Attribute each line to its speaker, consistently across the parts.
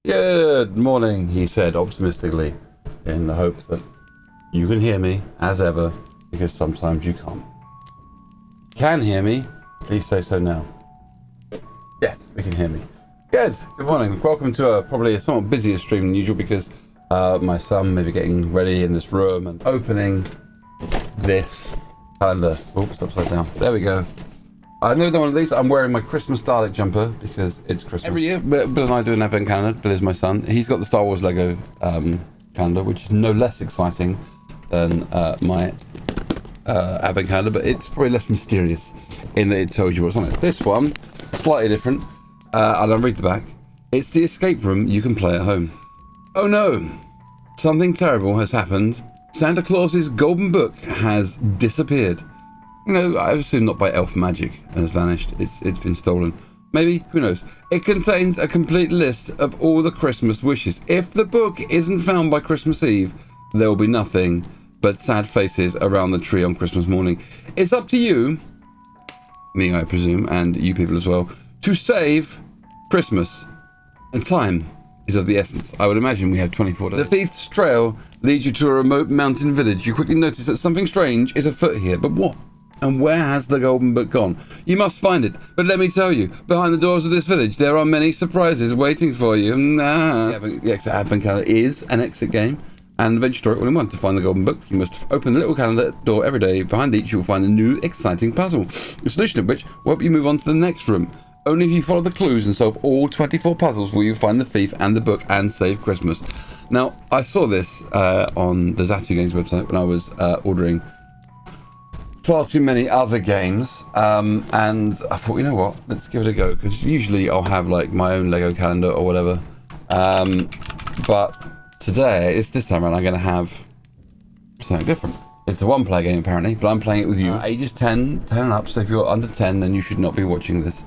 Speaker 1: Good morning, he said optimistically, in the hope that you can hear me, as ever, because sometimes you can't. Can hear me? Please say so now. Yes, we can hear me. Good morning. Welcome to probably a somewhat busier stream than usual because my son may be getting ready in this room and opening this calendar. Oops, upside down. There we go. I've never done one of these. I'm wearing my Christmas Dalek jumper because it's Christmas. Every year, Bill and I do an advent calendar. Bill is my son. He's got the Star Wars Lego calendar, which is no less exciting than my advent calendar, but it's probably less mysterious in that it tells you what's on it. This one, slightly different, and I'll read the back. It's the escape room you can play at home. Oh no, something terrible has happened. Santa Claus's golden book has disappeared. You know, I assume not by elf magic and has vanished. It's been stolen. Maybe, who knows? It contains a complete list of all the Christmas wishes. If the book isn't found by Christmas Eve, there will be nothing but sad faces around the tree on Christmas morning. It's up to you, me I presume, and you people as well, to save Christmas. And time is of the essence. I would imagine we have 24 days. The thief's trail leads you to a remote mountain village. You quickly notice that something strange is afoot here, but what? And where has the golden book gone? You must find it, but let me tell you, behind the doors of this village, there are many surprises waiting for you. The advent calendar is an exit game and adventure story all in one. To find the golden book, you must open the little calendar door every day. Behind each, you will find a new, exciting puzzle, the solution of which will help you move on to the next room. Only if you follow the clues and solve all 24 puzzles will you find the thief and the book and save Christmas. Now, I saw this on the Zatu Games website when I was ordering far too many other games, and I thought, you know what, let's give it a go, because usually I'll have like my own Lego calendar or whatever, but today, this time around, I'm going to have something different. It's a one-player game apparently, but I'm playing it with you. Ages 10 and up, so if you're under 10 then you should not be watching this.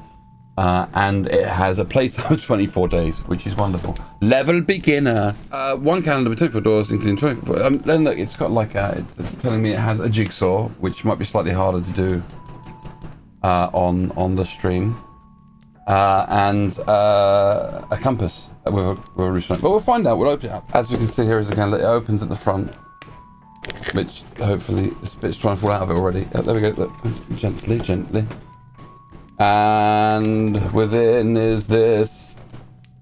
Speaker 1: And it has a playtime of 24 days, which is wonderful. Level beginner. One calendar with 24 doors, including 24. Then look, it's got like it's telling me it has a jigsaw, which might be slightly harder to do on the stream, and a compass with a restraint. But we'll find out. We'll open it up. As we can see here is a calendar. It opens at the front, which hopefully this bit's trying to fall out of it already. Oh, there we go. Look, gently. And within is this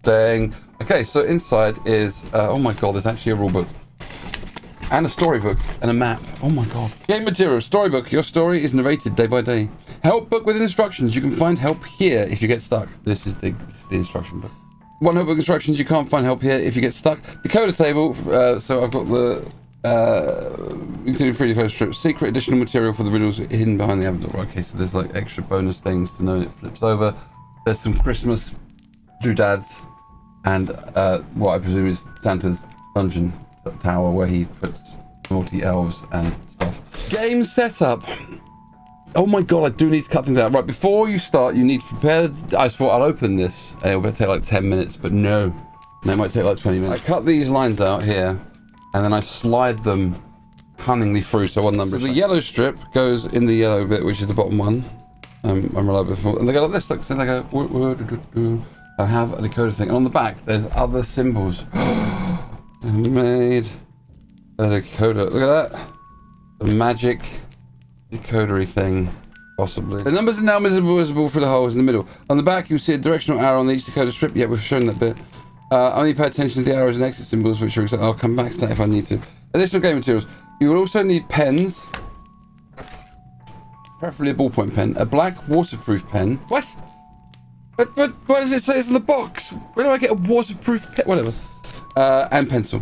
Speaker 1: thing. Okay, so inside is oh my god, there's actually a rule book and a storybook and a map. Oh my god. Game material, storybook. Your story is narrated day by day. Help book with instructions. You can find help here if you get stuck. This is the instruction book. One help book instructions. You can't find help here if you get stuck. Decoder table. So I've got the including 3D post strips, secret additional material for the riddles hidden behind the avatar. Okay, so there's like extra bonus things to know it flips over. There's some Christmas doodads and what I presume is Santa's dungeon tower where he puts naughty elves and stuff. Game setup. Oh my god, I do need to cut things out. Right, before you start, you need to prepare. I thought I'll open this and it'll take like 10 minutes, but no, it might take like 20 minutes. I cut these lines out here, and then I slide them cunningly through, so one number. So the yellow strip goes in the yellow bit, which is the bottom one. I'm reliable before, and they go like this. Look, so they go. I have a decoder thing, and on the back there's other symbols. Made a decoder. Look at that. The magic decodery thing, possibly. The numbers are now visible through the holes in the middle. On the back, you'll see a directional arrow on each decoder strip. Yeah, we've shown that bit. Only pay attention to the arrows and exit symbols, which are exactly. I'll come back to that if I need to. Additional game materials. You will also need pens, preferably a ballpoint pen, a black waterproof pen. What? But why does it say it's in the box? Where do I get a waterproof pen? Whatever. And pencil,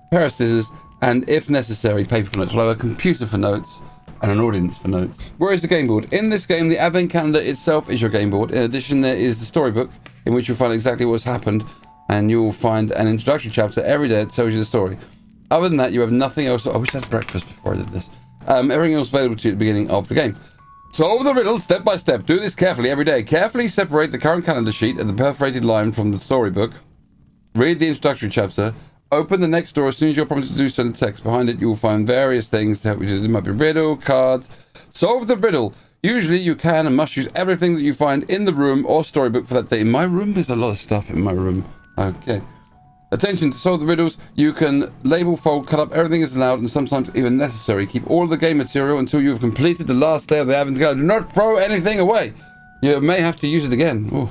Speaker 1: a pair of scissors, and if necessary, paper for notes. We'll have a computer for notes and an audience for notes. Where is the game board? In this game, the advent calendar itself is your game board. In addition, there is the storybook, in which you'll find exactly what's happened, and you'll find an introductory chapter every day that tells you the story. Other than that, you have nothing else. I wish I had breakfast before I did this. Everything else available to you at the beginning of the game. Solve the riddle step by step. Do this carefully every day. Carefully separate the current calendar sheet and the perforated line from the storybook. Read the introductory chapter. Open the next door as soon as you're prompted to do so in the text. Behind it, you will find various things to help you. It might be riddle, cards. Solve the riddle. Usually you can and must use everything that you find in the room or storybook for that day. In my room, there's a lot of stuff in my room. Okay. Attention, to solve the riddles, you can label, fold, cut up, everything is allowed and sometimes even necessary. Keep all of the game material until you have completed the last day of the advent calendar. Do not throw anything away. You may have to use it again. Ooh.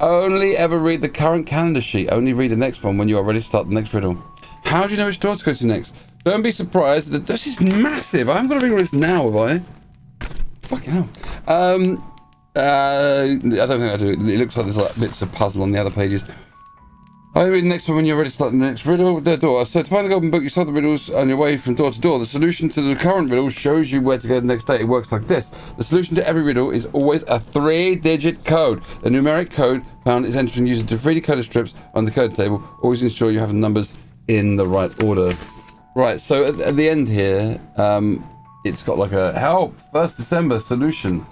Speaker 1: Only ever read the current calendar sheet. Only read the next one when you are ready to start the next riddle. How do you know which door to go to next? Don't be surprised. This is massive. I haven't got to read all this now, have I? Fucking hell. I don't think I do. It looks like there's like bits of puzzle on the other pages. I'll read the next one when you're ready to start the next riddle. The door. So to find the golden book, you solve the riddles on your way from door to door. The solution to the current riddle shows you where to go the next day. It works like this. The solution to every riddle is always a 3-digit code. The numeric code found is entered using the 3D coded strips on the code table. Always ensure you have the numbers in the right order. Right, so at the end here, it's got like a help 1st December solution.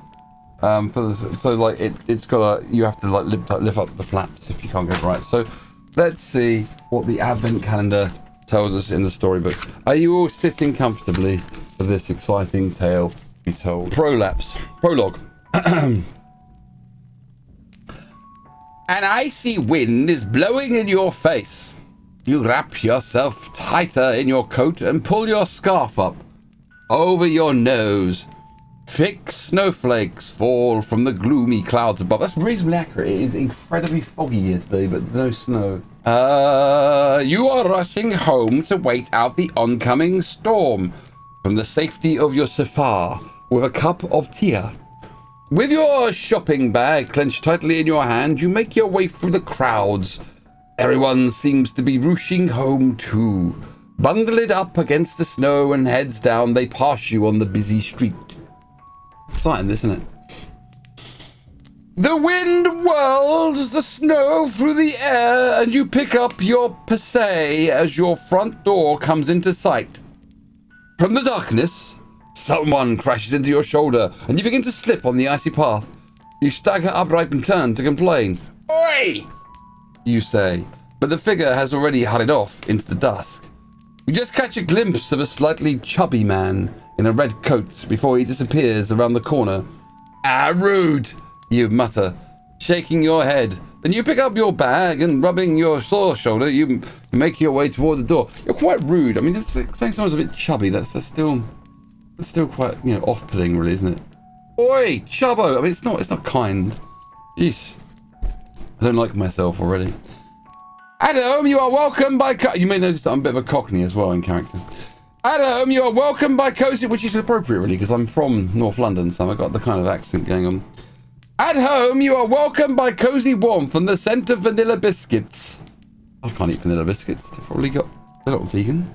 Speaker 1: For the, so like it's got a, you have to like lift up the flaps if you can't get it right. So let's see what the advent calendar tells us in the storybook. Are you all sitting comfortably for this exciting tale to be told? Prologue. An icy wind is blowing in your face. You wrap yourself tighter in your coat and pull your scarf up over your nose. Thick snowflakes fall from the gloomy clouds above. That's reasonably accurate. It is incredibly foggy here today, but no snow. You are rushing home to wait out the oncoming storm from the safety of your sofa with a cup of tea. With your shopping bag clenched tightly in your hand, you make your way through the crowds. Everyone seems to be rushing home too. Bundle it up against the snow and heads down, they pass you on the busy street. Exciting, isn't it? The wind whirls the snow through the air and you pick up your passe as your front door comes into sight. From the darkness, someone crashes into your shoulder and you begin to slip on the icy path. You stagger upright and turn to complain. Oi! You say, but the figure has already hurried off into the dusk. You just catch a glimpse of a slightly chubby man in a red coat before he disappears around the corner. Ah, rude, you mutter, shaking your head. Then you pick up your bag and rubbing your sore shoulder, you make your way toward the door. You're quite rude. I mean, saying someone's a bit chubby, that's still quite, you know, off-putting, really, isn't it? Oi, chubbo. I mean, it's not kind. Jeez. I don't like myself already. At home, you are welcomed by... You may notice that I'm a bit of a cockney as well in character. At home, you are welcomed by cozy... Which is appropriate, really, because I'm from North London, so I've got the kind of accent going on. At home, you are welcomed by cozy warmth and the scent of vanilla biscuits. I can't eat vanilla biscuits. They're not vegan.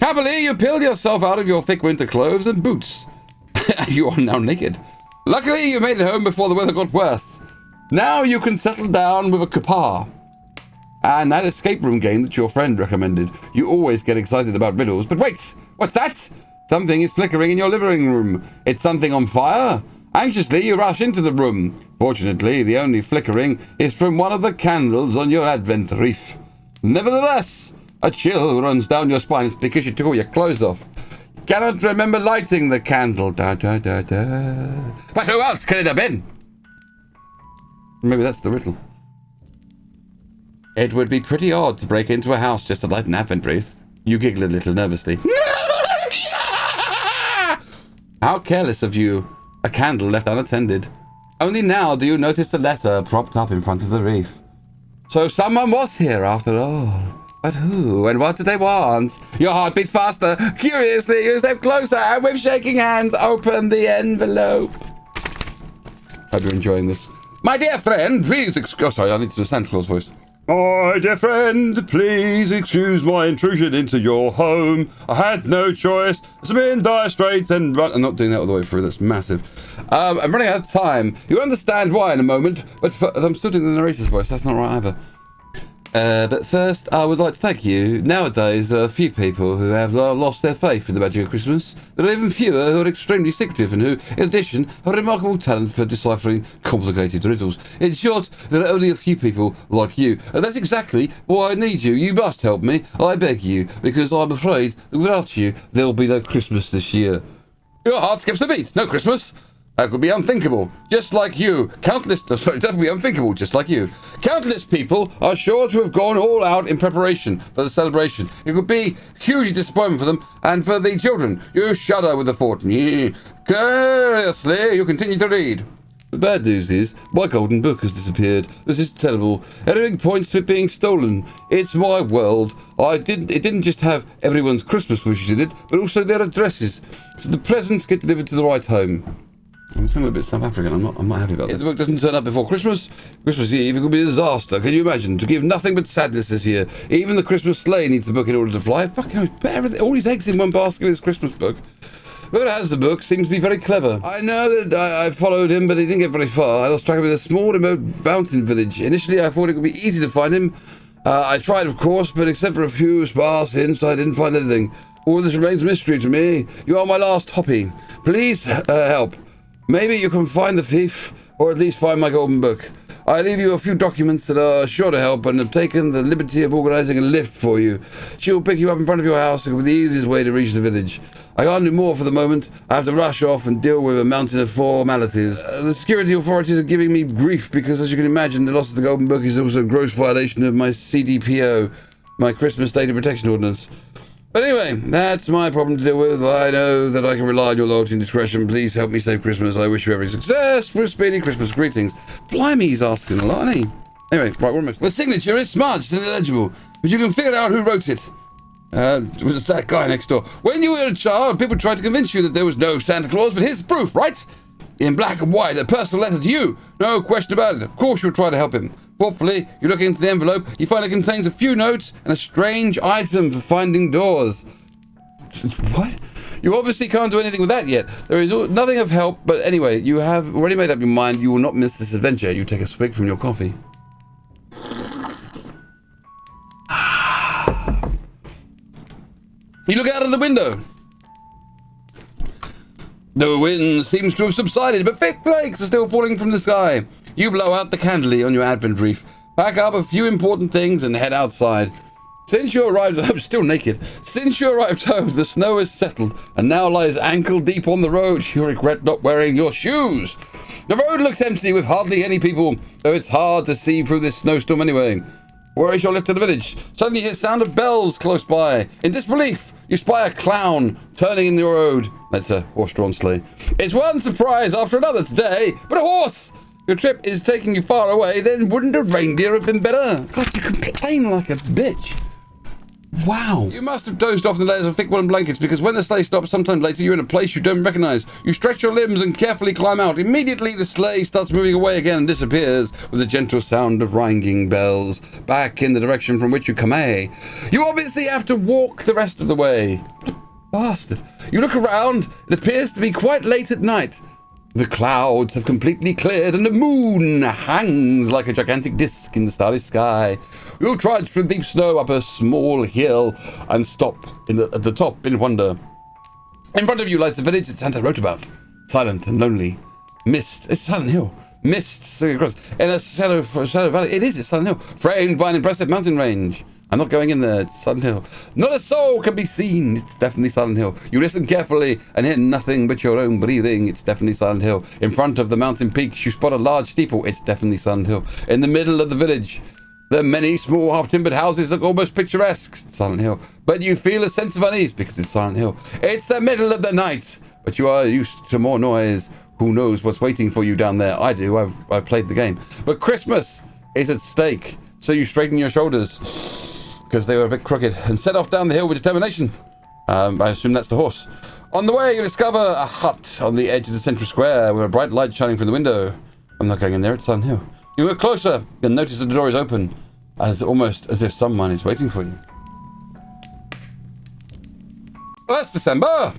Speaker 1: Happily, you peel yourself out of your thick winter clothes and boots. You are now naked. Luckily, you made it home before the weather got worse. Now you can settle down with a cuppa. And that escape room game that your friend recommended. You always get excited about riddles. But wait, what's that? Something is flickering in your living room. It's something on fire. Anxiously, you rush into the room. Fortunately, the only flickering is from one of the candles on your advent wreath. Nevertheless, a chill runs down your spine because you took all your clothes off. You cannot remember lighting the candle. Da, da, da, da. But who else could it have been? Maybe that's the riddle. It would be pretty odd to break into a house just to light an advent wreath. You giggle a little nervously. How careless of you. A candle left unattended. Only now do you notice the letter propped up in front of the wreath. So someone was here after all. But who and what did they want? Your heart beats faster. Curiously, you step closer and with shaking hands open the envelope. Hope you're enjoying this. My dear friend, please excuse... Oh, sorry, I need to do a Santa Claus voice. My dear friend, please excuse my intrusion into your home. I had no choice. Some in dire straits and run... I'm not doing that all the way through. That's massive. I'm running out of time. You'll understand why in a moment, but I'm still doing the narrator's voice. That's not right either. But first, I would like to thank you. Nowadays, there are a few people who have lost their faith in the magic of Christmas. There are even fewer who are extremely secretive and who, in addition, have a remarkable talent for deciphering complicated riddles. In short, there are only a few people like you. And that's exactly why I need you. You must help me. I beg you, because I'm afraid that without you, there'll be no Christmas this year. Your heart skips a beat. No Christmas. That could be unthinkable, just like you. That could be unthinkable, just like you. Countless people are sure to have gone all out in preparation for the celebration. It could be huge disappointment for them and for the children. You shudder with the thought. Curiously, you continue to read. The bad news is, my golden book has disappeared. This is terrible. Everything points to it being stolen. It's my world. It didn't just have everyone's Christmas wishes in it, but also their addresses. So the presents get delivered to the right home. I'm sounding a bit South African. I'm not happy about this. If the book doesn't turn up before Christmas Eve, it could be a disaster. Can you imagine? To give nothing but sadness this year. Even the Christmas sleigh needs the book in order to fly. Fucking hell, put everything, all his eggs in one basket with his Christmas book. Whoever has the book seems to be very clever. I know that I followed him, but he didn't get very far. I lost track of him in a small remote mountain village. Initially, I thought it would be easy to find him. I tried, of course, but except for a few sparse hints, I didn't find anything. All this remains a mystery to me. You are my last hobby. Please help. Maybe you can find the thief, or at least find my golden book. I leave you a few documents that are sure to help and have taken the liberty of organizing a lift for you. She will pick you up in front of your house and will be the easiest way to reach the village. I can't do more for the moment. I have to rush off and deal with a mountain of formalities. The security authorities are giving me grief because, as you can imagine, the loss of the golden book is also a gross violation of my CDPO, my Christmas Data Protection Ordinance. But anyway, that's my problem to deal with. I know that I can rely on your loyalty and discretion. Please help me save Christmas. I wish you every success. Speedy Christmas greetings. Blimey, he's asking a lot, isn't he? Anyway, right, what am I? The signature is smudged and illegible, but you can figure out who wrote it. It was that guy next door. When you were a child, people tried to convince you that there was no Santa Claus, but here's the proof, right? In black and white, a personal letter to you. No question about it. Of course you'll try to help him. Thoughtfully, you look into the envelope, you find it contains a few notes and a strange item for finding doors. What? You obviously can't do anything with that yet. There is nothing of help, but anyway, you have already made up your mind you will not miss this adventure. You take a swig from your coffee. You look out of the window. The wind seems to have subsided, but thick flakes are still falling from the sky. You blow out the candle on your advent wreath, pack up a few important things, and head outside. Since you arrived, I'm still naked. Since you arrived home, the snow has settled and now lies ankle deep on the road. You regret not wearing your shoes. The road looks empty with hardly any people, though it's hard to see through this snowstorm anyway. Where is your lift to the village? Suddenly you hear sound of bells close by. In disbelief, you spy a clown turning in the road. That's a horse-drawn sleigh. It's one surprise after another today, but a horse! Your trip is taking you far away, then wouldn't a reindeer have been better? God, you complain like a bitch. Wow. You must have dozed off in the layers of thick woolen blankets, because when the sleigh stops sometime later, you're in a place you don't recognize. You stretch your limbs and carefully climb out. Immediately, the sleigh starts moving away again and disappears with a gentle sound of ringing bells back in the direction from which you come. You obviously have to walk the rest of the way. What a bastard. You look around. It appears to be quite late at night. The clouds have completely cleared and the moon hangs like a gigantic disc in the starry sky. You trudge through deep snow up a small hill and stop at the top in wonder. In front of you lies the village that Santa wrote about. Silent and lonely. Mist. It's Silent Hill. Mists across in a shadow valley. It's Silent Hill. Framed by an impressive mountain range. I'm not going in there. It's Silent Hill. Not a soul can be seen. It's definitely Silent Hill. You listen carefully and hear nothing but your own breathing. It's definitely Silent Hill. In front of the mountain peaks, you spot a large steeple. It's definitely Silent Hill. In the middle of the village, the many small half-timbered houses look almost picturesque. It's Silent Hill. But you feel a sense of unease because it's Silent Hill. It's the middle of the night, but you are used to more noise. Who knows what's waiting for you down there? I do. I've played the game. But Christmas is at stake, so you straighten your shoulders, because they were a bit crooked, and set off down the hill with determination. I assume that's the horse. On the way, you discover a hut on the edge of the central square with a bright light shining from the window. I'm not going in there, it's Silent Hill. You look closer and notice that the door is open, almost as if someone is waiting for you. Well, that's December.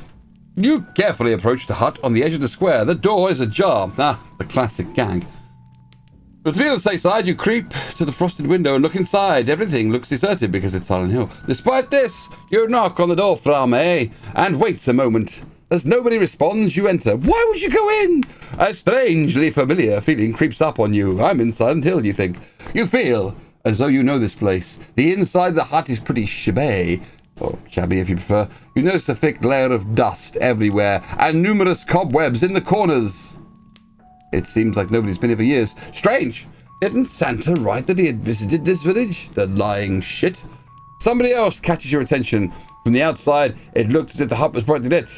Speaker 1: You carefully approach the hut on the edge of the square. The door is ajar. The classic gag. But to be on the safe side, you creep to the frosted window and look inside. Everything looks deserted because it's Silent Hill. Despite this, you knock on the door from and wait a moment. As nobody responds, you enter. Why would you go in? A strangely familiar feeling creeps up on you. I'm in Silent Hill, you think. You feel as though you know this place. The inside of the hut is pretty shabby, or shabby if you prefer. You notice a thick layer of dust everywhere and numerous cobwebs in the corners. It seems like nobody's been here for years. Strange! Didn't Santa write that he had visited this village? The lying shit. Somebody else catches your attention. From the outside, it looked as if the hut was brightly lit.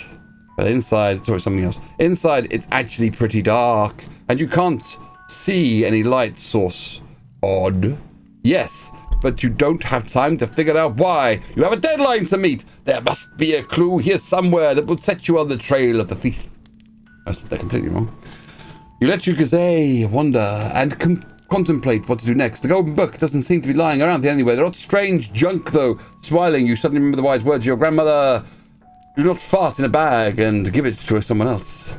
Speaker 1: But inside, sorry, something else. Inside, it's actually pretty dark, and you can't see any light source. Odd. Yes, but you don't have time to figure out why. You have a deadline to meet. There must be a clue here somewhere that will set you on the trail of the thief. I said that completely wrong. You let your gaze wander and contemplate what to do next. The golden book doesn't seem to be lying around here anywhere. There are strange junk, though. Smiling, you suddenly remember the wise words of your grandmother. Do not fart in a bag and give it to someone else.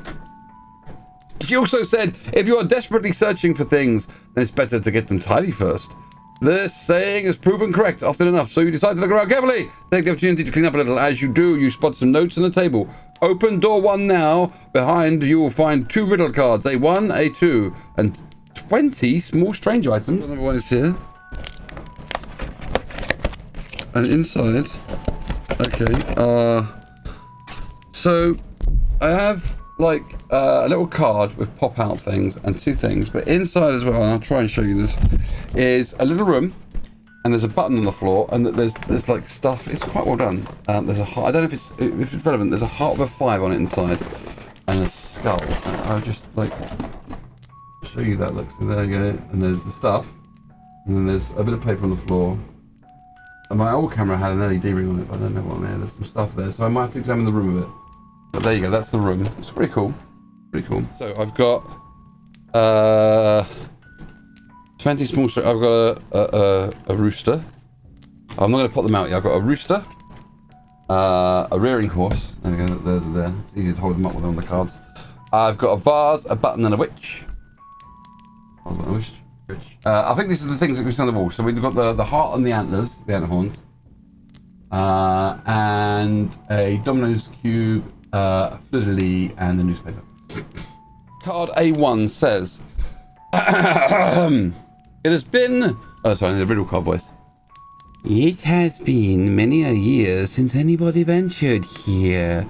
Speaker 1: She also said, if you are desperately searching for things, then it's better to get them tidy first. This saying is proven correct often enough, so you decide to look around carefully. Take the opportunity to clean up a little. As you do, you spot some notes on the table. Open door 1 now. Behind, you will find 2 riddle cards, A1, A2, and 20 small strange items. Another one is here. And inside, okay, so I have like a little card with pop out things and 2 things, but inside as well, and I'll try and show you this, is a little room, and there's a button on the floor, and there's like stuff. It's quite well done. There's a heart. I don't know if it's relevant. There's a heart with a 5 on it inside, and a skull. I'll just like show you that. Look, so there you go. And there's the stuff, and then there's a bit of paper on the floor. And my old camera had an LED ring on it, but I don't know what on there. There's some stuff there, so I might have to examine the room a bit. But there you go. That's the room. It's pretty cool. Pretty cool. So I've got 20 small. I've got a rooster. I'm not going to put them out yet. I've got a rooster, a rearing horse. There we go. There's there. It's easy to hold them up with them on the cards. I've got a vase, a button, and a witch. I've got a witch. I think these are the things that we see on the wall. So we've got the heart and the antlers, the antler horns, and a Domino's cube, a fleur-de-lis, and a newspaper. Card A1 says, it has been... Oh, sorry, the riddle card, boys. It has been many a year since anybody ventured here.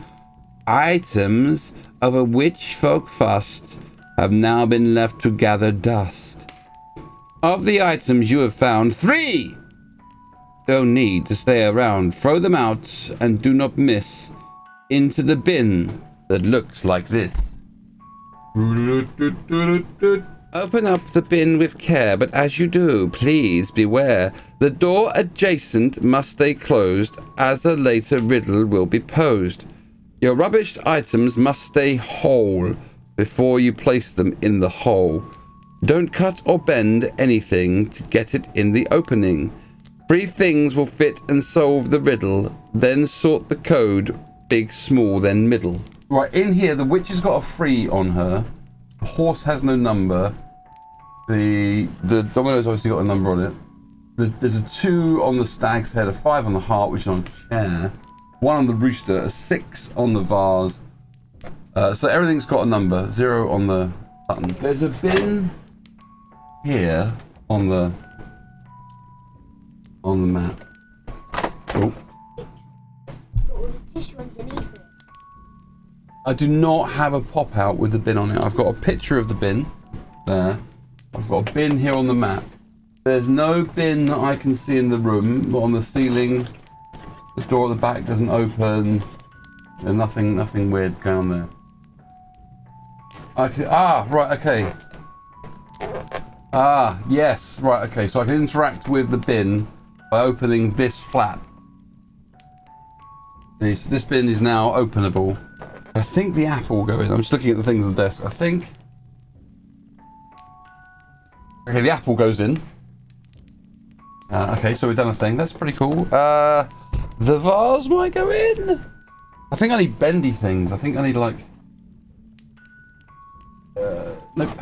Speaker 1: Items over which folk fussed have now been left to gather dust. Of the items you have found, 3 don't need to stay around. Throw them out and do not miss into the bin that looks like this. Open up the bin with care, but as you do, please beware. The door adjacent must stay closed, as a later riddle will be posed. Your rubbish items must stay whole before you place them in the hole. Don't cut or bend anything to get it in the opening. 3 things will fit and solve the riddle, then sort the code, big, small, then middle. Right, in here, the witch has got a 3 on her. The horse has no number. The domino's obviously got a number on it. There's a 2 on the stag's head, a 5 on the heart, which is on a chair. 1 on the rooster, a 6 on the vase. So everything's got a number. 0 on the button. There's a bin here on the map. Oh. I do not have a pop out with the bin on it. I've got a picture of the bin there. I've got a bin here on the map. There's no bin that I can see in the room, not on the ceiling. The door at the back doesn't open. There's nothing weird going on there. Okay. Right, okay. Yes, right, okay. So I can interact with the bin by opening this flap. This bin is now openable. I think the apple will go in. I'm just looking at the things on the desk. I think... Okay, the apple goes in. Okay, so we've done a thing. That's pretty cool. The vase might go in. I think I need bendy things. I think I need like... Nope.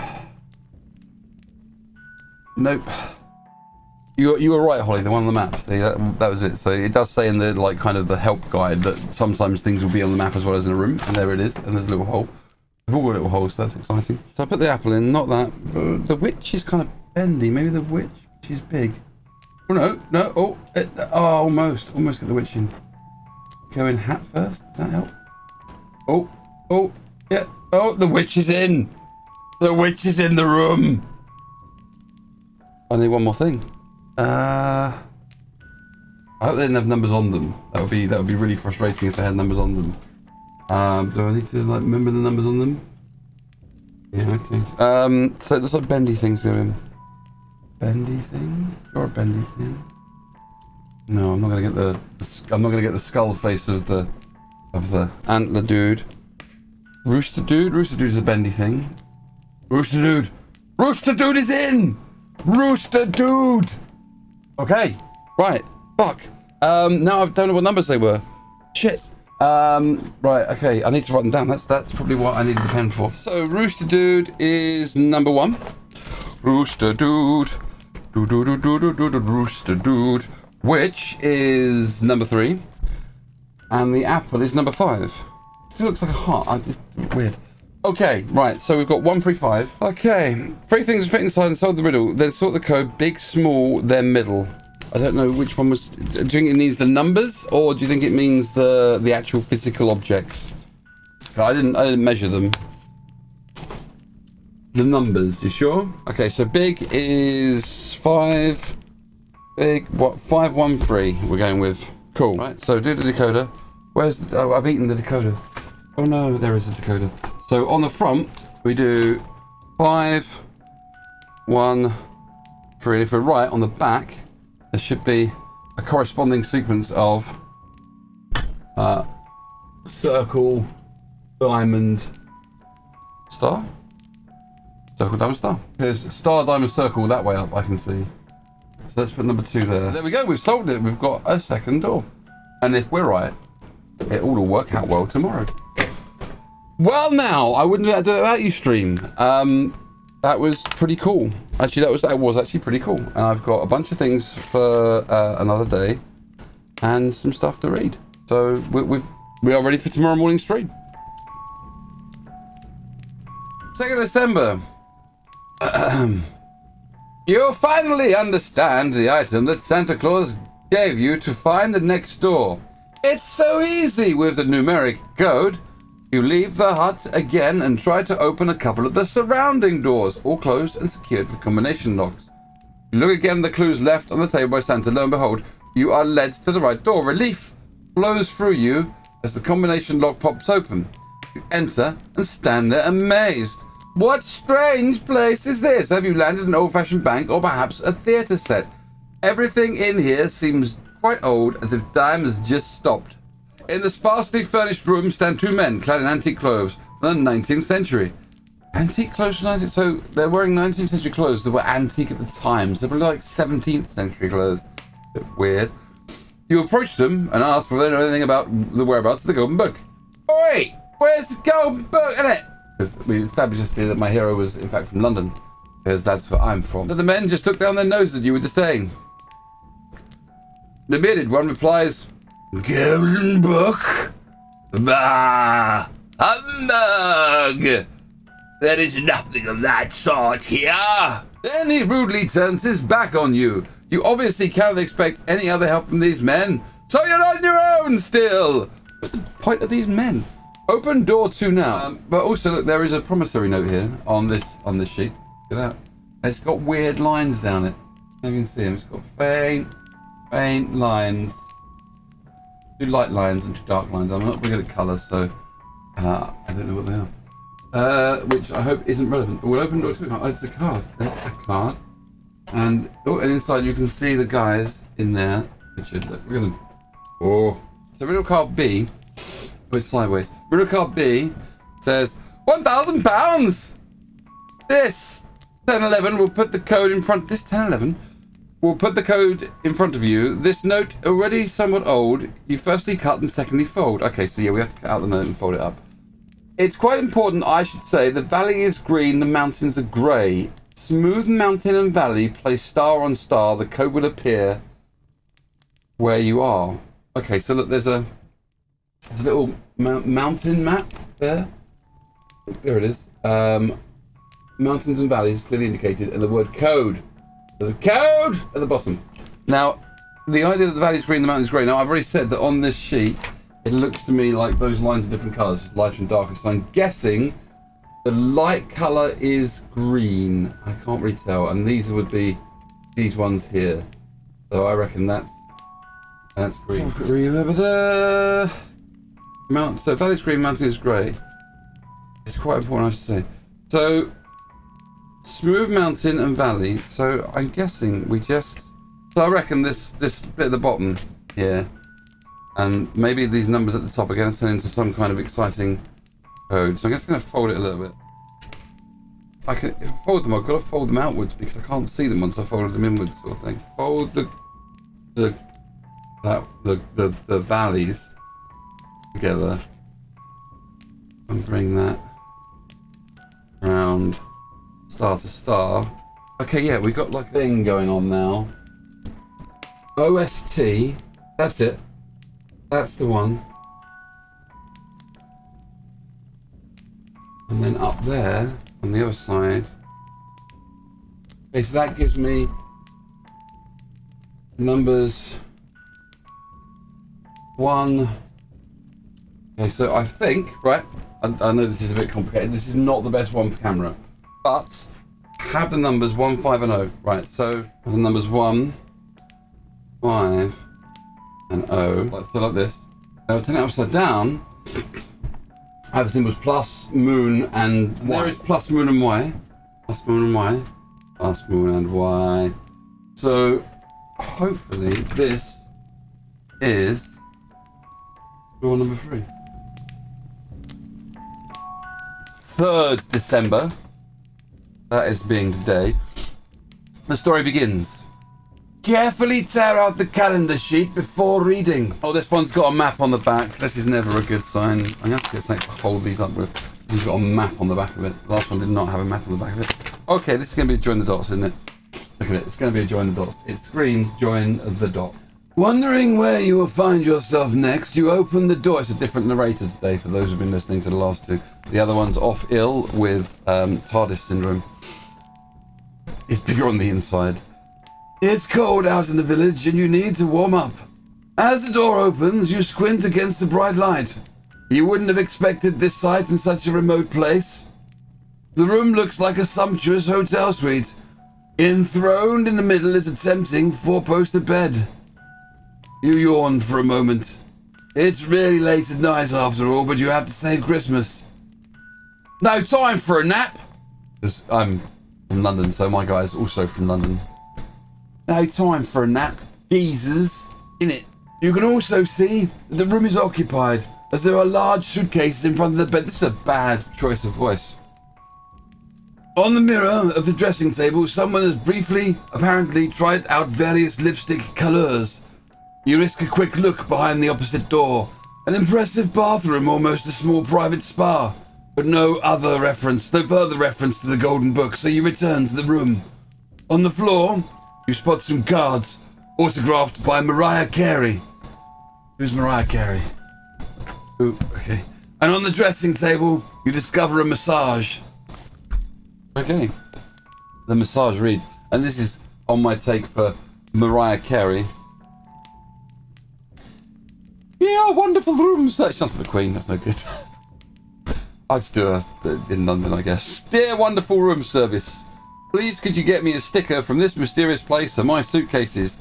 Speaker 1: Nope. You were right, Holly. The one on the map. See, that was it. So it does say in the like kind of the help guide that sometimes things will be on the map as well as in a room, and there it is. And there's a little hole. We've all got little holes, so that's exciting. So I put the apple in, not that. But the witch is kind of bendy. Maybe the witch is big. Oh no! Oh, almost get the witch in. Go in hat first. Does that help? Oh, yeah. Oh, the witch is in. The witch is in the room. I need one more thing. I hope they didn't have numbers on them. That would be really frustrating if they had numbers on them. Do I need to like remember the numbers on them? Yeah, okay. So there's like bendy things going. Bendy things? Or a bendy thing? No, I'm not gonna get the skull face of the antler dude. Rooster dude? Rooster dude is a bendy thing. Rooster dude! Rooster dude is in! Rooster dude! Okay, right. Fuck. Now I don't know what numbers they were. Shit. Right, okay, I need to write them down. That's probably what I needed the pen for. So Rooster Dude is number 1. Rooster Dude. Rooster Dude. Which is number 3. And the apple is number 5. Still looks like a heart. It's weird. Okay, right, so we've got 1, 3, 5. Okay. 3 things fit inside and solve the riddle. Then sort the code big, small, then middle. I don't know which one was. Do you think it means the numbers, or do you think it means the actual physical objects? I didn't measure them. The numbers, you sure? Okay, so big is 5. Big, what? 513. We're going with. Cool. Right. So do the decoder. Where's? Oh, I've eaten the decoder. Oh no, there is a decoder. So on the front we do 5, 1, 3. If we're right on the back. There should be a corresponding sequence of circle, diamond, star? Circle, diamond, star. There's star, diamond, circle that way up, I can see. So let's put number 2 there. There we go, we've solved it. We've got a second door. And if we're right, it all will work out well tomorrow. Well now, I wouldn't be able to do it without you, stream. That was pretty cool. Actually, that was actually pretty cool. And I've got a bunch of things for another day, and some stuff to read. So we are ready for tomorrow morning's stream. 2nd December. You'll finally understand the item that Santa Claus gave you to find the next door. It's so easy with the numeric code. You leave the hut again and try to open a couple of the surrounding doors, all closed and secured with combination locks. You look again at the clues left on the table by Santa. Lo and behold, you are led to the right door. Relief flows through you as the combination lock pops open. You enter and stand there amazed. What strange place is this? Have you landed in an old-fashioned bank or perhaps a theatre set? Everything in here seems quite old, as if time has just stopped. In the sparsely furnished room stand 2 men clad in antique clothes from the 19th century. Antique clothes from 19th? So they're wearing 19th century clothes that were antique at the time. So they're probably like 17th century clothes. Bit weird. You approach them and ask if they know anything about the whereabouts of the Golden Book. Oi! Where's the Golden Book, innit? Because we established yesterday that my hero was in fact from London. Because that's where I'm from. So the men just look down their noses at you with disdain. The bearded one replies, Golden Book? Bah! Humbug! There is nothing of that sort here. Then he rudely turns his back on you. You obviously cannot expect any other help from these men, so you're on your own still. What's the point of these men? Open door 2 now. But also, look, there is a promissory note here on this sheet. Look at that. And it's got weird lines down it. You can see them. It's got faint lines. 2 light lines and 2 dark lines. I'm not very good at colours, so I don't know what they are. Which I hope isn't relevant. We'll open door 2. Oh, it's a card. There's a card. And inside you can see the guys in there. Richard, look at them. Oh. So riddle card B, it's sideways. Riddle card B says £1,000. This 1011 will put the code in front. This 1011 will put the code in front of you. This note, already somewhat old, you firstly cut and secondly fold. Okay, so yeah, we have to cut out the note and fold it up. It's quite important, I should say. The valley is green, the mountains are grey. Smooth mountain and valley, place star on star. The code will appear where you are. Okay, so look, there's a little mountain map there. There it is. Mountains and valleys clearly indicated, and the word code. There's a code at the bottom. Now, the idea that the valley's green, the mountain's grey. Now, I've already said that on this sheet, it looks to me like those lines are different colours, light and darker. So I'm guessing The light colour is green. I can't really tell. And these would be these ones here. So I reckon that's green. So Valley's green, mountain is grey. It's quite important, I should say. So smooth mountain and valley. So I'm guessing we just. So I reckon this bit at the bottom here, and maybe these numbers at the top are going to turn into some kind of exciting code. So I'm just going to fold it a little bit. If I fold them, I've got to fold them outwards because I can't see them once I folded them inwards, sort of thing. Fold the valleys together and bring that around star to star. Okay, yeah, we got like a thing going on now. OST, that's it. That's the one. And then up there on the other side. Okay, so that gives me numbers 1. Okay, so I think, right, I know this is a bit complicated. This is not the best one for camera, but have the numbers 1, 5, and 0. Right, so the numbers 1, 5, and 0. So like this. Now turn it upside down. I have the symbols plus, moon, and Y. There is plus, moon, and Y. Plus, moon, and Y. Plus, moon, and Y. So hopefully this is draw number 3. 3rd December. That is being today. The story begins. Carefully tear out the calendar sheet before reading. Oh, this one's got a map on the back. This is never a good sign. I'm going to have to get something to hold these up with. It's got a map on the back of it. The last one did not have a map on the back of it. Okay, this is going to be join the dots, isn't it? Look at it. It's going to be a join the dots. It screams join the dot. Wondering where you will find yourself next, you open the door. It's a different narrator today for those who've been listening to the last two. The other one's off ill with TARDIS syndrome. It's bigger on the inside. It's cold out in the village and you need to warm up. As the door opens, you squint against the bright light. You wouldn't have expected this sight in such a remote place. The room looks like a sumptuous hotel suite. Enthroned in the middle is a tempting 4-poster bed. You yawn for a moment. It's really late at night after all, but you have to save Christmas. No time for a nap. I'm from London, so my guy's also from London. No time for a nap. Jesus, innit? You can also see that the room is occupied, as there are large suitcases in front of the bed. This is a bad choice of voice. On the mirror of the dressing table, someone has briefly, apparently, tried out various lipstick colours. You risk a quick look behind the opposite door. An impressive bathroom, almost a small private spa, but no further reference to the Golden Book, so you return to the room. On the floor, you spot some cards, autographed by Mariah Carey. Who's Mariah Carey? Ooh, okay. And on the dressing table, you discover a massage. Okay. The massage reads, and this is on my take for Mariah Carey. Yeah, wonderful room search. That's the Queen, that's no good. I'd just do it in London, I guess. Dear wonderful room service, please could you get me a sticker from this mysterious place for my suitcases?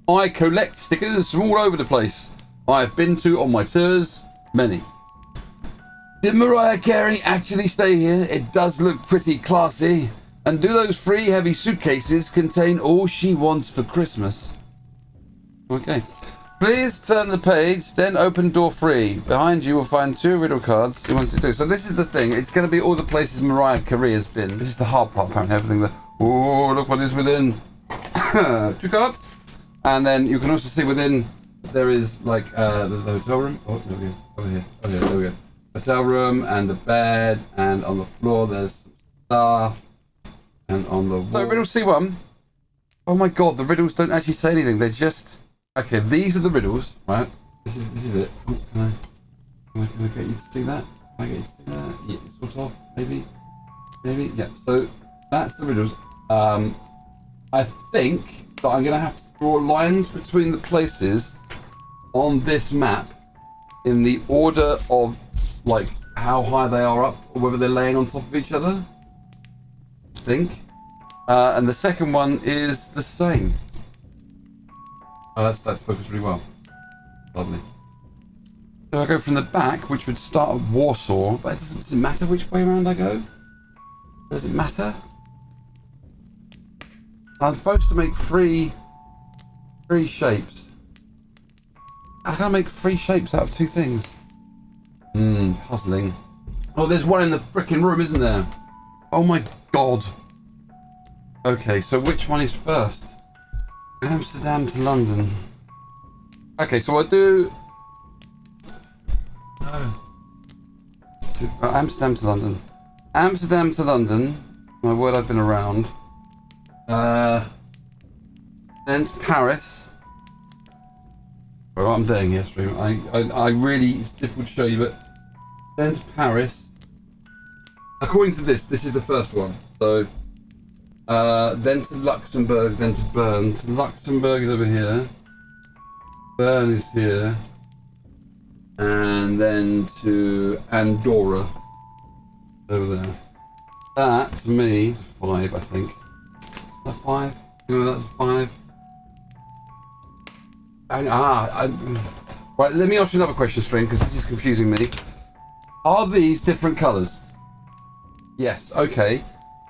Speaker 1: I collect stickers from all over the place. I have been to on my tours, many. Did Mariah Carey actually stay here? It does look pretty classy. And do those 3 heavy suitcases contain all she wants for Christmas? Okay. Please turn the page, then open door 3. Behind you will find 2 riddle cards. You want to do. So this is the thing. It's going to be all the places Mariah Carey has been. This is the hard part, apparently. Everything that. Oh, look what is within. 2 cards. And then you can also see within there is like there's the hotel room. Oh, there we go. Over here. Oh yeah, there we go. Hotel room and the bed, and on the floor there's some stuff, and on the wall. So riddle C1. Oh my god, the riddles don't actually say anything. They're just. Okay, these are the riddles, right? This is it. Oh, can I get you to see that? Can I get you to see that? Yeah, sort of, maybe, yeah. So that's the riddles. I think that I'm gonna have to draw lines between the places on this map in the order of like how high they are up, or whether they're laying on top of each other. I think. And the second one is the same. Oh, that's focused really well. Lovely. So I go from the back, which would start at Warsaw, but does it matter which way around I go? Does it matter? I'm supposed to make three shapes. How can I make 3 shapes out of 2 things? Puzzling. Oh, there's one in the frickin' room, isn't there? Oh my god. Okay, so which one is first? Amsterdam to London. Okay, so I'll do... No. Amsterdam to London. Amsterdam to London. My word, I've been around. Then to Paris. Well, what I'm doing here, stream. I really, it's difficult to show you, but then to Paris. According to this is the first one. So, then to Luxembourg, then to Bern. So Luxembourg is over here. Bern is here. And then to Andorra. Over there. That, to me, is 5, I think. Is that 5? You know, that's 5. Right, let me ask you another question, String, because this is confusing me. Are these different colours? Yes, okay.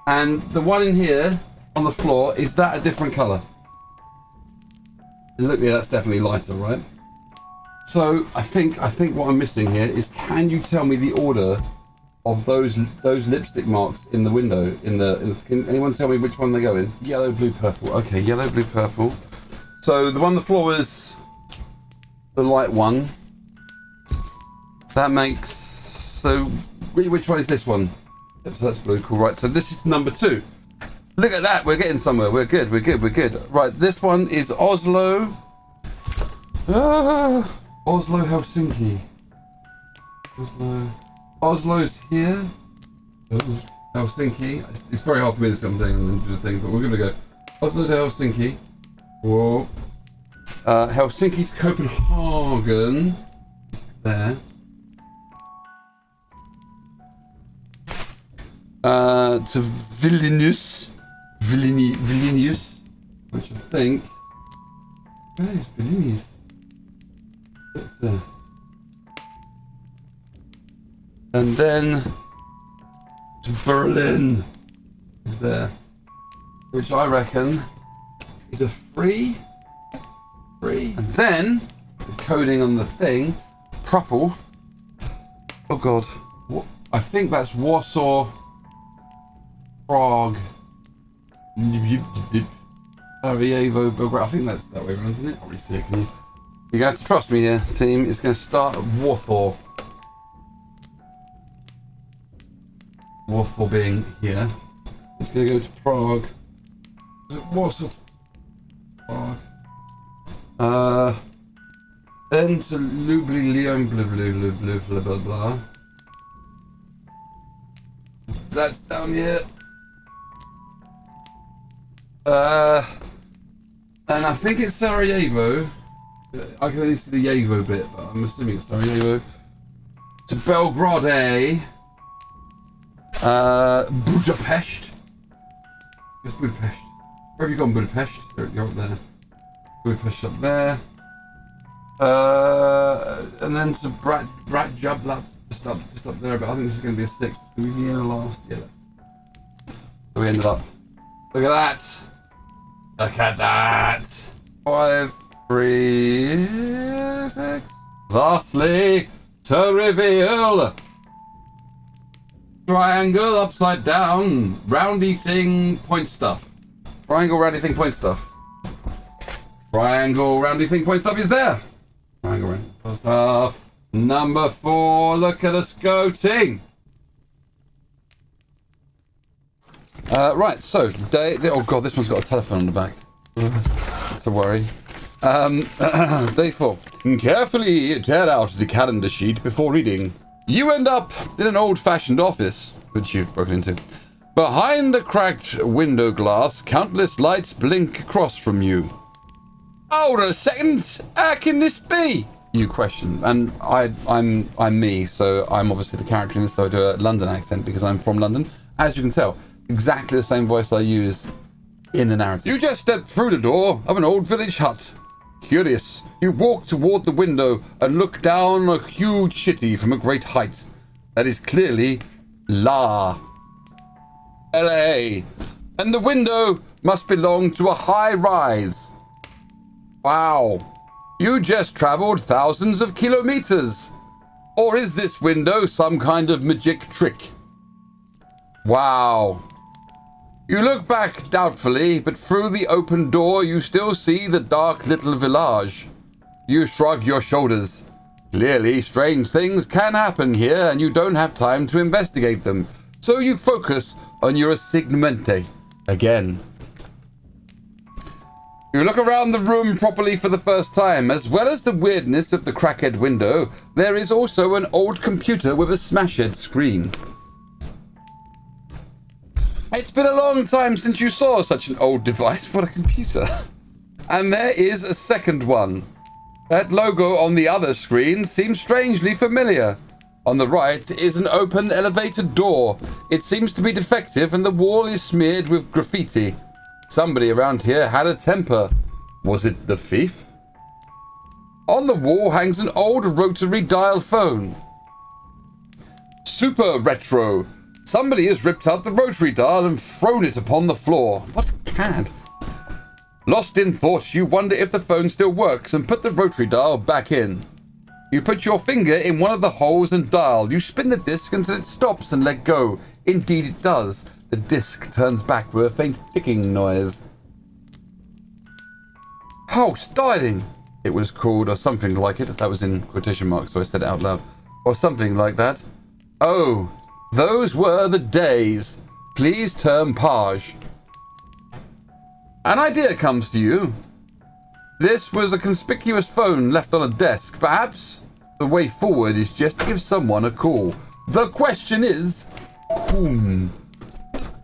Speaker 1: And the one in here, on the floor, is that a different colour? Look, yeah, that's definitely lighter, right? So, I think what I'm missing here is, can you tell me the order of those lipstick marks in the window? Can anyone tell me which one they go in? Yellow, blue, purple. Okay, yellow, blue, purple. So the one on the floor is the light one. That makes... So which one is this one? So that's blue, cool, right. So this is number 2. Look at that, we're getting somewhere. We're good. Right, this one is Oslo. Oslo, Helsinki. Oslo's here. Helsinki. It's very hard for me to see what I'm doing and do the thing, but we're gonna go. Oslo to Helsinki. Whoa. Helsinki to Copenhagen. There. To Vilnius. Vilnius. Which I think... Where is Vilnius? That's there. And then to Berlin is there, which I reckon is a 3. And then the coding on the thing, Prupple. Oh god, I think that's Warsaw, Prague, Sarajevo, Belgrade. I think that's that way around, isn't it? I can't really see it, can you? You have to trust me here, team. It's going to start at Warsaw. Warsaw being here. It's going to go to Prague. Is it Warsaw? Prague. Then to Ljubljana, blah blah blah. That's down here. And I think it's Sarajevo. I can only see the Yevo bit, but I'm assuming it's Sarajevo. To Belgrade. Budapest. Yes, Budapest. Where have you gone, Budapest? You're up there. Budapest up there. And then to Bratjabla, just up there. But I think this is going to be a 6. It's going to be the last. Yeah. So we ended up. Look at that. Look at that. 5, 3, 6. Lastly, to reveal. Triangle upside down, roundy thing, point stuff. Triangle, roundy thing, point stuff. Triangle, roundy thing, point stuff is there. Triangle, roundy point stuff. Number 4, look at us go, ting. Right, so, oh god, this one's got a telephone on the back. That's a worry. Day 4. Carefully tear out the calendar sheet before reading. You end up in an old-fashioned office, which you've broken into. Behind the cracked window glass, countless lights blink across from you. Hold on a second, how can this be? you question. And I'm me, so I'm obviously the character in this, so I do a London accent because I'm from London. As you can tell, exactly the same voice I use in the narrative. You just stepped through the door of an old village hut. Curious, you walk toward the window and look down a huge city from a great height. That is clearly LA. And the window must belong to a high rise. Wow. You just traveled thousands of kilometers. Or is this window some kind of magic trick? Wow. You look back doubtfully, but through the open door you still see the dark little village. You shrug your shoulders. Clearly, strange things can happen here and you don't have time to investigate them. So you focus on your assignmente again. You look around the room properly for the first time. As well as the weirdness of the crackhead window, there is also an old computer with a smashed screen. It's been a long time since you saw such an old device for a computer. And there is a second one. That logo on the other screen seems strangely familiar. On the right is an open elevator door. It seems to be defective and the wall is smeared with graffiti. Somebody around here had a temper. Was it the thief? On the wall hangs an old rotary dial phone. Super retro. Somebody has ripped out the rotary dial and thrown it upon the floor. What cad? Lost in thought, you wonder if the phone still works and put the rotary dial back in. You put your finger in one of the holes and dial. You spin the disc until it stops and let go. Indeed it does. The disc turns back with a faint ticking noise. House dialing, it was called, or something like it. That was in quotation marks, so I said it out loud. Or something like that. Oh. Those were the days. Please turn page. An idea comes to you. This was a conspicuous phone left on a desk. Perhaps the way forward is just to give someone a call. The question is, whom?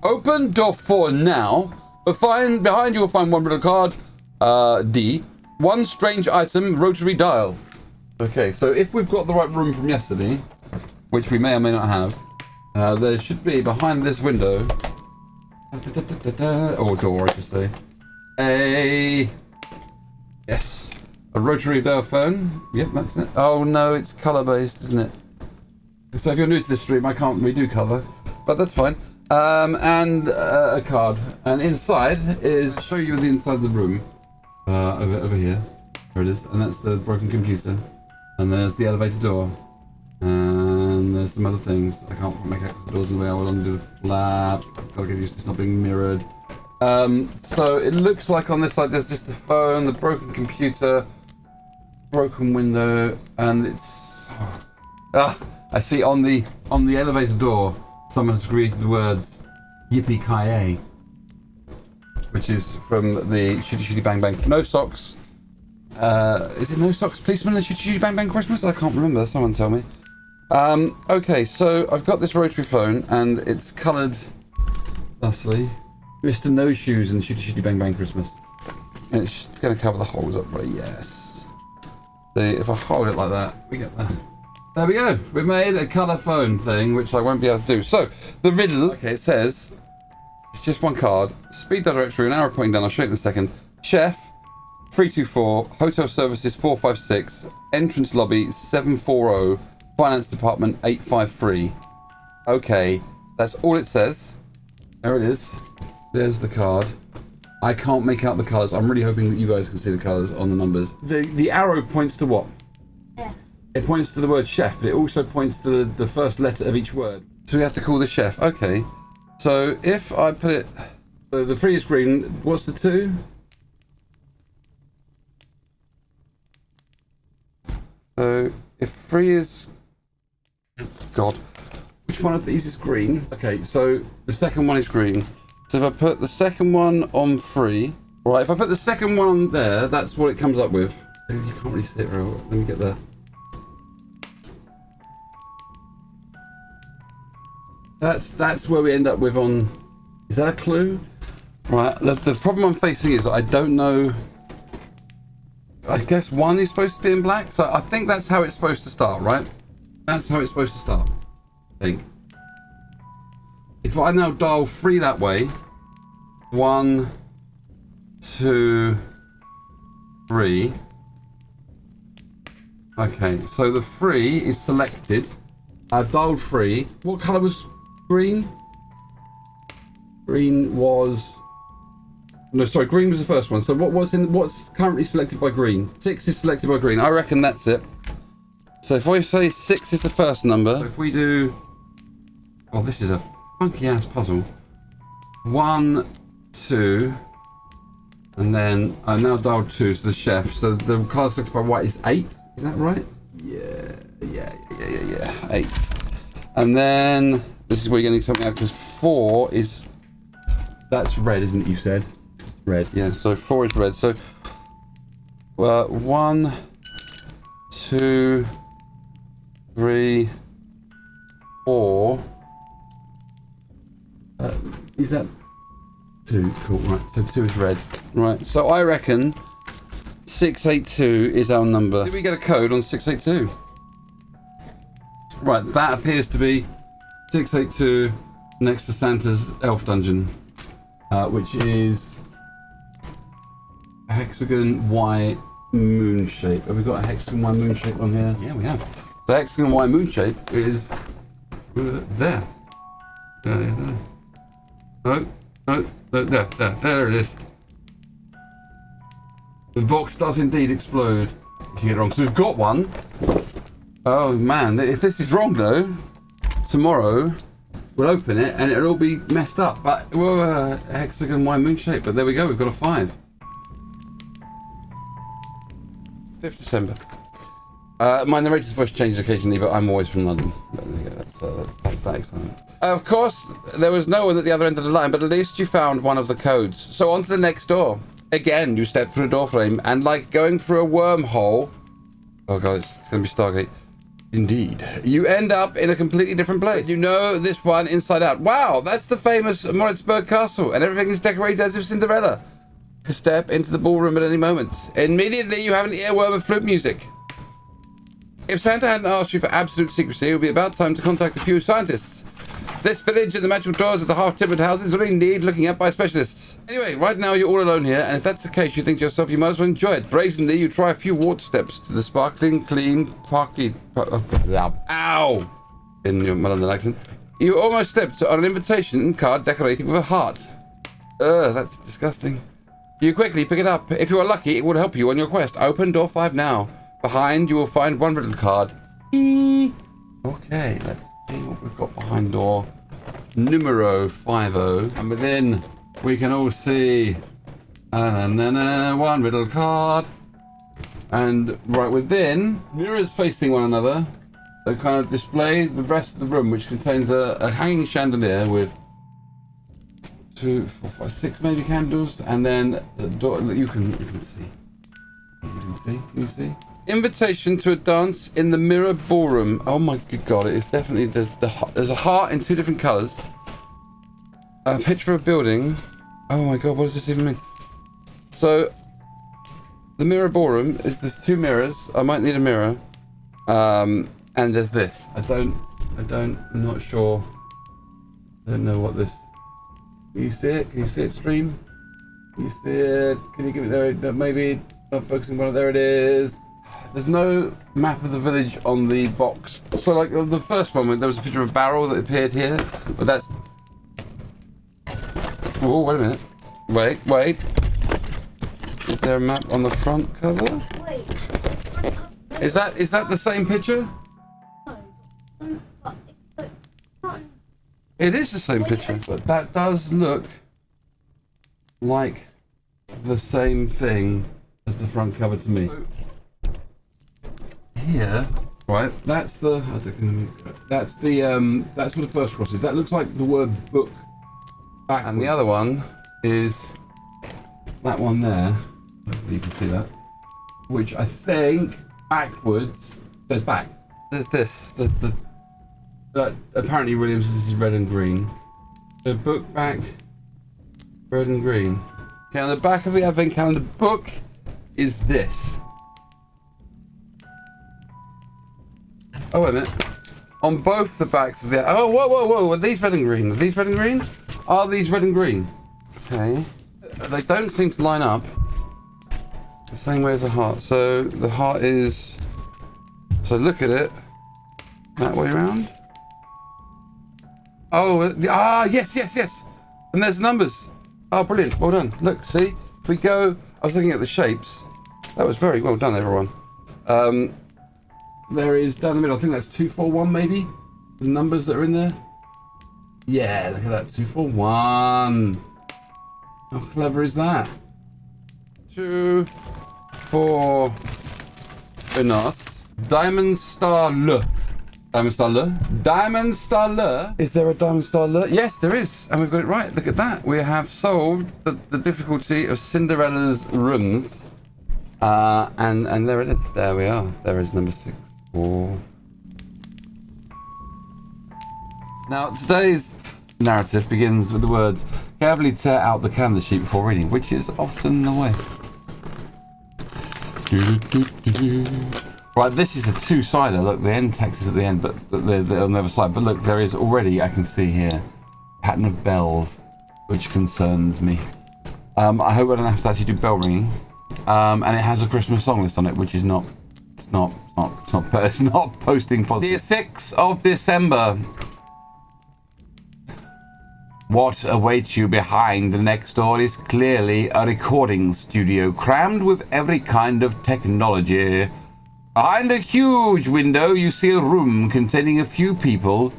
Speaker 1: Open door 4 now, but behind you will find one little card, D. One strange item, rotary dial. Okay, so if we've got the right room from yesterday, which we may or may not have, there should be behind this window, or door, I should say, a rotary dial phone. Yep, that's it. Oh no, it's color based, isn't it? So if you're new to this stream, I can't redo color, but that's fine. And a card, and inside is, I'll show you the inside of the room, over here. There it is, and that's the broken computer, and there's the elevator door. And there's some other things. I can't make out because the door's in the way. I will undo the flap. Gotta get used to not being mirrored. So it looks like on this side there's just the phone, the broken computer, broken window, and it's... I see on the elevator door someone has created the words Yippee-ki-yay, which is from the Shooty Shooty Bang Bang. No socks. Is it No Socks Policeman and Shooty Shooty Bang Bang Christmas? I can't remember. Someone tell me. Okay, so I've got this rotary phone and it's coloured thusly. Mr. No Shoes and Shooty Shooty Bang Bang Christmas. And it's going to cover the holes up, right? Yes. So if I hold it like that, we get there. There we go. We've made a colour phone thing, which I won't be able to do. So, the riddle, okay, it says, it's just one card. Speed directory, an arrow pointing down, I'll show you in a second. Chef, 324, hotel services 456, entrance lobby 740, finance department 853. Okay, that's all it says. There it is. There's the card. I can't make out the colours. I'm really hoping that you guys can see the colours on the numbers. The arrow points to what? Chef. It points to the word chef, but it also points to the first letter of each word. So we have to call the chef. Okay. So if I put it... the 3 is green. What's the 2? So if 3 is... God. Which one of these is green? Okay, so the second one is green. So if I put the second one on 3... Right, if I put the second one on there, that's what it comes up with. You can't really see it very well. Let me get there. That's where we end up with on... Is that a clue? Right, the problem I'm facing is I don't know... I guess 1 is supposed to be in black. So I think that's how it's supposed to start, right? That's how it's supposed to start, I think. If I now dial 3 that way, 1, 2, 3. Okay, so the 3 is selected. I've dialed 3. What colour was green? Green was... No, sorry, green was the first one. So what's currently selected by green? 6 is selected by green. I reckon that's it. So if I say 6 is the first number, so if we do... Oh, this is a funky ass puzzle. 1, 2, and then I now dialed 2, so the chef. So the colour selected by white is 8. Is that right? Yeah. 8. And then this is where you're going to need something out because 4 is... That's red, isn't it? You said red. Yeah. So 4 is red. So 1, 2, 3, 4. Is that 2? Cool. Right. So 2 is red. Right. So I reckon 682 is our number. Did we get a code on 682? Right. That appears to be 682 next to Santa's elf dungeon. Which is a hexagon Y moon shape. Have we got a hexagon Y moon shape on here? Yeah, we have. The hexagon Y moon shape is there. There. No, there it is. The box does indeed explode. If you get it wrong, so we've got one. Oh man, if this is wrong though, tomorrow. We'll open it and it'll all be messed up, but we're a hexagon Y moon shape. But there we go, we've got a 5. 5th December. My narrator's voice changes occasionally, but I'm always from London. That's that exciting. Of course, there was no one at the other end of the line, but at least you found one of the codes. So on to the next door. Again, you step through a door frame, and like going through a wormhole. Oh god, it's gonna be Stargate. Indeed. You end up in a completely different place. You know this one inside out. Wow, that's the famous Moritzburg Castle, and everything is decorated as if Cinderella could step into the ballroom at any moment. Immediately, you have an earworm of flute music. If Santa hadn't asked you for absolute secrecy, it would be about time to contact a few scientists. This village and the magical doors of the half-timbered houses really need looking at by specialists. Anyway, right now you're all alone here, and if that's the case, you think to yourself you might as well enjoy it. Brazenly, you try a few wart steps to the sparkling, clean, parky... Ow! In your London accent. You almost slipped on an invitation card decorated with a heart. Ugh, that's disgusting. You quickly pick it up. If you are lucky, it will help you on your quest. Open door 5 now. Behind, you will find one riddle card. Okay, let's see what we've got behind door numero 50. And within, we can all see one riddle card. And right within, mirrors facing one another that kind of display the rest of the room, which contains a hanging chandelier with 2, 4, 5, 6 maybe candles, and then the door you can see. Can you see? Invitation to a dance in the mirror ballroom. Oh my good god! It is definitely there's a heart in 2 different colours. A picture of a building. Oh my god! What does this even mean? So the mirror ballroom is there's 2 mirrors. I might need a mirror. And there's this. I'm not sure. I don't know what this. Can you see it? Can you see it, stream? Can you see it? Can you give it there? Maybe not focusing well. There it is. There's no map of the village on the box. So like the first one, there was a picture of a barrel that appeared here, but that's... Oh, wait a minute. Wait. Is there a map on the front cover?
Speaker 2: Wait.
Speaker 1: Is that the same picture? It is the same picture, but that does look like the same thing as the front cover to me. Here, right? That's where the first cross is. That looks like the word book. Backwards. And the other one is that one there. Hopefully you can see that. Which I think backwards says back. There's this. Apparently Williams this is red and green. So book back, red and green. Okay, on the back of the advent calendar book is this. Oh, wait a minute. On both the backs of the... Oh, whoa, whoa, whoa. Are these red and green? Are these red and green? Are these red and green? Okay. They don't seem to line up the same way as the heart. So the heart is... So look at it. That way around. Oh, yes, yes, yes. And there's numbers. Oh, brilliant. Well done. Look, see? If we go... I was looking at the shapes. That was very well done, everyone. There is down the middle, I think that's 241 maybe? The numbers that are in there. Yeah, look at that. 241. How clever is that? 2, 4... Enough. Diamond Star Le. Diamond Star Le? Diamond Star Le? Is there a Diamond Star Le? Yes, there is. And we've got it right. Look at that. We have solved the difficulty of Cinderella's rooms. And there it is. There we are. There is number 6. 4. Now, today's narrative begins with the words, carefully tear out the calendar sheet before reading, which is often the way. Right, this is a two-sider. Look, the end text is at the end, but they're on the other side. But look, there is already, I can see here, pattern of bells, which concerns me. I hope I don't have to actually do bell ringing. And it has a Christmas song list on it, which is not posting positive. The 6th of December. What awaits you behind the next door is clearly a recording studio crammed with every kind of technology. Behind a huge window, you see a room containing a few people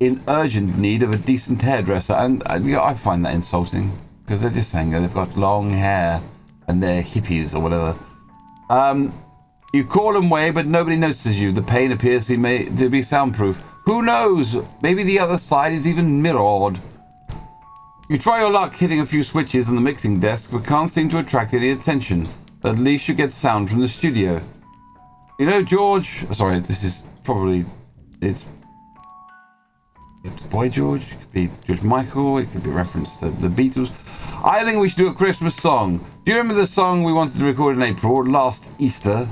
Speaker 1: in urgent need of a decent hairdresser. And I find that insulting, because they're just saying that they've got long hair and they're hippies or whatever. You call them away, but nobody notices you. The pane appears to be soundproof. Who knows? Maybe the other side is even mirrored. You try your luck hitting a few switches on the mixing desk, but can't seem to attract any attention. At least you get sound from the studio. You know, George... Sorry, this is probably... It's Boy George, it could be George Michael, it could be a reference to the Beatles. I think we should do a Christmas song. Do you remember the song we wanted to record in April, last Easter?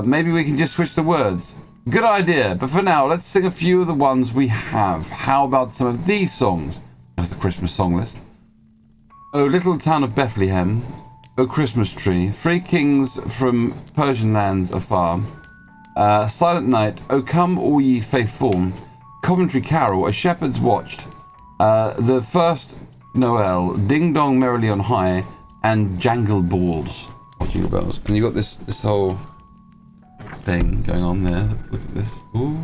Speaker 1: Maybe we can just switch the words. Good idea, but for now, let's sing a few of the ones we have. How about some of these songs? That's the Christmas song list. Oh, Little Town of Bethlehem. Oh, Christmas Tree. Three Kings from Persian lands afar. Silent Night. Oh, Come All Ye Faithful. Coventry Carol. A Shepherd's Watched. The First Noel. Ding Dong Merrily on High. And Jangle Balls. Watching the bells. And you got this whole thing going on there. Look at this. Ooh.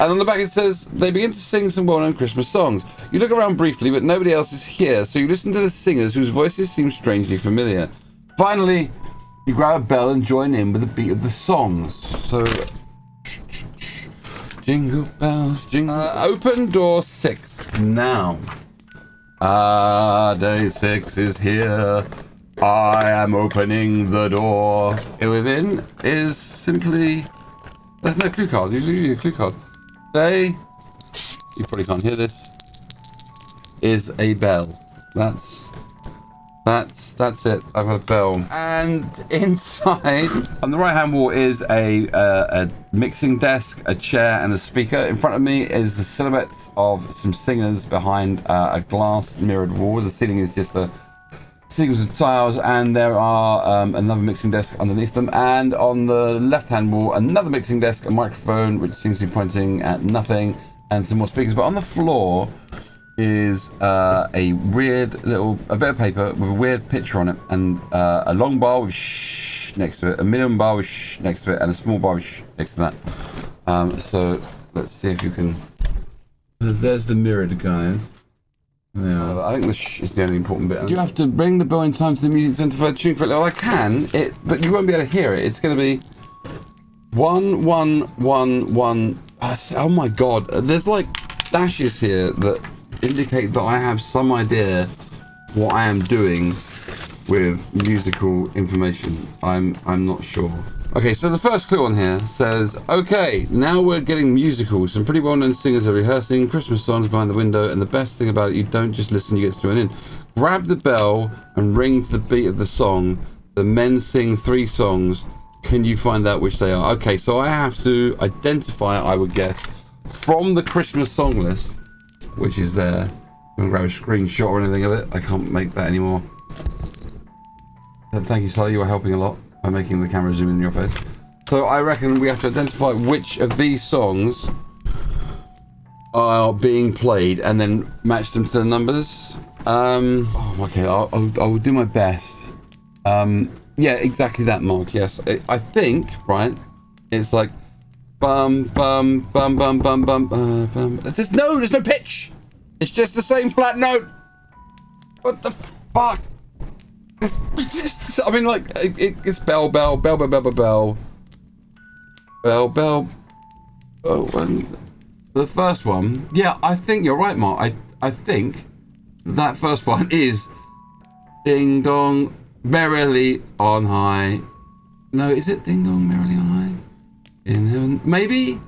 Speaker 1: And on the back it says, they begin to sing some well-known Christmas songs. You look around briefly, but nobody else is here, so you listen to the singers whose voices seem strangely familiar. Finally, you grab a bell and join in with the beat of the songs. So, jingle bells, jingle... open door 6 now. Day 6 is here. I am opening the door. Within is simply... There's no clue card. Usually you need a clue card. Day, you probably can't hear this, is a bell. That's it. I've got a bell. And inside, on the right-hand wall, is a mixing desk, a chair, and a speaker. In front of me is the silhouettes of some singers behind a glass mirrored wall. The ceiling is just a sequence of tiles, and there are another mixing desk underneath them, and on the left hand wall another mixing desk, a microphone which seems to be pointing at nothing, and some more speakers. But on the floor is a weird a bit of paper with a weird picture on it, and a long bar with shh next to it, a minimum bar with shh next to it, and a small bar with shh next to that. So let's see if you can... There's the mirrored guys. Yeah, I think the shh is the only important bit. Do you have to bring the bell in time to the music centre for a tune for it? Well, I can, but you won't be able to hear it. It's going to be 1 1 1 1. Oh my god, there's like dashes here that indicate that I have some idea what I am doing with musical information. I'm not sure. Okay, so the first clue on here says, okay, now we're getting musical. Some pretty well-known singers are rehearsing Christmas songs behind the window, and the best thing about it, you don't just listen, you get to join in. Grab the bell and ring to the beat of the song. The men sing 3 songs. Can you find out which they are? Okay, so I have to identify, I would guess, from the Christmas song list, which is there. I'm gonna grab a screenshot or anything of it. I can't make that anymore. Thank you, Sally. You are helping a lot by making the camera zoom in your face. So I reckon we have to identify which of these songs are being played and then match them to the numbers. Okay, I'll do my best. Yeah, exactly that, Mark. Yes, I think, right? It's like bum bum bum bum bum bum bum. There's no pitch. It's just the same flat note. What the fuck? I mean, like it's bell bell bell bell bell bell bell bell bell. Oh, and the first one. Yeah, I think you're right, Mark. I think that first one is ding dong merrily on high. No, is it ding dong merrily on high? In heaven, maybe.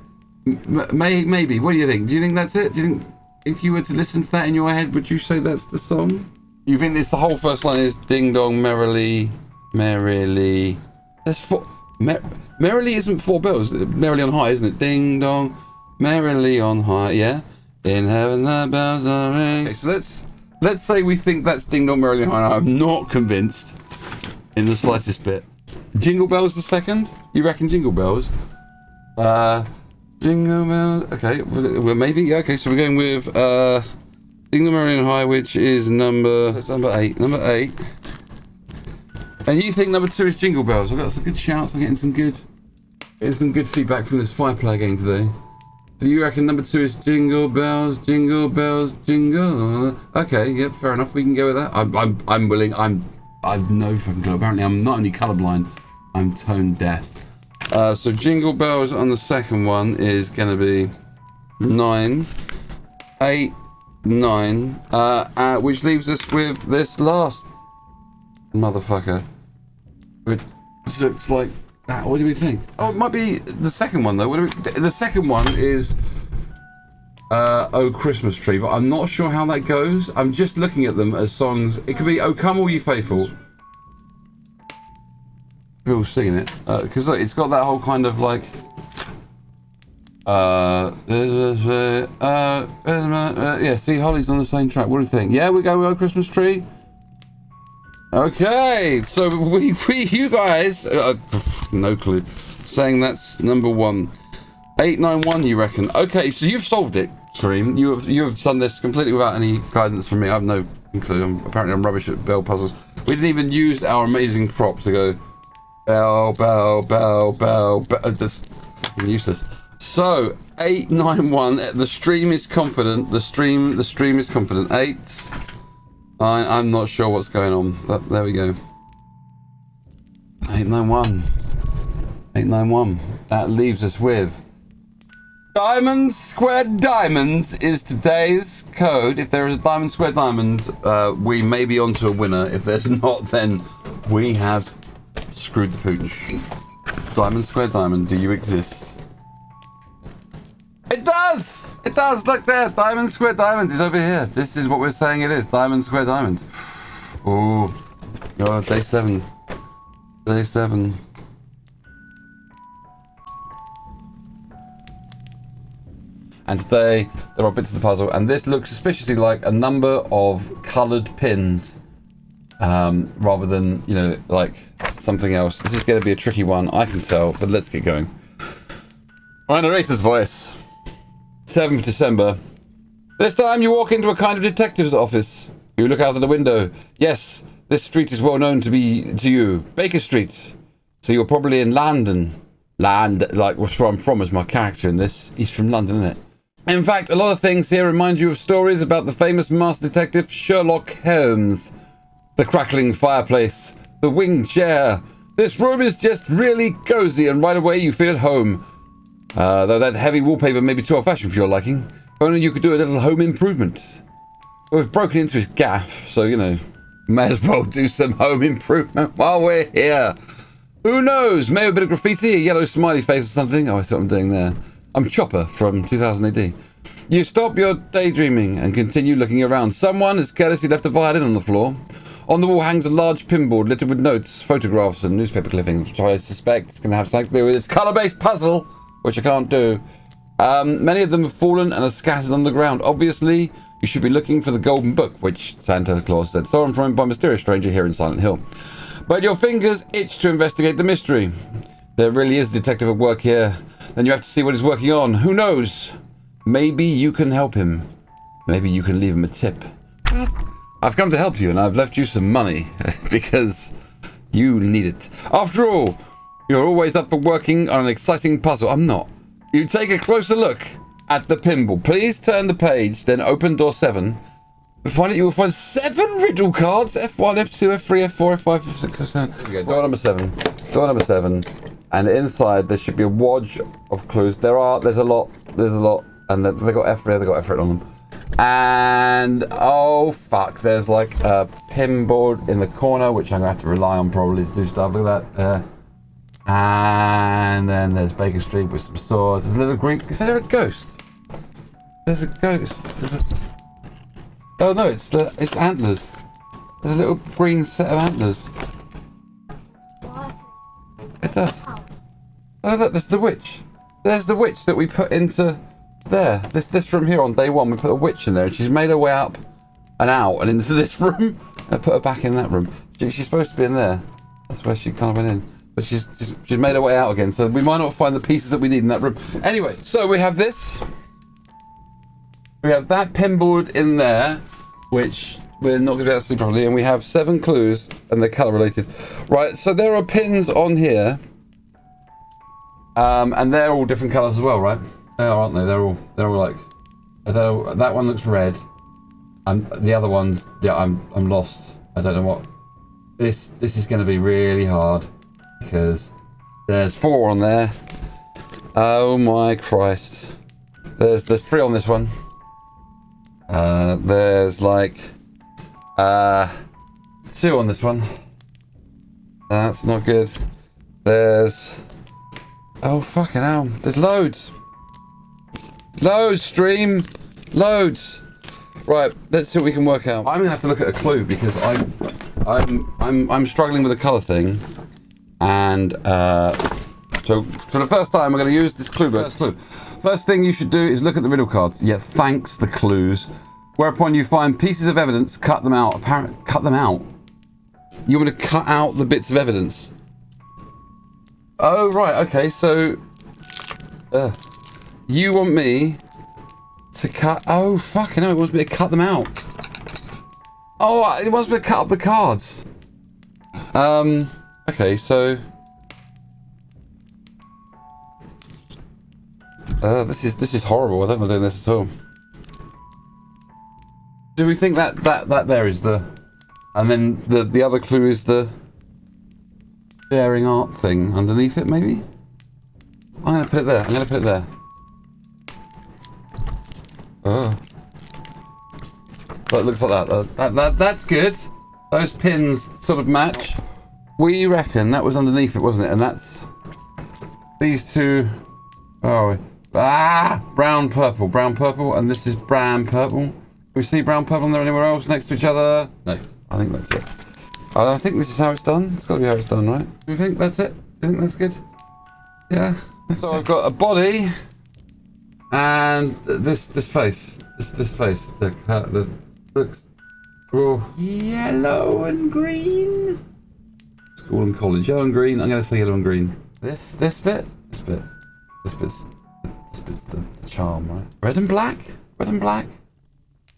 Speaker 1: Maybe. What do you think? Do you think that's it? Do you think if you were to listen to that in your head, would you say that's the song? You think it's the whole first line is ding dong merrily, merrily. That's four. Merrily isn't four bells. Merrily on high, isn't it? Ding dong, merrily on high. Yeah. In heaven the bells are ringing. Okay, so let's say we think that's ding dong merrily on high. I'm not convinced in the slightest bit. Jingle bells the second. You reckon jingle bells? Jingle bells. Okay. Well, maybe. Yeah, okay. So we're going with Jingle Merrily on High, which is number 8. Number 8. And you think number 2 is Jingle Bells? I've got some good shouts. I'm getting some good feedback from this 5-player game today. Do you reckon number 2 is Jingle Bells, Jingle Bells, Jingle? Okay, yep, fair enough. We can go with that. I'm willing. I've no fucking clue. Apparently, I'm not only colorblind, I'm tone deaf. So Jingle Bells on the second one is going to be 9, 8, 9, which leaves us with this last motherfucker, which looks like that. What do we think? Oh, it might be the second one though. The second one is Oh Christmas Tree, but I'm not sure how that goes. I'm just looking at them as songs. It could be Oh Come All Ye Faithful. We're all singing it because it's got that whole kind of like yeah, see, Holly's on the same track. What do you think? Yeah, we go with Oh Christmas Tree. Okay, so you guys, no clue, saying that's number 1. 891, you reckon? Okay, so you've solved it, Kareem. You have done this completely without any guidance from me. I have no clue. Apparently I'm rubbish at bell puzzles. We didn't even use our amazing prop to go bell, bell, bell, bell, bell. Just useless. So 891. The stream is confident. The stream is confident. 8. I'm not sure what's going on, but there we go. 891. 891. That leaves us with Diamonds Squared Diamonds is today's code. If there is a Diamond Squared Diamond, we may be onto a winner. If there's not, then we have screwed the pooch. Diamond Squared Diamond, do you exist? It does! It does! Look there! Diamond Squared Diamond is over here. This is what we're saying it is. Diamond Squared Diamond. Oh, day 7. Day 7. And today there are bits of the puzzle, and this looks suspiciously like a number of coloured pins, rather than, you know, like something else. This is going to be a tricky one, I can tell, but let's get going. My narrator's voice. 7th December. This time you walk into a kind of detective's office. You look out of the window. Yes, this street is well known to you. Baker Street. So you're probably in London. Land, like where I'm from as my character in this. He's from London, isn't it? In fact, a lot of things here remind you of stories about the famous master detective Sherlock Holmes. The crackling fireplace, the winged chair. This room is just really cozy, and right away you feel at home. Though that heavy wallpaper may be too old-fashioned for your liking. If only you could do a little home improvement. Well, we've broken into his gaff, so, you know, may as well do some home improvement while we're here. Who knows? Maybe a bit of graffiti, a yellow smiley face or something. Oh, I see what I'm doing there. I'm Chopper from 2000 AD. You stop your daydreaming and continue looking around. Someone has carelessly left a violin on the floor. On the wall hangs a large pinboard littered with notes, photographs, and newspaper clippings, which I suspect is going to have something to do with this colour-based puzzle, which I can't do. Many of them have fallen and are scattered on the ground. Obviously, you should be looking for the golden book, which Santa Claus said stolen from him by a mysterious stranger here in Silent Hill. But your fingers itch to investigate the mystery. There really is a detective at work here. Then you have to see what he's working on. Who knows? Maybe you can help him. Maybe you can leave him a tip. Well, I've come to help you, and I've left you some money because you need it. After all, you're always up for working on an exciting puzzle. I'm not. You take a closer look at the pinball. Please turn the page, then open door 7. You will find 7 riddle cards. F1, F2, F3, F4, F5, F6, F7. Here we go. Door number 7. Door number 7. And inside there should be a wodge of clues. There's a lot, and they've got F3, they've got F8 on them. And oh fuck, there's like a pinboard in the corner, which I'm gonna have to rely on probably to do stuff like that. And then there's Baker Street with some swords. There's a little green. Is there a ghost? There's a ghost. Oh no, it's antlers. There's a little green set of antlers. It does. Oh, look, there's the witch. There's the witch that we put into there. This room here on day 1, we put a witch in there, and she's made her way up and out and into this room. I put her back in that room. She's supposed to be in there. That's where she kind of went in. But she's made her way out again, so we might not find the pieces that we need in that room. Anyway, so we have this. We have that pinboard in there, which we're not going to be able to see properly, and we have 7 clues, and they're colour related. Right, so there are pins on here, and they're all different colours as well, right? They are, aren't they? They're all like, I don't know. That one looks red, and the other ones, yeah, I'm lost. I don't know what. This is going to be really hard because there's 4 on there. Oh my Christ! There's 3 on this one. There's like 2 on this one. That's not good. There's oh fucking hell! There's loads. Loads, stream. Loads. Right, let's see what we can work out. I'm gonna have to look at a clue because I'm struggling with the colour thing, and so for the first time we're gonna use this clue. First thing you should do is look at the riddle cards. Yeah, thanks the clues. Whereupon you find pieces of evidence, cut them out. Cut them out. You want to cut out the bits of evidence. Oh right, okay. So you want me to cut? Oh fucking hell! It wants me to cut them out. Oh, it wants me to cut up the cards. Okay, so this is horrible. I don't know doing this at all. Do we think that there is the, and then the other clue is the sharing art thing underneath it? Maybe. I'm gonna put it there. Oh. But it looks like that. That's good. Those pins sort of match. We reckon that was underneath it, wasn't it? And that's these 2. Oh, brown purple, and this is brown purple. We see brown purple there anywhere else next to each other? No, I think that's it. I think this is how it's done. It's got to be how it's done, right? Do you think that's it? Do you think that's good? Yeah. So I've got a body and this face. This face. The looks yellow and green. School and college. Yellow and green. I'm going to say yellow and green. This bit's the charm, right? Red and black.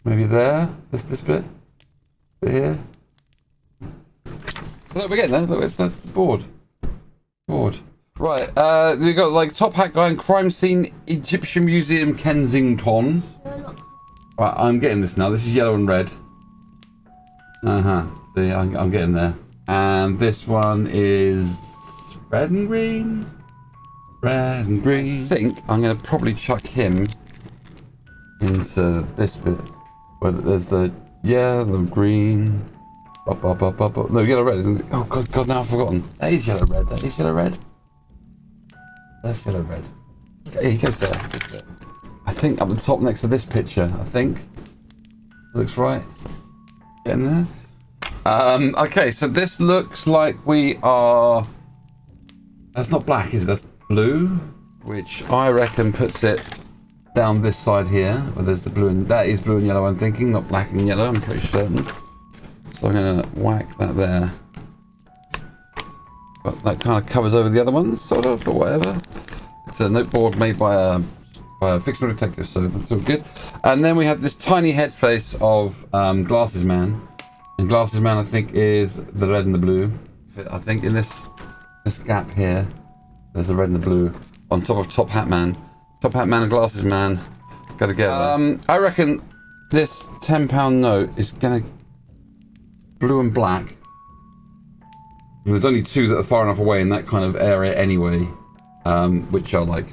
Speaker 1: Maybe there. This bit here. So we're getting there. Look, it's that board. Right. We got like top hat guy and crime scene, Egyptian Museum, Kensington. Right. I'm getting this now. This is yellow and red. See, I'm getting there. And this one is red and green. I think I'm going to probably chuck him into this bit where there's the yellow, green, no, yellow, red, isn't it? Oh god, now I've forgotten. That is yellow, red. That's yellow, red. He goes there. I think up the top next to this picture. I think looks right. Getting there. Okay, so this looks like we are... That's not black, is it? That's blue, which I reckon puts it down this side here, where there's the blue and... That is blue and yellow, I'm thinking, not black and yellow, I'm pretty certain. So I'm going to whack that there. But that kind of covers over the other ones, sort of, or whatever. It's a noteboard made by a fictional detective, so that's all good. And then we have this tiny head face of Glasses Man. And Glasses Man, I think, is the red and the blue. I think in this gap here, there's a red and the blue on top of Top Hat Man. Top Hat Man and Glasses Man go together. I reckon this £10 note is gonna blue and black. And there's only two that are far enough away in that kind of area anyway, which are like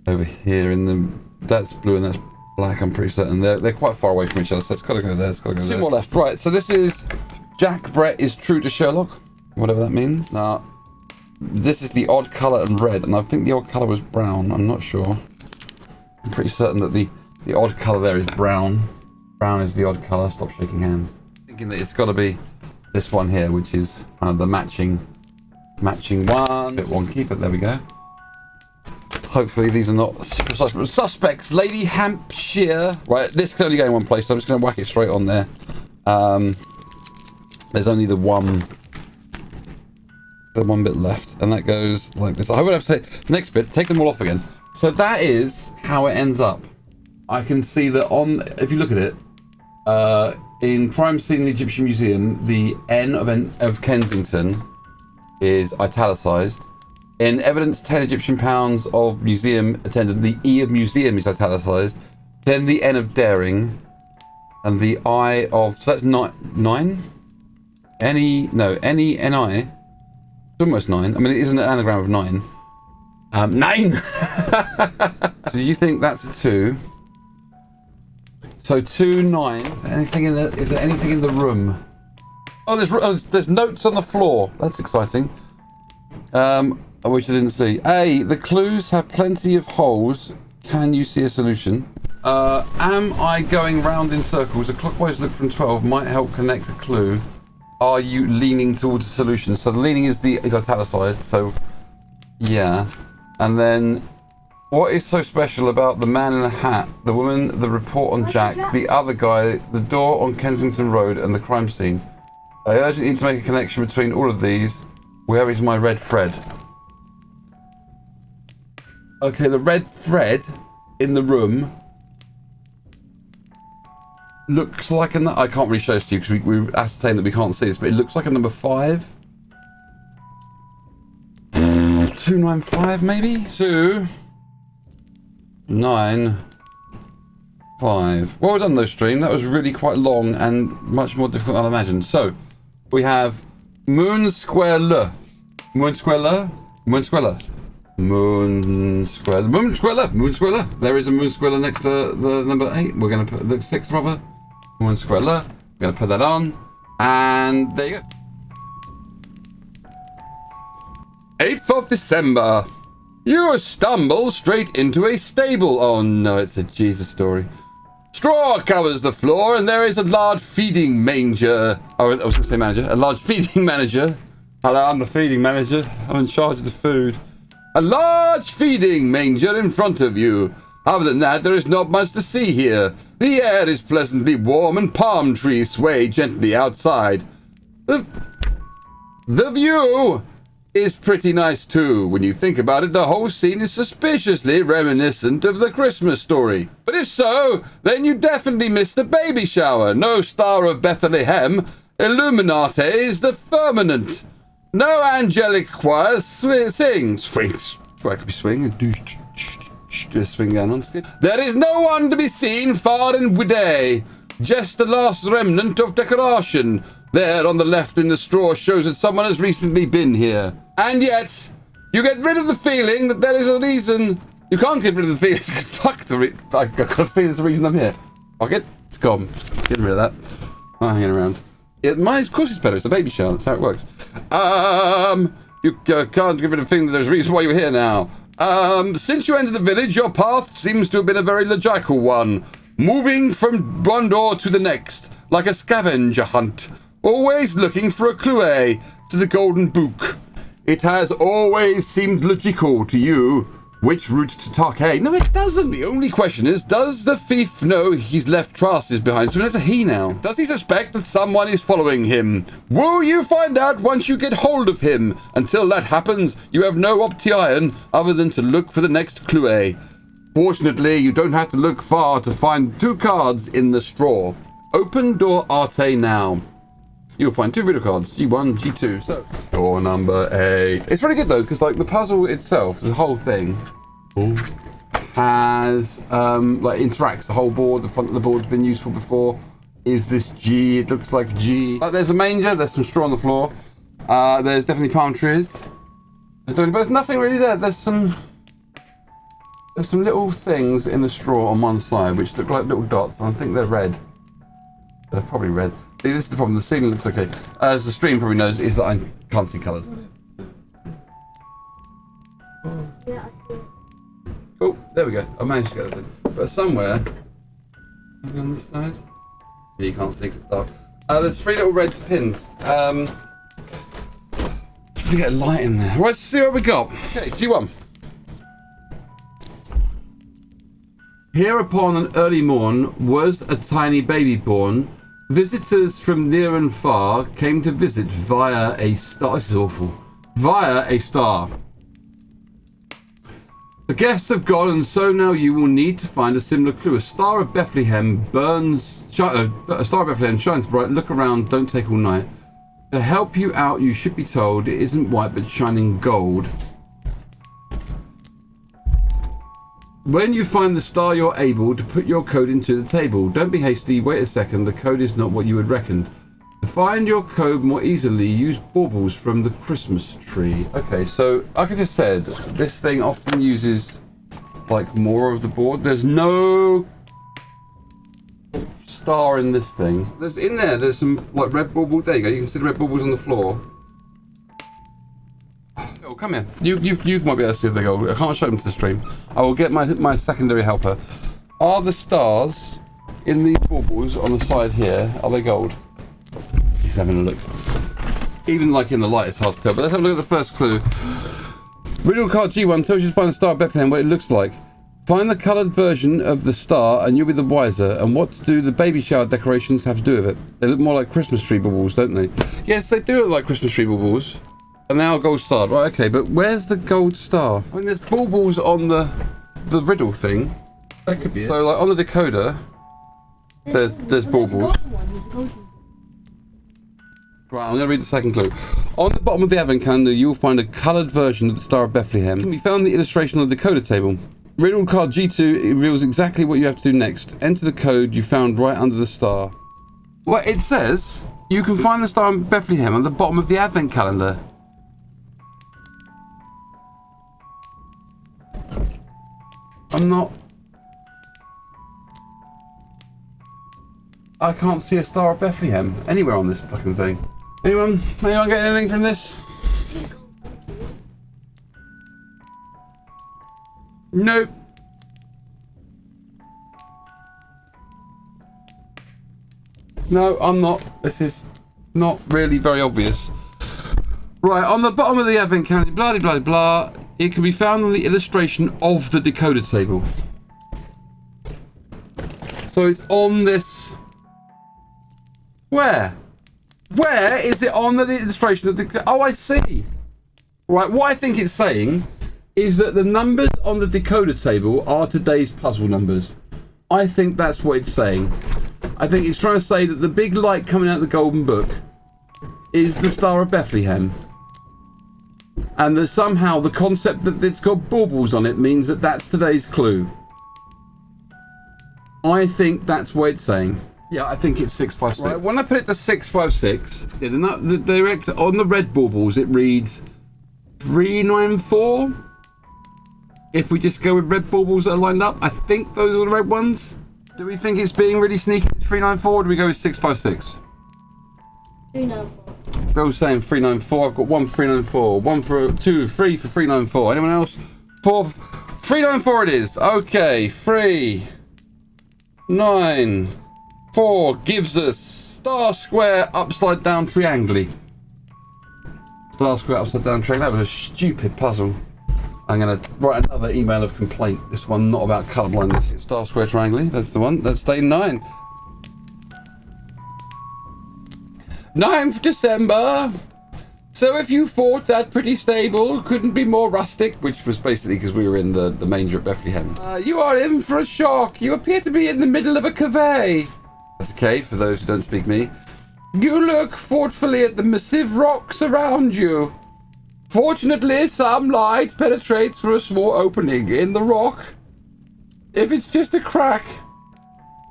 Speaker 1: over here in the... That's blue and that's black, I'm pretty certain. They're quite far away from each other, so it's gotta go there, it's gotta go there. Two more left. Right, so this is Jack Brett is true to Sherlock, whatever that means. Now, this is the odd colour and red, and I think the odd colour was brown, I'm not sure. I'm pretty certain that the odd colour there is brown. Brown is the odd colour. Stop shaking hands. Thinking that it's gotta be this one here, which is the matching one. Bit wonky, but there we go. Hopefully these are not precise suspects. Lady Hampshire. Right, this can only go in one place, so I'm just going to whack it straight on there. There's only the one bit left, and that goes like this. I would have to say the next bit, take them all off again. So that is how it ends up. I can see that on, if you look at it, in Crime Scene in the Egyptian Museum, the N of Kensington is italicized. In Evidence 10 Egyptian Pounds of Museum Attendant, the E of Museum is italicized. Then the N of Daring. And the I of... So that's 9? Any... No, any NI. It's almost 9. I mean, it is an anagram of 9. 9! So you think that's a 2. So 2, 9. Anything in the... Is there anything in the room? Oh, there's notes on the floor. That's exciting. I wish I didn't see. A, the clues have plenty of holes. Can you see a solution? Am I going round in circles? A clockwise look from 12 might help connect a clue. Are you leaning towards a solution? So the leaning is italicized, so yeah. And then, what is so special about the man in a hat, the woman, the report on Jack, the other guy, the door on Kensington Road, and the crime scene? I urgently need to make a connection between all of these. Where is my red thread? Okay, the red thread in the room looks like a... I can't really show this to you because we've ascertained that we can't see this, but it looks like a number 5. 295 maybe? 295. Well done though, stream. That was really quite long and much more difficult than I imagined. So, we have Moon Square Le. Moon Square Le? Moon Square Le. Moon Square. Moon Square. Moon Square. There is a Moon Square next to the number 8. We're going to put the 6th rather. Moon Square. We're going to put that on. And there you go. 8th of December. You stumble straight into a stable. Oh no, it's a Jesus story. Straw covers the floor and there is a large feeding manger. Oh, I was going to say manager. A large feeding manager. Hello, I'm the feeding manager. I'm in charge of the food. A large feeding manger in front of you. Other than that, there is not much to see here. The air is pleasantly warm and palm trees sway gently outside. The view is pretty nice too. When you think about it, the whole scene is suspiciously reminiscent of the Christmas story. But if so, then you definitely missed the baby shower. No Star of Bethlehem illuminates the firmament. No angelic choir swings. I could be swinging. Do a swing going on. There is no one to be seen far and wide. Just the last remnant of decoration. There on the left in the straw shows that someone has recently been here. And yet, you get rid of the feeling that there is a reason. You can't get rid of the feeling. Fuck I've got a feeling there's a reason I'm here. Fuck it. It's gone. Getting rid of that. I'm hanging around. Of course it's better. It's a baby shower. That's how it works. You can't get rid of the feeling that there's a reason why you're here now. Since you entered the village, your path seems to have been a very logical one. Moving from one door to the next, like a scavenger hunt. always looking for a clue to the golden book. It has always seemed logical to you which route to take. No, it doesn't. The only question is, does the thief know he's left traces behind? So it's a he now. Does he suspect that someone is following him? Will you find out once you get hold of him? Until that happens, you have no option other than to look for the next clue. Fortunately, you don't have to look far to find 2 cards in the straw. Open door arte now. You'll find 2 riddle cards, G1, G2. So, door number 8. It's very good though, because like the puzzle itself, the whole thing, has like interacts. The whole board, the front of the board's been useful before. Is this G? It looks like G. There's a manger. There's some straw on the floor. There's definitely palm trees. There's nothing really there. There's some little things in the straw on one side which look like little dots. I think they're red. They're probably red. See, this is the problem. The ceiling looks okay. As the stream probably knows, is that I can't see colours.
Speaker 2: Yeah, I see.
Speaker 1: Oh, there we go. I managed to get it. But somewhere, maybe on this side. Yeah, you can't see because it's dark. There's 3 little red pins. To get a light in there. Right, let's see what we got. Okay, G1. Here upon an early morn was a tiny baby born. Visitors from near and far came to visit via a star. This is awful. Via a star. The guests have gone, and so now you will need to find a similar clue. A star of Bethlehem a star of Bethlehem shines bright. Look around, don't take all night. To help you out, you should be told it isn't white but shining gold. When you find the star, you're able to put your code into the table. Don't be hasty, wait a second, the code is not what you had reckoned. To find your code more easily, use baubles from the Christmas tree. Okay, so like I just said, this thing often uses like more of the board. There's no star in this thing. There's some like red baubles. There you go, you can see the red baubles on the floor. Oh, come here. You might be able to see if they go. I can't show them to the stream. I will get my secondary helper. Are the stars in these baubles on the side here, are they gold? He's having a look. Even like in the light, it's hard to tell. But let's have a look at the first clue. Riddle card G1 tells you to find the star of Bethlehem, what it looks like. Find the coloured version of the star and you'll be the wiser. And what do the baby shower decorations have to do with it? They look more like Christmas tree baubles, don't they? Yes, they do look like Christmas tree baubles. And now gold star, right? Okay, but where's the gold star? I mean, there's baubles on the riddle thing. That could be it. So, like on the decoder, there's baubles. Right, I'm going to read the second clue. On the bottom of the advent calendar, you'll find a coloured version of the Star of Bethlehem. We found the illustration on the decoder table. Riddle card G2 reveals exactly what you have to do next. Enter the code you found right under the star. Well, it says you can find the Star of Bethlehem on the bottom of the advent calendar. I can't see a Star of Bethlehem anywhere on this fucking thing. Anyone get anything from this? Nope. No, I'm not. This is not really very obvious. Right, on the bottom of the advent calendar, blah, blah, blah, it can be found on the illustration of the decoder table. So it's on this... Where? Where is it on the illustration of the... Oh, I see. Right, what I think it's saying is that the numbers on the decoder table are today's puzzle numbers. I think that's what it's saying. I think it's trying to say that the big light coming out of the golden book is the Star of Bethlehem. And that somehow the concept that it's got baubles on it means that that's today's clue. I think that's what it's saying. Yeah, I think it's 656. Right, when I put it to 656, yeah, the direct on the red baubles it reads 394. If we just go with red baubles that are lined up, I think those are the red ones. Do we think it's being really sneaky? 394, or do we go with 656?
Speaker 2: 394.
Speaker 1: Bill's saying 394. I've got 1 for 394, 1 for 2, 3 for 394. Anyone else? 4, 394 it is. Okay, 3, 9, 4 gives us Star, square, upside down, triangle. Star, square, upside down, triangle. That was a stupid puzzle. I'm going to write another email of complaint. This one not about colour blindness. It's star, square, triangle. That's the one. That's day 9. 9th December. So if you thought that pretty stable couldn't be more rustic, which was basically because we were in the manger at Bethlehem, you are in for a shock. You appear to be in the middle of a cave. That's okay for those who don't speak me. You look thoughtfully at the massive rocks around you. Fortunately, some light penetrates through a small opening in the rock. If it's just a crack,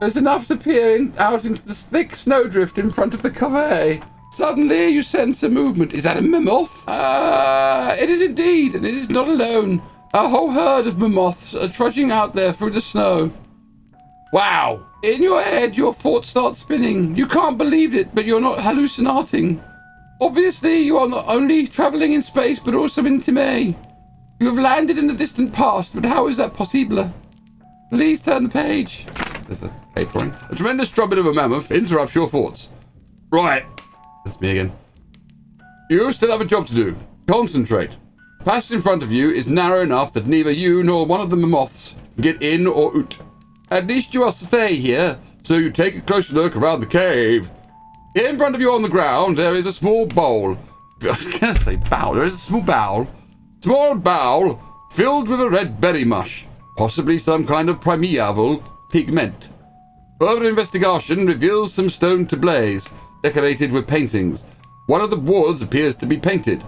Speaker 1: there's enough to peer out into the thick snowdrift in front of the cave. Suddenly, you sense a movement. Is that a mammoth? It is indeed, and it is not alone. A whole herd of mammoths are trudging out there through the snow. Wow! In your head, your thoughts start spinning. You can't believe it, but you're not hallucinating. Obviously, you are not only traveling in space, but also in time. You have landed in the distant past, but how is that possible? Please turn the page. There's a cave drawing. A tremendous trumpet of a mammoth interrupts your thoughts. Right. That's me again. You still have a job to do. Concentrate. The passage in front of you is narrow enough that neither you nor one of the mammoths can get in or out. At least you are safe here, so you take a closer look around the cave. In front of you on the ground, there is a small bowl. I was going to say bowl. There is a small bowl. Small bowl filled with a red berry mush, possibly some kind of primeval pigment. Further investigation reveals some stone tableaus decorated with paintings. One of the walls appears to be painted.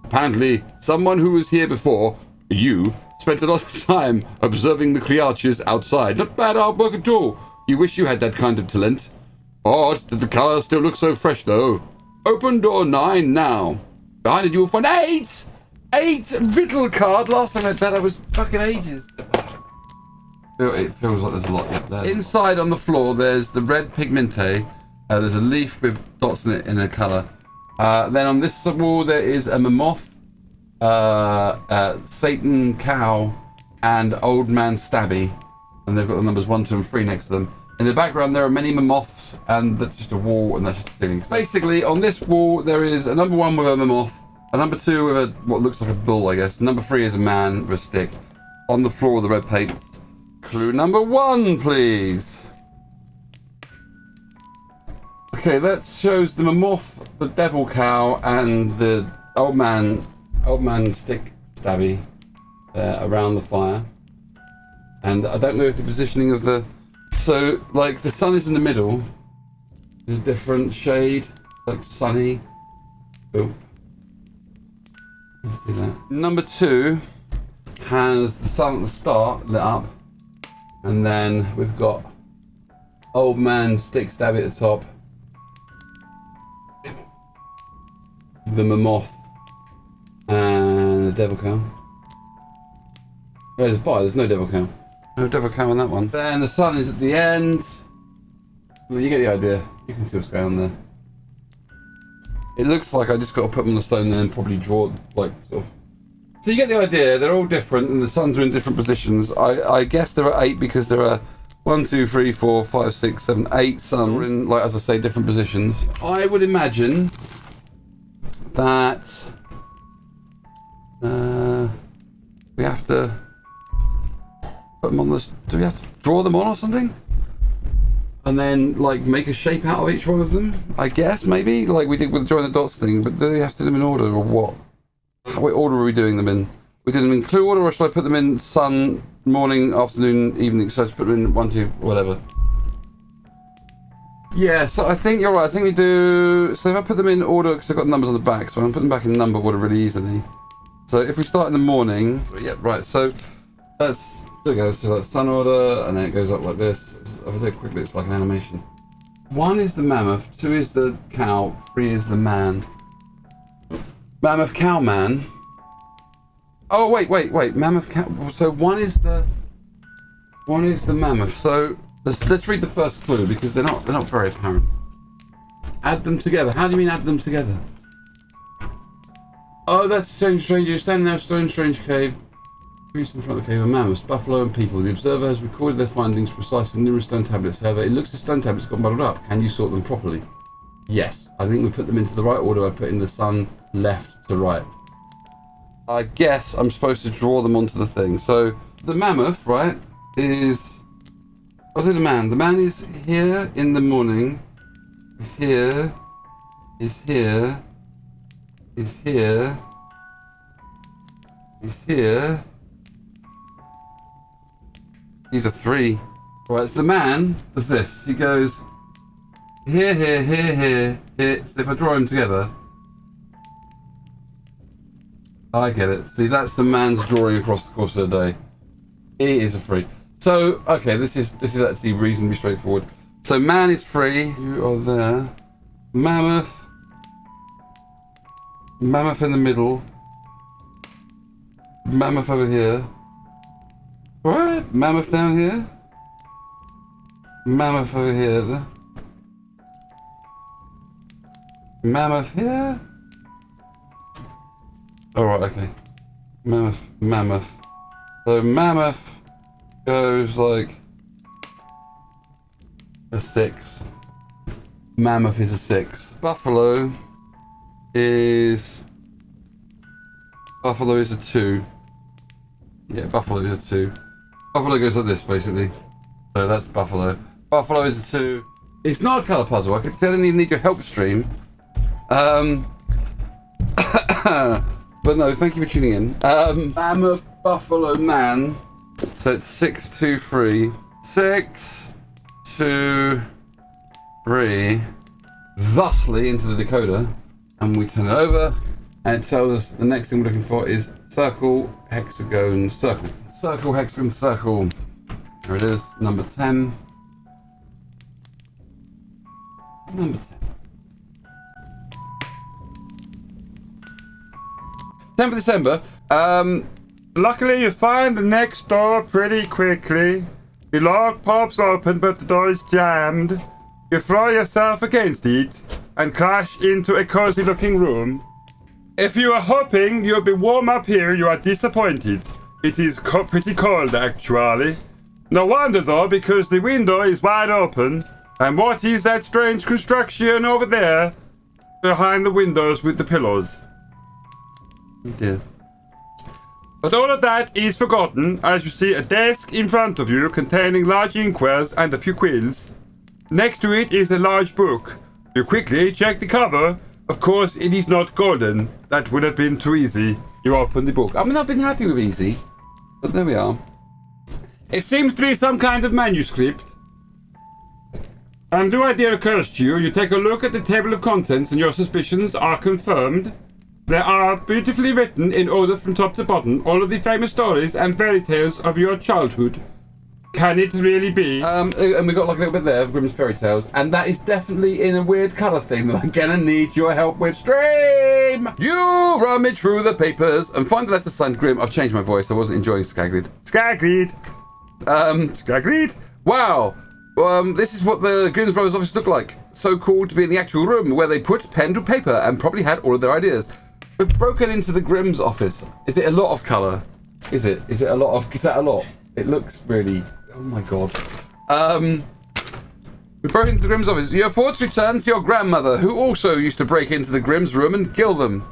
Speaker 1: Apparently, someone who was here before, you, spent a lot of time observing the creatures outside. Not bad artwork at all. You wish you had that kind of talent. Odd that the colour still looks so fresh, though. Open door 9 now. Behind it, you'll find 8! 8 riddle card. Last time I said that was fucking ages. It feels like there's a lot up there. Inside on the floor, there's the red pigmente. There's a leaf with dots in it in a colour. Then on this wall, there is a mammoth, Satan cow, and old man stabby. And they've got the numbers 1, 2, and 3 next to them. In the background, there are many mammoths, and that's just a wall, and that's just a ceiling. Basically, on this wall, there is a number 1 with a mammoth, a number 2 with a what looks like a bull, I guess. Number 3 is a man with a stick. On the floor with the red paint. Clue number 1, please. Okay, that shows the mammoth, the devil cow, and the old man stick stabby around the fire. And I don't know if the positioning of the... So, like, the sun is in the middle. There's a different shade, like sunny. Oh. Let's do that. Number 2 has the sun at the start lit up. And then we've got old man stick stabby at the top. The mammoth and the devil cow. There's a fire, there's no devil cow. No devil cow on that one. Then the sun is at the end. Well, you get the idea. You can see what's going on there. It looks like I just got to put them on the stone and then probably draw, like, sort of. So you get the idea. They're all different and the suns are in different positions. I guess there are 8 because there are 1, 2, 3, 4, 5, 6, 7, 8 suns in, like, as I say, different positions. I would imagine that we have to put them on this. Do we have to draw them on or something? And then, like, make a shape out of each one of them? I guess, maybe? Like we did with the join the dots thing, but do we have to do them in order or what? What order are we doing them in? We did them in clue order, or should I put them in sun, morning, afternoon, evening? So I just put them in 1, 2, whatever. Yeah, so I think you're right. I think we do... So if I put them in order, because I've got numbers on the back, so I'm going to put them back in number order really easily. So if we start in the morning... Yeah, right, so that's... There we go, so that's sun order, and then it goes up like this. If I do it quickly, it's like an animation. 1 is the mammoth, 2 is the cow, 3 is the man. Mammoth cow man. Oh, wait. Mammoth cow... So 1 is the mammoth, so... Let's read the first clue because they're not very apparent. Add them together. How do you mean add them together? Oh, that's strange stranger. Standing there, strange cave. Creatures in front of the cave are mammoths, buffalo, and people. The observer has recorded their findings precisely in numerous stone tablets. However, it looks as stone tablets got muddled up. Can you sort them properly? Yes, I think we put them into the right order by putting the sun left to right. I guess I'm supposed to draw them onto the thing. So the mammoth, right, is... I'll do the man. The man is here in the morning. He's here. He's here. He's here. He's here. He's a 3. Right, so the man does this. He goes here, here, here, here, here. So if I draw them together, I get it. See, that's the man's drawing across the course of the day. It is a 3. So, okay, this is actually reasonably straightforward. So man is 3. You are there. Mammoth. Mammoth in the middle. Mammoth over here. What? Mammoth down here. Mammoth over here. Mammoth here. Alright, okay. Mammoth, mammoth. So mammoth goes like a 6. Mammoth is a 6. Buffalo is a 2. Yeah, buffalo is a 2. Buffalo goes like this, basically. So that's buffalo. Buffalo is a 2. It's not a colour puzzle. I don't even need your help stream. But no, thank you for tuning in. Mammoth, buffalo, man. So it's 6, 2, 3. 6, 2, 3. Thusly into the decoder. And we turn it over. And it tells us the next thing we're looking for is circle, hexagon, circle. Circle, hexagon, circle. There it is, number 10. Number 10. 10th of December.
Speaker 3: Luckily, you find the next door pretty quickly. The lock pops open, but the door is jammed. You throw yourself against it and crash into a cozy-looking room. If you are hoping you'll be warm up here, you are disappointed. It is pretty cold, actually. No wonder, though, because the window is wide open. And what is that strange construction over there behind the windows with the pillows?
Speaker 1: Oh dear.
Speaker 3: But all of that is forgotten as you see a desk in front of you containing large inkwells and a few quills. Next to it is a large book. You quickly check the cover. Of course, it is not golden. That would have been too easy. You open the book.
Speaker 1: I mean, I've been happy with easy. But there we are.
Speaker 3: It seems to be some kind of manuscript. And the idea occurs to you. You take a look at the table of contents and your suspicions are confirmed. They are beautifully written in order from top to bottom. All of the famous stories and fairy tales of your childhood. Can it really be?
Speaker 1: And we got like a little bit there of Grimm's fairy tales, and that is definitely in a weird colour thing that I'm gonna need your help with. Stream! You rummage through the papers and find the letter signed Grimm. I've changed my voice. I wasn't enjoying Skagrid.
Speaker 3: Skagrid. Skagrid.
Speaker 1: Wow. This is what the Grimm's Brothers office looked like. So cool to be in the actual room where they put pen to paper and probably had all of their ideas. We've broken into the Grimm's office. Is it a lot of colour? Is it? Is it a lot of? Is that a lot? It looks really. Oh my god. We broke into the Grimm's office. Your thoughts return to your grandmother, who also used to break into the Grimm's room and kill them.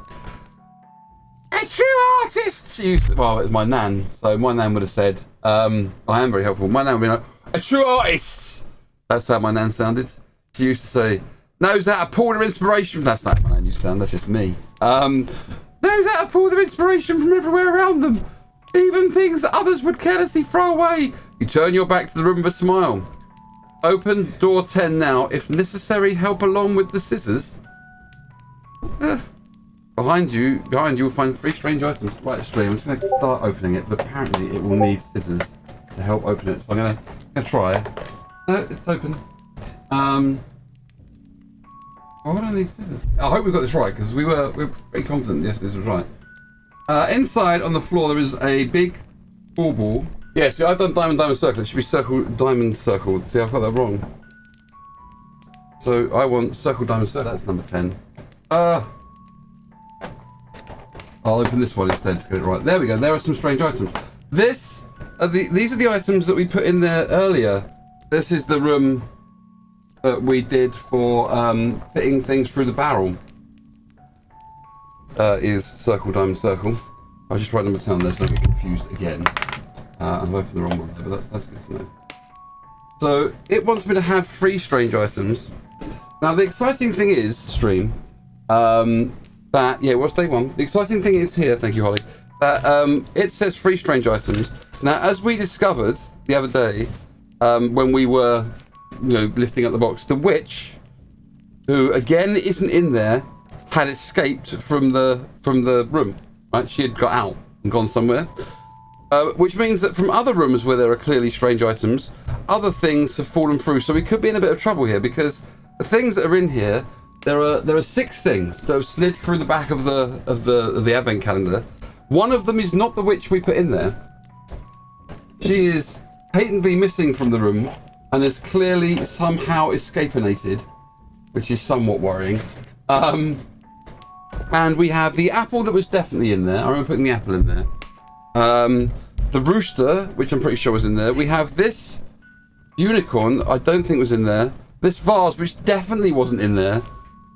Speaker 1: A true artist! She used to, well, it was my nan, so my nan would have said, I am very helpful. My nan would be like, a true artist! That's how my nan sounded. She used to say, knows how to pull their inspiration. That's not how my nan used to sound, that's just me. Knows how to pull their inspiration from everywhere around them. Even things that others would carelessly throw away. You turn your back to the room with a smile. Open door 10 now. If necessary, help along with the scissors. Behind you will find 3 strange items. Right, stream. I'm just going to start opening it, but apparently it will need scissors to help open it. So I'm going to try. No, it's open. Why would I need scissors? I hope we got this right, because we're pretty confident yes, this was right. Inside on the floor there is a big ball. Yeah, see, I've done diamond, circle. It should be circle, diamond, circle. See, I've got that wrong. So I want circle, diamond, circle. That's number 10. I'll open this one instead to get it right. There we go. There are some strange items. These are the items that we put in there earlier. This is the room that we did for fitting things through the barrel is circle, diamond, circle. I'll just write number 10 there so I don't get confused again. I've opened the wrong one there, but that's good to know. So it wants me to have 3 strange items. Now the exciting thing is, stream, that, yeah, what's day 1? The exciting thing is here, thank you Holly, that it says 3 strange items. Now as we discovered the other day, when we were, you know, lifting up the box, the witch, who again isn't in there, had escaped from the room, right? She had got out and gone somewhere. Which means that from other rooms where there are clearly strange items, other things have fallen through. So we could be in a bit of trouble here because the things that are in here, there are 6 things that have slid through the back of the advent calendar. One of them is not the witch we put in there. She is patently missing from the room and has clearly somehow escapinated, which is somewhat worrying. And we have the apple that was definitely in there. I remember putting the apple in there. The rooster, which I'm pretty sure was in there. We have this unicorn, I don't think was in there. This vase, which definitely wasn't in there.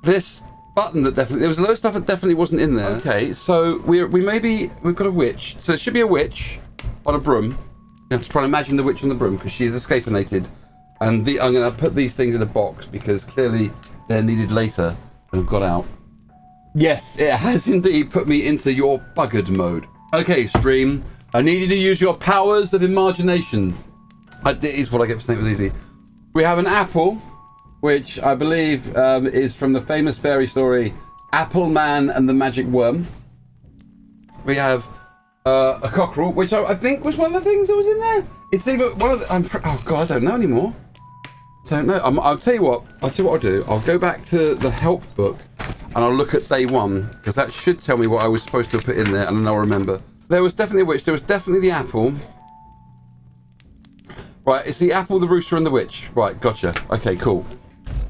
Speaker 1: This button that definitely, there was a load of stuff that definitely wasn't in there. Okay, so we've got a witch. So it should be a witch on a broom. You have to try and imagine the witch on the broom because she is escapinated. And I'm going to put these things in a box because clearly they're needed later and have got out. Yes, it has indeed put me into your buggered mode. Okay, stream. I need you to use your powers of imagination. It is what I get for saying it was easy. We have an apple, which I believe is from the famous fairy story, Apple Man and the Magic Worm. We have a cockerel, which I think was one of the things that was in there. It's either one of the... oh, God, I don't know anymore. Don't know. I'll tell you what. I'll do. I'll go back to the help book and I'll look at day 1 because that should tell me what I was supposed to have put in there and then I'll remember. There was definitely a witch. There was definitely the apple. Right, it's the apple, the rooster, and the witch. Right, gotcha. Okay, cool.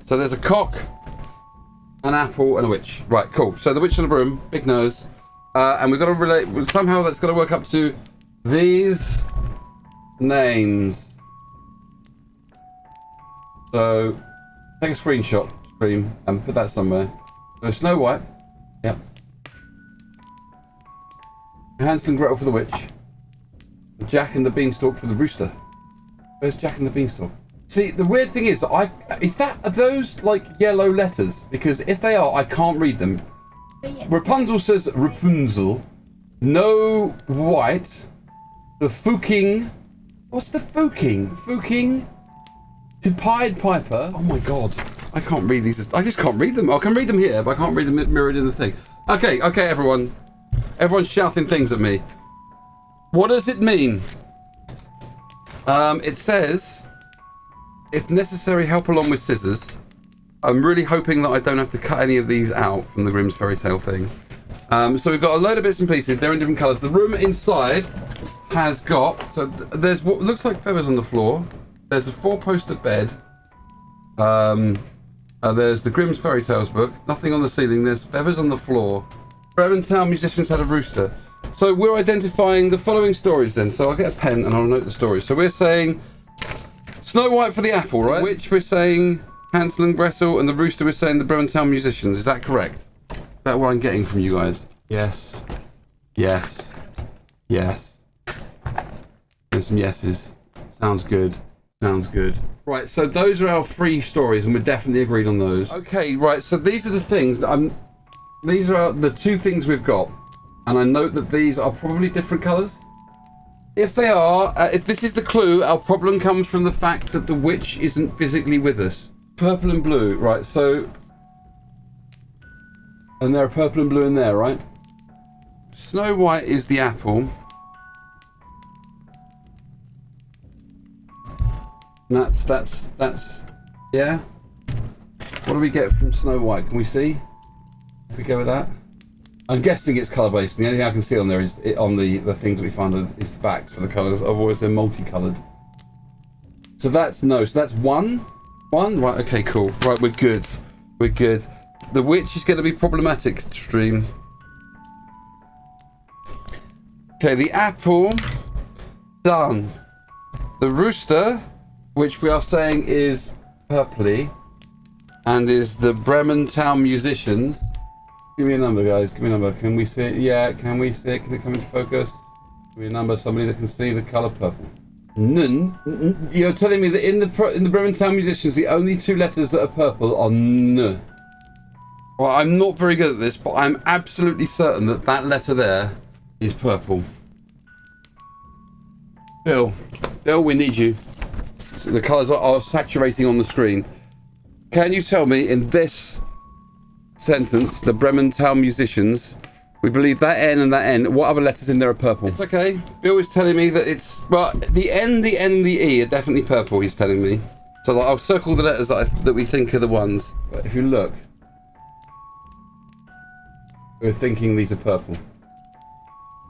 Speaker 1: So there's a cock, an apple, and a witch. Right, cool. So the witch on the broom, big nose, and we've got to relate. Somehow that's got to work up to these names. So take a screenshot, stream, and put that somewhere. So Snow White. Yep. Hansel and Gretel for the witch. Jack and the Beanstalk for the rooster. Where's Jack and the Beanstalk? See, the weird thing is, are those like yellow letters? Because if they are, I can't read them.
Speaker 2: Yeah.
Speaker 1: Rapunzel says Rapunzel. No white. The Fuking. What's the Fuking? Fuking. To Pied Piper. Oh my God. I can't read these. I just can't read them. I can read them here, but I can't read them mirrored in the thing. Okay, everyone. Everyone's shouting things at me. What does it mean? It says, if necessary, help along with scissors. I'm really hoping that I don't have to cut any of these out from the Grimm's fairy tale thing. So we've got a load of bits and pieces. They're in different colours. The room inside has got, so there's what looks like feathers on the floor. There's a 4-poster bed. There's the Grimm's fairy tales book. Nothing on the ceiling. There's feathers on the floor. Brementown musicians had a rooster. So we're identifying the following stories then. So I'll get a pen and I'll note the stories. So we're saying Snow White for the apple, right? Which we're saying Hansel and Gretel, and the rooster we're saying the Brementown musicians. Is that correct? Is that what I'm getting from you guys? Yes. Yes. Yes. There's some yeses. Sounds good. Sounds good. Right, so those are our 3 stories and we're definitely agreed on those. Okay, right, so these are the things that these are the 2 things we've got. And I note that these are probably different colours. If they are, if this is the clue, our problem comes from the fact that the witch isn't physically with us. Purple and blue, right, so... And there are purple and blue in there, right? Snow White is the apple. That's, yeah? What do we get from Snow White? Can we see? If we go with that? I'm guessing it's colour based. The only thing I can see on there is on the things that we find is the backs for the colours. Otherwise they're multicoloured. So that's no. So that's one. Right. Okay. Cool. Right. We're good. We're good. The witch is going to be problematic. Stream. Okay. The apple. Done. The rooster, which we are saying is purpley. and is the Brementown Musicians. Give me a number, guys. Give me a number. Can we see it? Yeah, can we see it? Can it come into focus? Give me a number. Somebody that can see the color purple. N. You're telling me that in the Brementown Musicians, the only two letters that are purple are N. Well, I'm not very good at this, but I'm absolutely certain that that letter there is purple. Bill, we need you. So the colors are saturating on the screen. Can you tell me in this sentence, the Brementown Musicians, we believe that N and that N, what other letters in there are purple? It's okay. Bill is telling me that it's, well, the N, the N, and the E are definitely purple, he's telling me. So like, I'll circle the letters that we think are the ones. But if you look, we're thinking these are purple.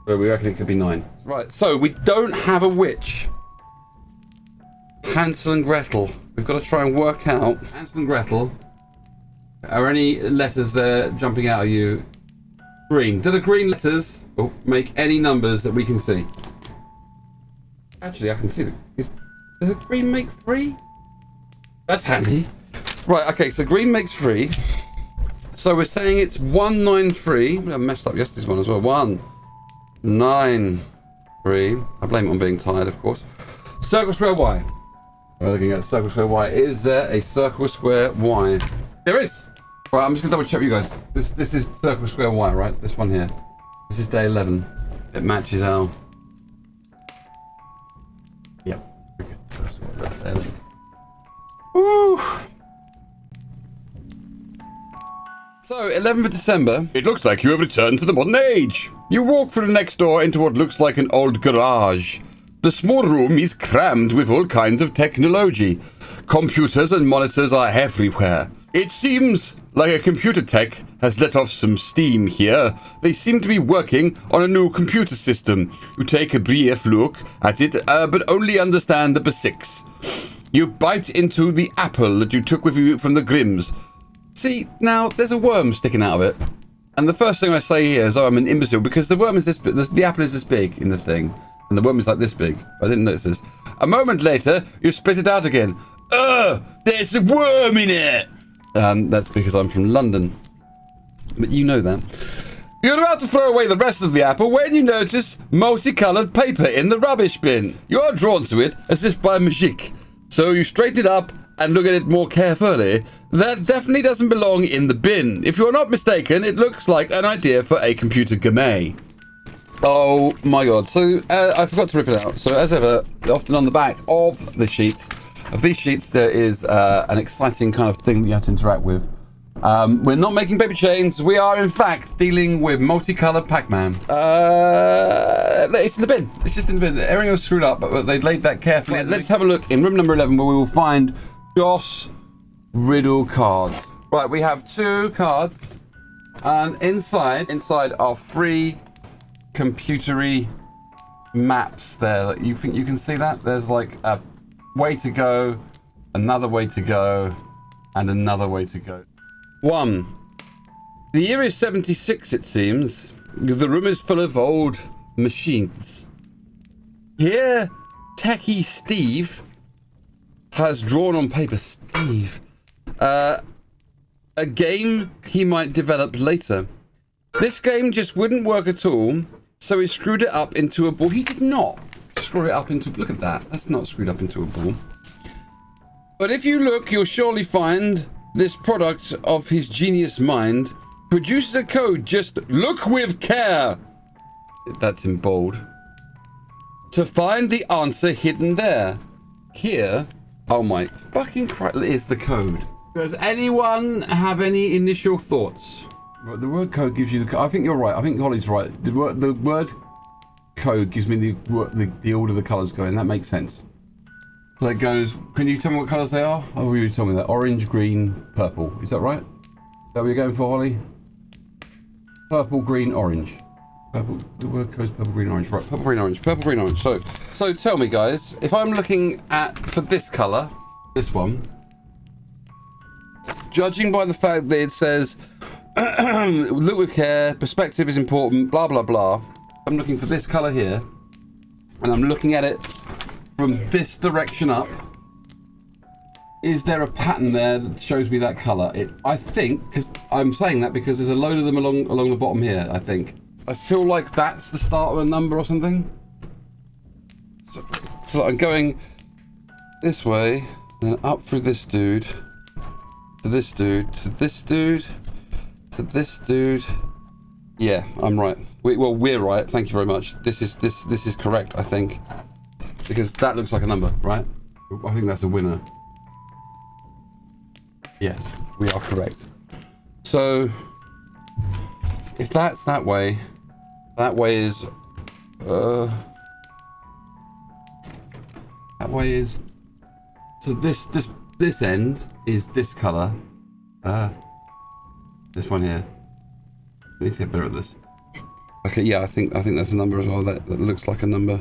Speaker 1: So we reckon it could be 9. Right, so we don't have a witch. Hansel and Gretel. We've got to try and work out. Hansel and Gretel. Are any letters there jumping out at you? Green. Do the green letters make any numbers that we can see? Actually, I can see them. Does the green make 3? That's handy. Right, okay, so green makes 3. So we're saying it's 193. I messed up yesterday's one as well. 193. I blame it on being tired, of course. Circle, square, Y. We're looking at circle, square, Y. Is there a circle, square, Y? There is. Right, I'm just gonna double check with you guys. This is circle, square, Y, right? This one here. This is day 11. It matches our. Yep. Okay. That's day 11. Woo. So, 11th of December. It looks like you have returned to the modern age. You walk through the next door into what looks like an old garage. The small room is crammed with all kinds of technology. Computers and monitors are everywhere. It seems like a computer tech has let off some steam here. They seem to be working on a new computer system. You take a brief look at it, but only understand the basics. You bite into the apple that you took with you from the Grimms. See, now there's a worm sticking out of it. And the first thing I say here is, oh, I'm an imbecile, because the worm is this big, the apple is this big in the thing. And the worm is like this big. I didn't notice this. A moment later, you spit it out again. Ugh, there's a worm in it. That's because I'm from London. But you know that. You're about to throw away the rest of the apple when you notice multicolored paper in the rubbish bin. You are drawn to it as if by magic. So you straighten it up and look at it more carefully. That definitely doesn't belong in the bin. If you're not mistaken, it looks like an idea for a computer game. Oh my god. So I forgot to rip it out. So as ever, often on the back of the sheets, of these sheets, there is an exciting kind of thing that you have to interact with. We're not making paper chains. We are, in fact, dealing with multicolored Pac-Man. It's in the bin. It's just in the bin. Everything was screwed up, but they laid that carefully. Let's have a look in room number 11, where we will find Joss Riddle cards. Right, we have 2 cards, and inside are 3 computery maps there. You think you can see that? There's like a way to go, another way to go, and another way to go. 1. The year is 76, it seems. The room is full of old machines. Here, Techie Steve has drawn on paper, a game he might develop later. This game just wouldn't work at all, so he screwed it up into a ball. He did not screw it up into... Look at that. That's not screwed up into a ball. But if you look, you'll surely find this product of his genius mind produces a code. Just look with care. That's in bold. To find the answer hidden there. Here... Oh my fucking Christ, is the code. Does anyone have any initial thoughts? Right, the word code gives you the... I think you're right. I think Holly's right. The word code gives me the order the colours go in. That makes sense. So it goes... Can you tell me what colours they are? Oh, you told me that. Orange, green, purple. Is that right? Is that what you're going for, Holly? Purple, green, orange. Purple... The word code's purple, green, orange. Right, purple, green, orange. Purple, green, orange. So tell me, guys, if I'm looking at... For this colour, this one... Judging by the fact that it says... look with care, perspective is important, blah, blah, blah. I'm looking for this colour here. And I'm looking at it from this direction up. is there a pattern there that shows me that colour? I think, because I'm saying that because there's a load of them along the bottom here, I think. I feel like that's the start of a number or something. So I'm going this way, then up through this dude, to this dude, to this dude, to this dude. Yeah, I'm right. We're right. Thank you very much. This is correct, I think, because that looks like a number, right? I think that's a winner. Yes, we are correct. So if that's that way is that way is, so this end is this color. This one here. We need to get better at this. Okay, yeah, I think that's a number as well. That looks like a number.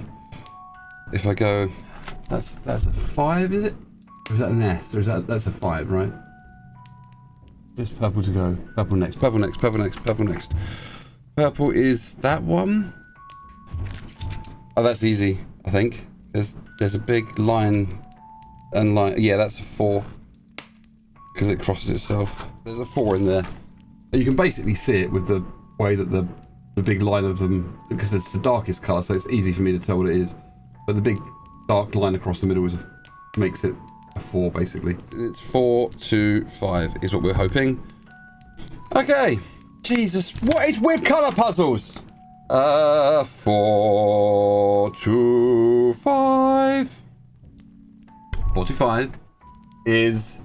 Speaker 1: If I go, that's a 5, is it? Or is that an S? Or is that's a 5, right? Just purple to go. Purple next. Purple next. Purple next. Purple next. Purple is that one. Oh, that's easy. I think there's a big line and line. Yeah, that's a 4 because it crosses itself. There's a 4 in there. You can basically see it with the way that the big line of them, because it's the darkest color, so it's easy for me to tell what it is. But the big dark line across the middle makes it a 4 basically. It's 4 to 5 is what we're hoping. Okay. Jesus, what is with color puzzles? 4 to 5. 4 to 5 is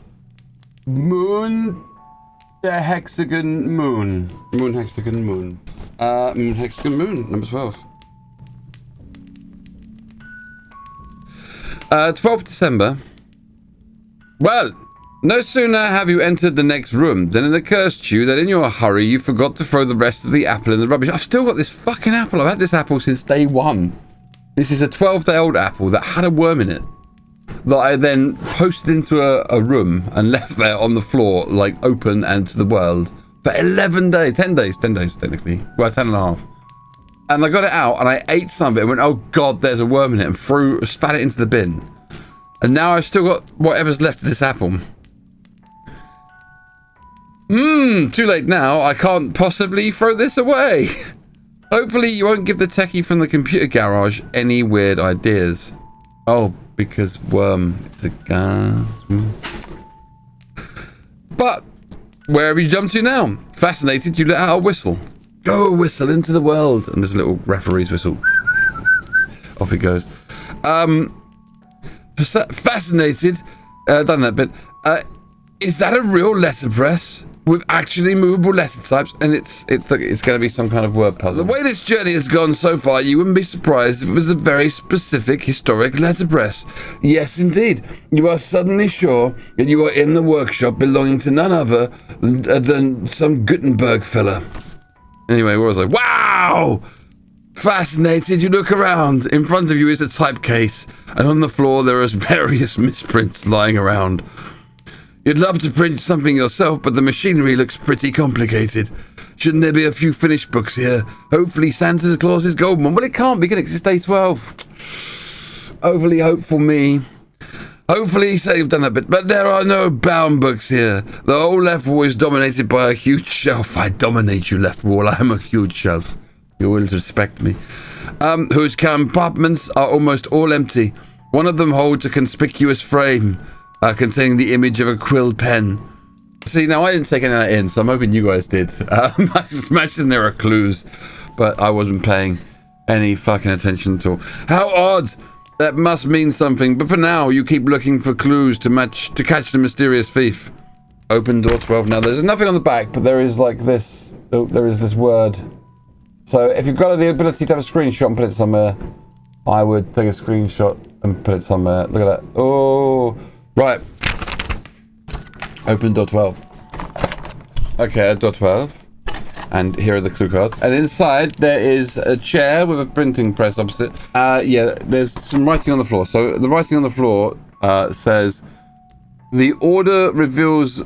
Speaker 1: moon. The hexagon moon. Moon hexagon moon. Moon hexagon moon, number 12. 12th December. Well, no sooner have you entered the next room than it occurs to you that in your hurry you forgot to throw the rest of the apple in the rubbish. I've still got this fucking apple. I've had this apple since day 1. This is a 12-day-old apple that had a worm in it, that I then posted into a room and left there on the floor, like open and to the world, for 11 days, 10 days technically, well, 10 and a half. And I got it out and I ate some of it and went, oh God, there's a worm in it, and spat it into the bin. And now I've still got whatever's left of this apple. Too late now. I can't possibly throw this away. Hopefully you won't give the techie from the computer garage any weird ideas. Oh, because worm is a gas. But where have you jumped to now? Fascinated, you let out a whistle. Go whistle into the world. And there's a little referee's whistle. Off it goes. Fascinated. Done that bit. Is that a real letterpress with actually movable letter types? And it's going to be some kind of word puzzle. The way this journey has gone so far, you wouldn't be surprised if it was a very specific historic letterpress. Yes, indeed. You are suddenly sure that you are in the workshop belonging to none other than some Gutenberg fella. Anyway, where was I? Wow! Fascinated, you look around. In front of you is a type case, and on the floor there are various misprints lying around. You'd love to print something yourself, but the machinery looks pretty complicated. Shouldn't there be a few finished books here? Hopefully Santa Claus's golden one. Well, it can't be, can it? 'Cause it's day 12. Overly hopeful me. Hopefully, say you've done that bit. But there are no bound books here. The whole left wall is dominated by a huge shelf. I dominate you, left wall. I am a huge shelf. You will respect me. Whose compartments are almost all empty. One of them holds a conspicuous frame containing the image of a quill pen. See, now I didn't take any of that in, so I'm hoping you guys did. I just imagine there are clues, but I wasn't paying any fucking attention at all. How odd! That must mean something, but for now, you keep looking for clues to catch the mysterious thief. Open door 12. Now, there's nothing on the back, but there is like this. Oh, there is this word. So if you've got the ability to have a screenshot and put it somewhere, I would take a screenshot and put it somewhere. Look at that. Oh, right. Open door 12. Okay, door 12. And here are the clue cards. And inside there is a chair with a printing press opposite. Yeah, there's some writing on the floor. So the writing on the floor says, the order reveals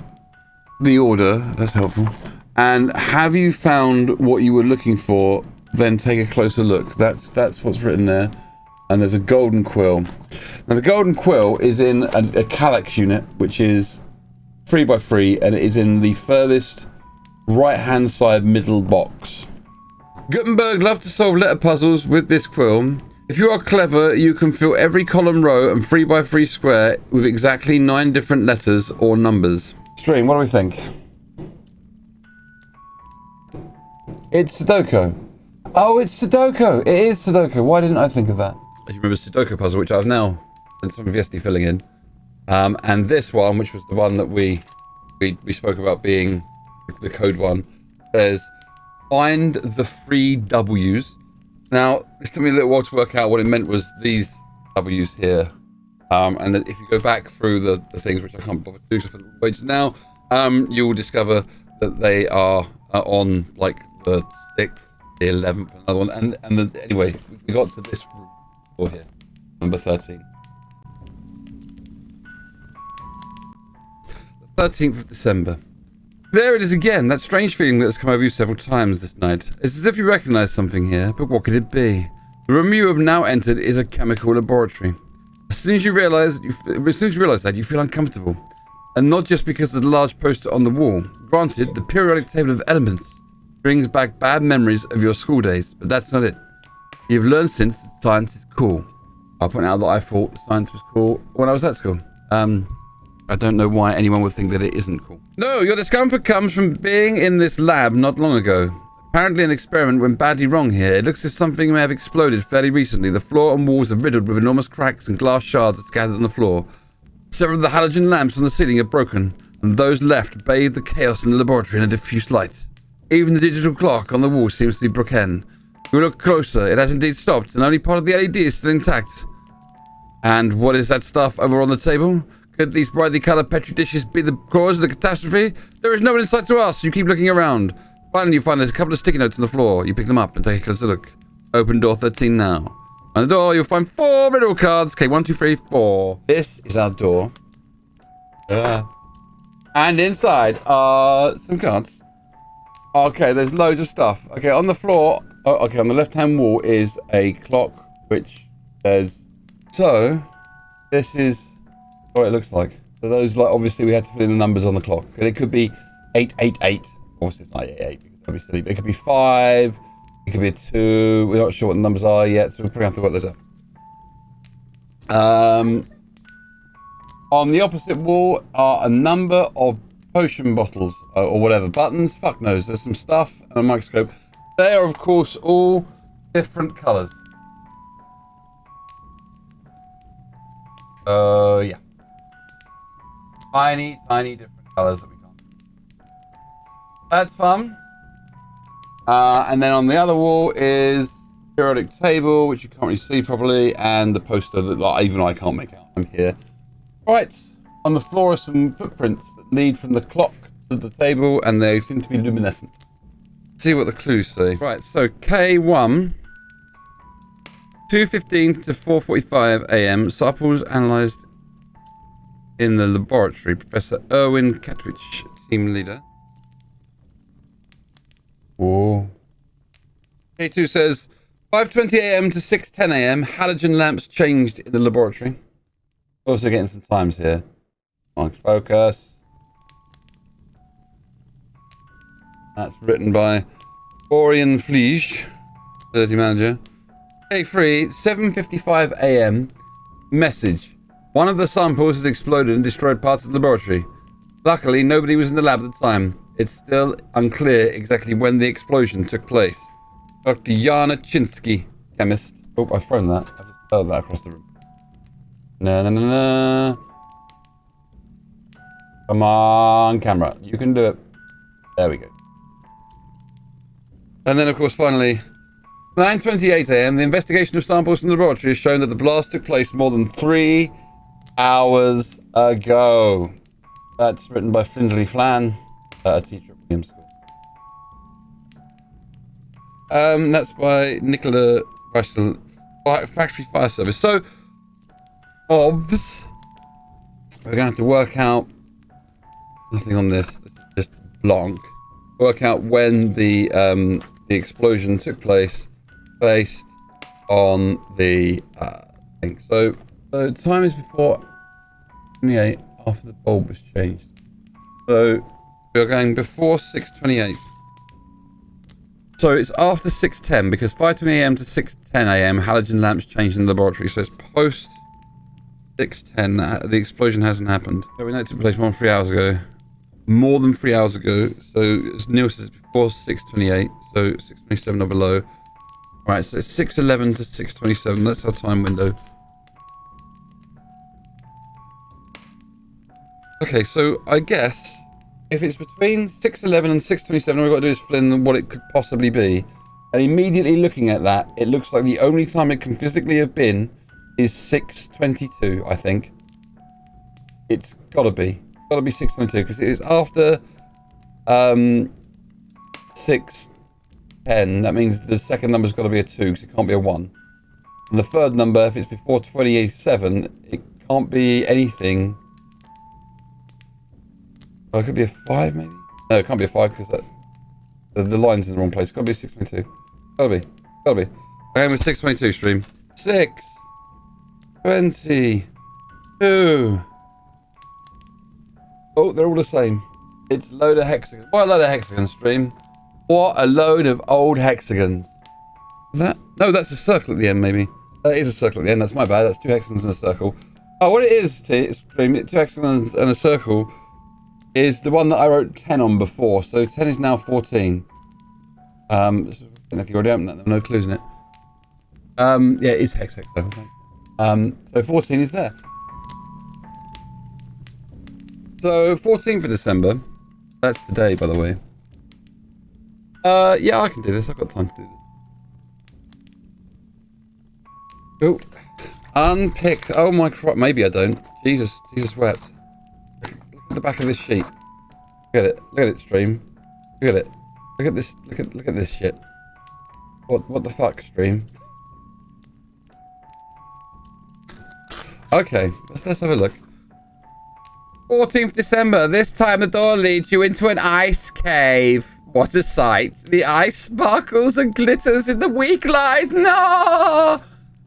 Speaker 1: the order. That's helpful. And have you found what you were looking for? Then take a closer look. That's what's written there. and there's a golden quill. Now the golden quill is in a calyx unit, which is 3x3, and it is in the furthest right-hand side middle box. Gutenberg loved to solve letter puzzles with this quill. If you are clever, you can fill every column, row, and 3x3 square with exactly 9 different letters or numbers. Stream, what do we think? It's Sudoku. Oh, it's Sudoku. It is Sudoku. Why didn't I think of that? You remember Sudoku puzzle, which I've now done some of yesterday filling in. And this one, which was the one that we spoke about being the code one, says find the 3 W's. Now, this took me a little while to work out what it meant was these W's here. And then if you go back through the things, which I can't bother to do for the pages now, you will discover that they are on like the 6th, the 11th, another one. And anyway, we got to this rule here, number 13. The 13th of December. There it is again, that strange feeling that has come over you several times this night. It's as if you recognize something here, but what could it be? The room you have now entered is a chemical laboratory. As soon as you realize that, you feel uncomfortable. And not just because of the large poster on the wall. Granted, the periodic table of elements brings back bad memories of your school days, but that's not it. You've learned since that science is cool. I'll point out that I thought science was cool when I was at school. I don't know why anyone would think that it isn't cool. No, your discomfort comes from being in this lab not long ago. Apparently an experiment went badly wrong here. It looks as if something may have exploded fairly recently. The floor and walls are riddled with enormous cracks and glass shards are scattered on the floor. Several of the halogen lamps on the ceiling are broken, and those left bathe the chaos in the laboratory in a diffuse light. Even the digital clock on the wall seems to be broken. If you look closer, it has indeed stopped, and only part of the LED is still intact. And what is that stuff over on the table? Could these brightly coloured petri dishes be the cause of the catastrophe? There is no one in sight to ask. You keep looking around. Finally, you find there's a couple of sticky notes on the floor. You pick them up and take a closer look. Open door 13 now. On the door, you'll find 4 riddle cards. Okay, 1, 2, 3, 4. This is our door. And inside are some cards. Okay, there's loads of stuff. Okay, on the floor, okay, on the left-hand wall is a clock which says, so this is what it looks like. So those, like, obviously we had to fill in the numbers on the clock. And it could be 888. Obviously it's not 88 because that'd be silly. But it could be 5. It could be a 2. We're not sure what the numbers are yet, so we'll probably have to work those out. On the opposite wall are a number of potion bottles or whatever. Buttons. Fuck knows. There's some stuff and a microscope. They are, of course, all different colours. Yeah. Tiny different colours that we can't. That's fun. And then on the other wall is periodic table, which you can't really see properly, and the poster that, like, even I can't make out. I'm here. Right. On the floor are some footprints that lead from the clock to the table, and they seem to be luminescent. Let's see what the clues say. Right. So K1, 2:15 to 4:45 a.m. Samples analysed in the laboratory. Professor Erwin Katwich, team leader. Whoa. K2 says 5:20 a.m. to 6:10 a.m. Halogen lamps changed in the laboratory. Also getting some times here. On focus. That's written by Orion Fleege, facility manager. K3, 7:55 a.m. Message. One of the samples has exploded and destroyed parts of the laboratory. Luckily, nobody was in the lab at the time. It's still unclear exactly when the explosion took place. Dr. Jana Chinsky, chemist. Oh, I've thrown that. I just hurled that across the room. No. Come on, camera. You can do it. There we go. And then, of course, finally, 9:28 a.m. The investigation of samples from the laboratory has shown that the blast took place more than 3 hours ago. That's written by Flindley Flan, a teacher at Williams School. That's by Nicola Russell, Factory Fire Service. So, OBS, we're going to have to work out, nothing on this, this is just blank, work out when the explosion took place, based on the thing. So time is before 28 after the bulb was changed. So we're going before 6:28. So it's after 6:10 because 5:20 a.m. to 6:10 a.m. halogen lamps changed in the laboratory. So it's post 6:10. The explosion hasn't happened. So we know it took place more than 3 hours ago. More than 3 hours ago. So as Neil says, before 6:28. So 6:27 or below. Right, so it's 6:11 to 6:27. That's our time window. Okay, so I guess if it's between 6:11 and 6:27, all we've got to do is fill in what it could possibly be. And immediately looking at that, it looks like the only time it can physically have been is 6:22, I think. It's got to be. It's got to be 6:22 because it is after 6:10. That means the second number's got to be a 2 because it can't be a 1. And the third number, if it's before 27, it can't be anything. Oh, it could be a 5, maybe? No, it can't be a 5 because the line's in the wrong place. It's got to be a 6:22. Gotta be. Gotta be. I'm with 6:22 stream. 6:22. Oh, they're all the same. It's a load of hexagons. What a load of hexagons, stream. What a load of old hexagons. That? No, that's a circle at the end, maybe. That is a circle at the end. That's my bad. That's 2 hexagons and a circle. Oh, what it is, stream, 2 hexagons and a circle is the one that I wrote 10 on before. So 10 is now 14. I think you already opened that. There are no clues in it. Yeah, it is hex circle. So 14 is there. So 14th of December. That's today, by the way. Yeah, I can do this. I've got time to do this. Oh, unpicked. Oh my crap. Maybe I don't. Jesus wept. Look at the back of this sheet. Look at it. Look at it, stream. Look at it. Look at this. Look at this shit. What the fuck, stream? Okay, let's have a look. 14th December. This time the door leads you into an ice cave. What a sight. The ice sparkles and glitters in the weak light. No!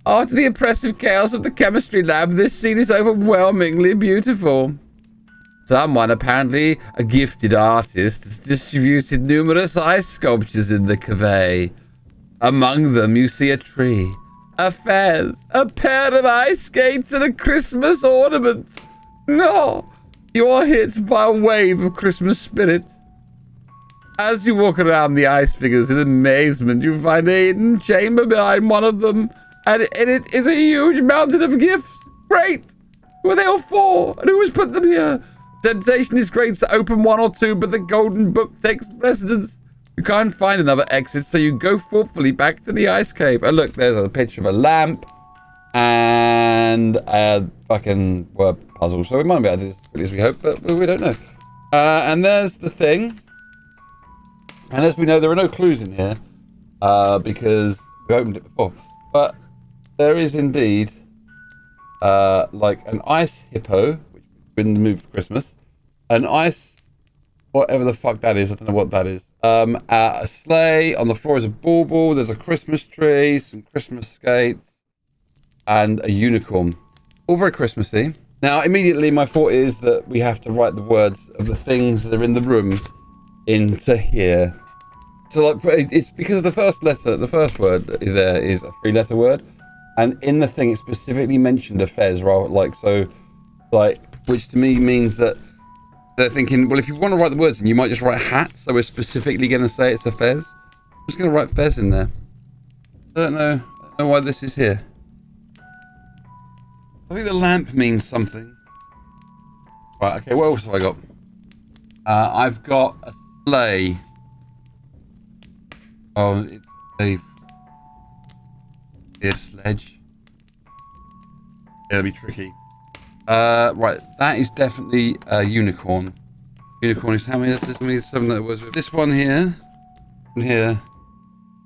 Speaker 1: After the oppressive chaos of the chemistry lab, this scene is overwhelmingly beautiful. Someone, apparently a gifted artist, has distributed numerous ice sculptures in the cave. Among them, you see a tree, a fez, a pair of ice skates, and a Christmas ornament. No! You are hit by a wave of Christmas spirit. As you walk around the ice figures in amazement, you find a hidden chamber behind one of them, and in it is a huge mountain of gifts. Great! Who are they all for? And who has put them here? Temptation is great to open one or two, but the golden book takes precedence. You can't find another exit, so you go thoughtfully back to the ice cave. And look, there's a picture of a lamp and a fucking word puzzle. So we might be able to do this as quickly as we hope, but we don't know. And there's the thing. And as we know, there are no clues in here because we opened it before. But there is indeed like an ice hippo, which is in the mood for Christmas. An ice, whatever the fuck that is. I don't know what that is. A sleigh. On the floor is a bauble. There's a Christmas tree, some Christmas skates, and a unicorn. All very Christmassy. Now, immediately my thought is that we have to write the words of the things that are in the room into here. So like it's because the first word that is there is a 3-letter word, and in the thing it specifically mentioned a fez, right? Which to me means that they're thinking, well, if you want to write the words in, you might just write hat, so we're specifically going to say it's a fez. I'm just going to write fez in there. I don't know why this is here. I think the lamp means something. Right, okay, what else have I got? I've got a sleigh. Oh, it's a sledge. Yeah, that'll be tricky. Right, that is definitely a unicorn. Unicorn is how many? There's only 7 that was. This one here,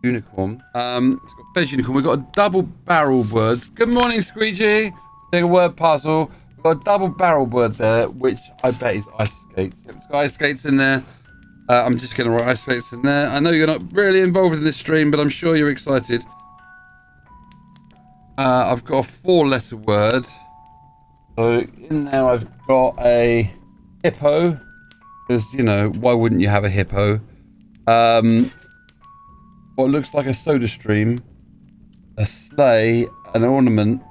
Speaker 1: unicorn. It's got fez unicorn. We've got a double barrel word. Good morning, Squeegee. Take a word puzzle. We've got a double barrel word there, which I bet is ice skates. Yep, it's got ice skates in there. I'm just going to write ice skates in there. I know you're not really involved in this stream, but I'm sure you're excited. I've got a 4-letter word. So in there I've got a hippo. Because, you know, why wouldn't you have a hippo? What looks like a soda stream. A sleigh, an ornament,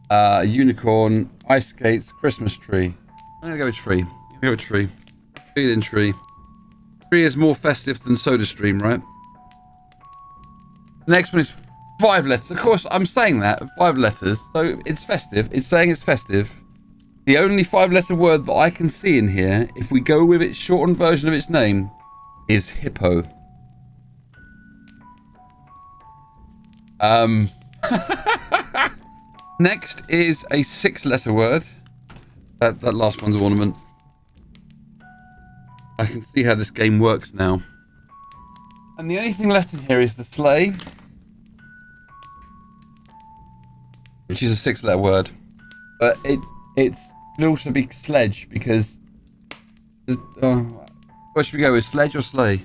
Speaker 1: a unicorn, ice skates, Christmas tree. I'm gonna go with tree. I'm gonna go with tree. Feeling tree. Tree is more festive than soda stream, right? The next one is 5 letters. Of course, I'm saying that. 5 letters. So it's festive. It's saying it's festive. The only 5-letter word that I can see in here, if we go with its shortened version of its name, is hippo. Next is a 6-letter word. That last one's ornament. I can see how this game works now. And the only thing left in here is the sleigh, which is a 6-letter word. But it could also be sledge because. What should we go with, sledge or sleigh?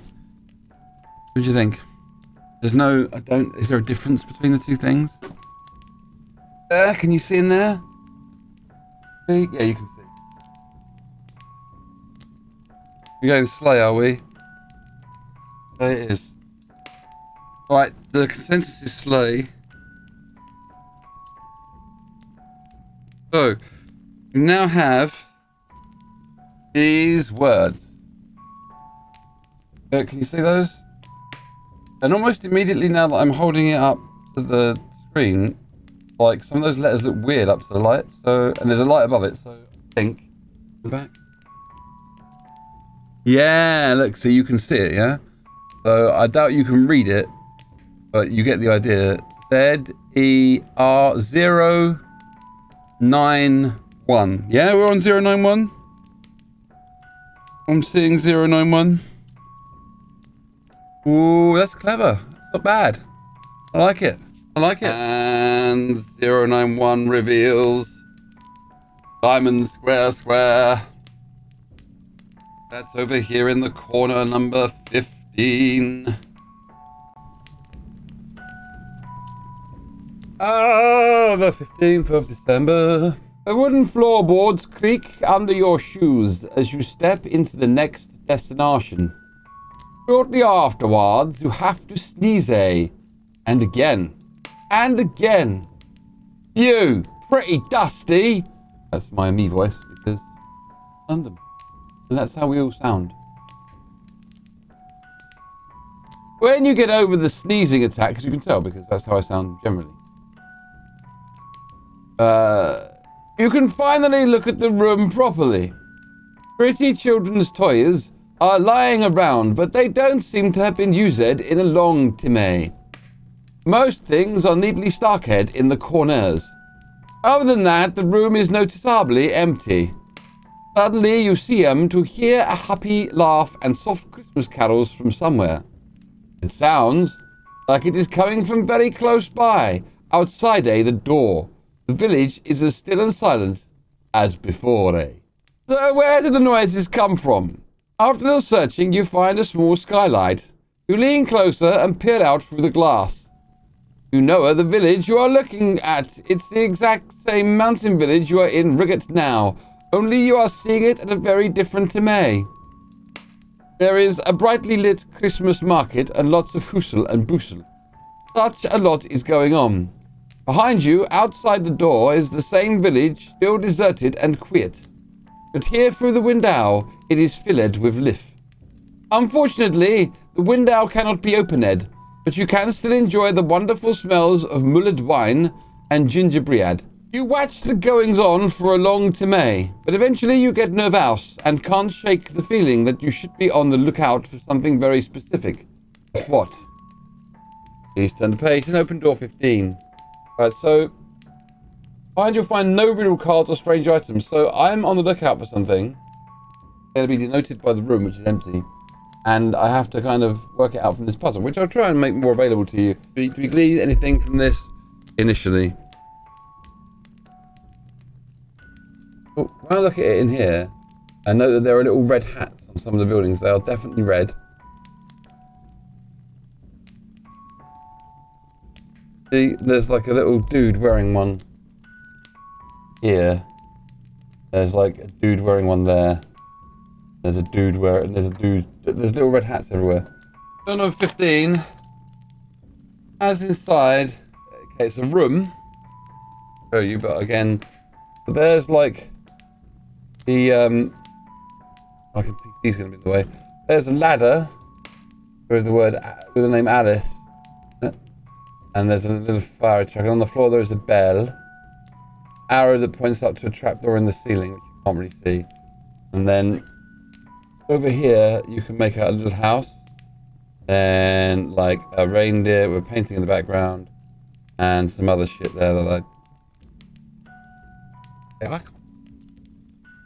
Speaker 1: What do you think? There's no. Is there a difference between the two things? Can you see in there? Yeah, you can see. We're going sleigh, are we? There it is. Right, the consensus is sleigh. So, we now have these words. Can you see those? And almost immediately now that I'm holding it up to the screen, like some of those letters look weird up to the light. So, and there's a light above it. So I think back. Yeah, look, so you can see it. Yeah. So I doubt you can read it, but you get the idea. ZER091. Yeah, we're on 091. I'm seeing 091. Ooh, that's clever. Not bad. I like it. I like it. And 091 reveals Diamond Square. That's over here in the corner, number 15. Oh, the 15th of December. The wooden floorboards creak under your shoes as you step into the next destination. Shortly afterwards, you have to sneeze, and again. And again. You, pretty dusty. That's my me voice because London. And that's how we all sound. When you get over the sneezing attack, as you can tell, because that's how I sound generally. You can finally look at the room properly. Pretty children's toys are lying around, but they don't seem to have been used in a long time. Most things are neatly stocked in the corners. Other than that, the room is noticeably empty. Suddenly, you see to hear a happy laugh and soft Christmas carols from somewhere. It sounds like it is coming from very close by, outside the door. The village is as still and silent as before. So where did the noises come from? After a little searching, you find a small skylight. You lean closer and peer out through the glass. You know the village you are looking at. It's the exact same mountain village you are in Riggett now, only you are seeing it at a very different time. There is a brightly lit Christmas market and lots of hustle and bustle. Such a lot is going on. Behind you, outside the door, is the same village, still deserted and quiet. But here through the window, it is filled with life. Unfortunately, the window cannot be opened, but you can still enjoy the wonderful smells of mulled wine and gingerbread. You watch the goings-on for a long time, but eventually you get nervous and can't shake the feeling that you should be on the lookout for something very specific. What? Please turn the page and open door 15. Right, so you'll find no riddle cards or strange items. So I'm on the lookout for something. It'll be denoted by the room, which is empty. And I have to kind of work it out from this puzzle, which I'll try and make more available to you. Do we glean anything from this initially? Well, when I look at it in here, I know that there are little red hats on some of the buildings. They are definitely red. See, there's like a little dude wearing one here. There's like a dude wearing one there. There's a dude wearing. There's little red hats everywhere. Door number 15 has inside. Okay, it's a room. Show you, but again, there's like the I can PC's gonna be in the way. There's a ladder with the name Alice, and there's a little fire truck. And on the floor there is a bell, arrow that points up to a trapdoor in the ceiling, which you can't really see. And then over here you can make out a little house, and like a reindeer with painting in the background, and some other shit there that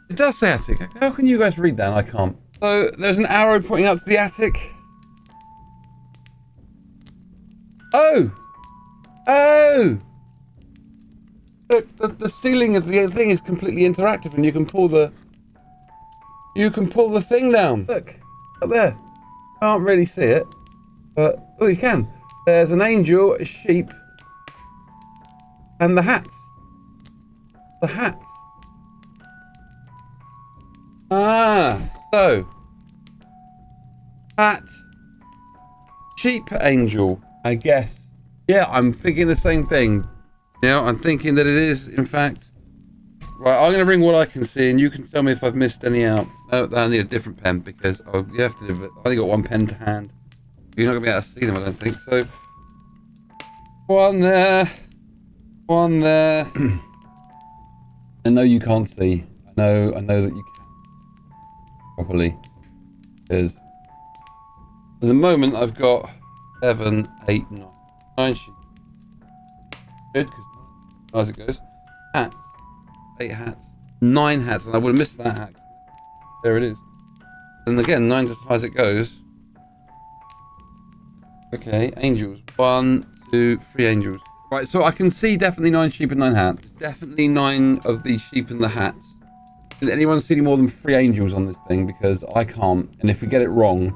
Speaker 1: it does say attic. How can you guys read that and I can't? So there's an arrow pointing up to the attic. Oh! Look, the ceiling of the thing is completely interactive, and you can pull the thing down. Look, up there. Can't really see it, but oh, you can. There's an angel, a sheep, and the hats. The hats. So hat, sheep, angel, I guess. Yeah, I'm thinking the same thing. I'm thinking that it is, in fact. Right, I'm going to ring what I can see, and you can tell me if I've missed any out. No, I need a different pen, because you have to live it. I only got one pen to hand. You're not going to be able to see them, I don't think. So, one there. I know you can't see. I know that you can properly. Because at the moment I've got 7, 8, 9 sheep. Good, because as it goes. Hats. 8 hats. 9 hats, and I would have missed that hat. There it is. And again, 9's as high as it goes. Okay, angels. 1, 2, 3 angels. Right, so I can see definitely 9 sheep and 9 hats. Definitely 9 of the sheep and the hats. Did anyone see any more than 3 angels on this thing? Because I can't. And if we get it wrong,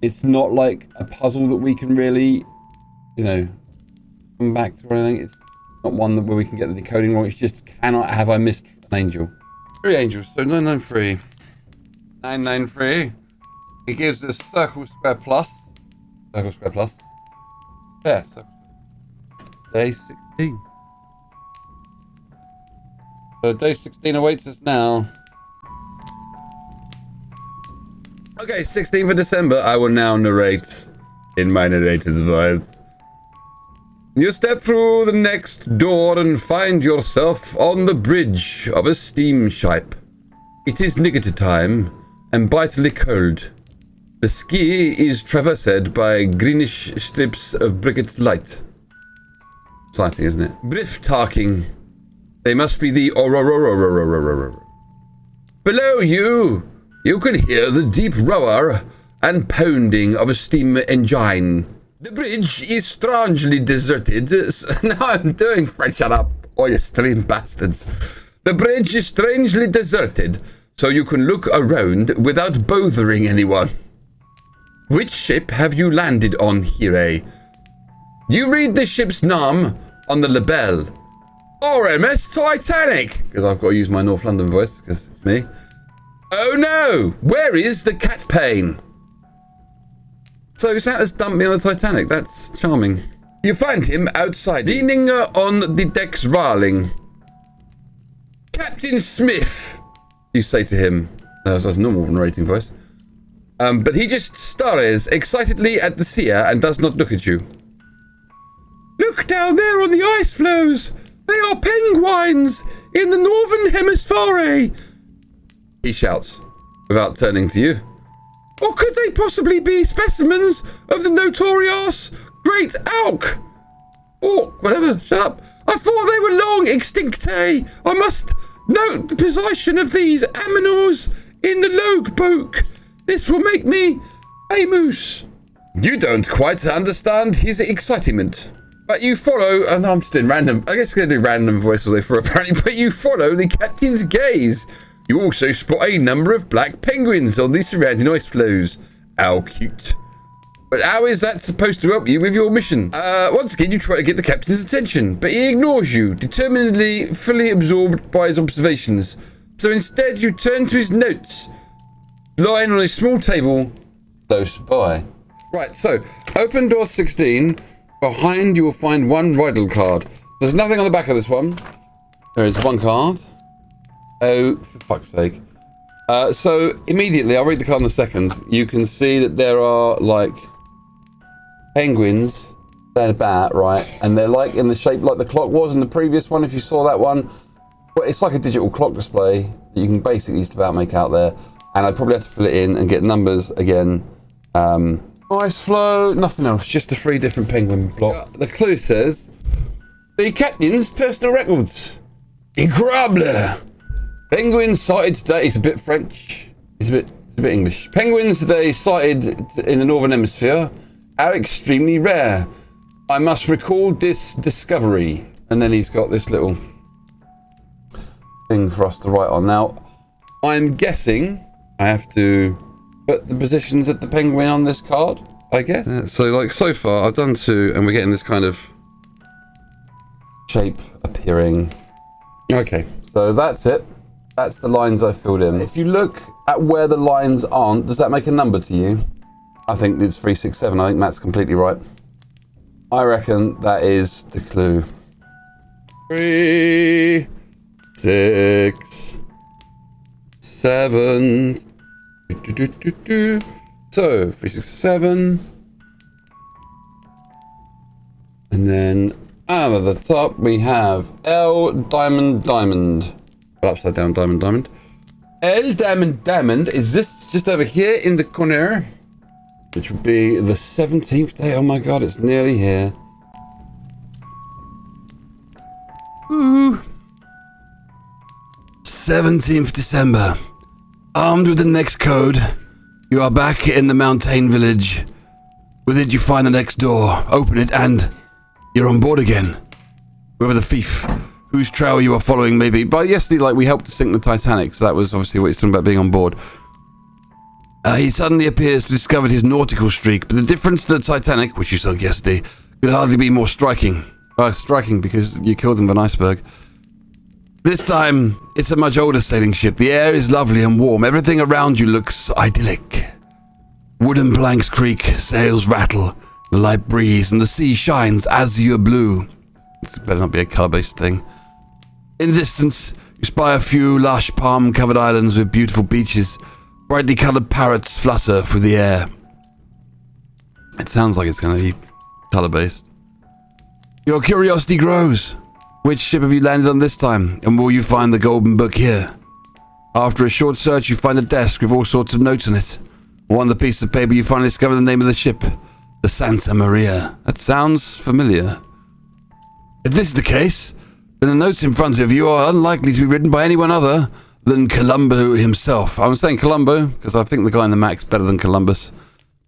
Speaker 1: it's not like a puzzle that we can really, come back to or anything. It's not one where we can get the decoding wrong. It's just, have I missed an angel? 3 angels, so 993. 993. It gives us circle, square, plus. Circle, square, plus. Yeah, circle. Day 16. So day 16 awaits us now. Okay, 16th of December. I will now narrate in my narrator's voice. You step through the next door and find yourself on the bridge of a steamship. It is niggata time and bitterly cold. The ski is traversed by greenish strips of bright light. Exciting, isn't it? Briff-talking. They must be the aurora. Below you, you can hear the deep roar and pounding of a steam engine. The bridge is strangely deserted. Now I'm doing French. Shut up, all you stream bastards. The bridge is strangely deserted, so you can look around without bothering anyone. Which ship have you landed on, Hire? You read the ship's name on the label. RMS Titanic! Because I've got to use my North London voice, because it's me. Oh no! Where is the cat pain? So Santa's dumped me on the Titanic. That's charming. You find him outside, leaning on the deck's railing. Captain Smith, you say to him. That's a normal narrating voice. But he just stares excitedly at the sea and does not look at you. Look down there on the ice floes. They are penguins in the northern hemisphere. He shouts, without turning to you. Or could they possibly be specimens of the notorious Great Auk? Or whatever, shut up. I thought they were long extincte. I must note the position of these aminos in the log book. This will make me famous. You don't quite understand his excitement. But you follow, and I'm just in random, I guess I'm going to do random voices for apparently, but you follow the captain's gaze. You also spot a number of black penguins on the surrounding ice floes. How cute. But how is that supposed to help you with your mission? Once again, you try to get the captain's attention, but he ignores you, determinedly fully absorbed by his observations. So instead, you turn to his notes, lying on a small table close by. Right, so open door 16. Behind, you will find one riddle card. There's nothing on the back of this one. There is one card. Oh, for fuck's sake. So immediately, I'll read the card in a second. You can see that there are like penguins playing about, right? And they're like in the shape like the clock was in the previous one, if you saw that one. But it's like a digital clock display that you can basically just about make out there. And I'd probably have to fill it in and get numbers again. Ice flow, nothing else, just the 3 different penguin block. The clue says, the captain's personal records. Incredible. Penguins sighted today, it's a bit French, it's a bit English. Penguins today sighted in the Northern Hemisphere are extremely rare. I must recall this discovery. And then he's got this little thing for us to write on. Now, I'm guessing I have to put the positions of the penguin on this card, I guess. So, like, so far, I've done 2, and we're getting this kind of shape appearing. Okay, so that's it. That's the lines I filled in. If you look at where the lines aren't, does that make a number to you? I think it's 367. I think Matt's completely right. I reckon that is the clue. 3, 6, 7. So 367. And then out of the top we have L diamond diamond. Upside down diamond. L diamond is this just over here in the corner, which would be the 17th day. Oh my god, it's nearly here. Ooh. 17th December. Armed with the next code, you are back in the mountain village. With it, you find the next door, open it, and you're on board again. Whoever the thief, whose trail you are following may be. But yesterday, like, we helped to sink the Titanic, so that was obviously what he's talking about being on board. He suddenly appears to have discovered his nautical streak, but the difference to the Titanic, which you sunk yesterday, could hardly be more striking. Striking because you killed him with an iceberg. This time, it's a much older sailing ship. The air is lovely and warm. Everything around you looks idyllic. Wooden planks creak, sails rattle, the light breeze, and the sea shines azure blue. This better not be a colour-based thing. In the distance, you spy a few lush palm-covered islands with beautiful beaches. Brightly coloured parrots flutter through the air. It sounds like it's going to be colour-based. Your curiosity grows. Which ship have you landed on this time, and will you find the golden book here? After a short search, you find a desk with all sorts of notes on it. On the piece of paper, you finally discover the name of the ship, the Santa Maria. That sounds familiar. If this is the case, then the notes in front of you are unlikely to be written by anyone other than Columbo himself. I'm saying Columbo because I think the guy in the Mac's better than Columbus.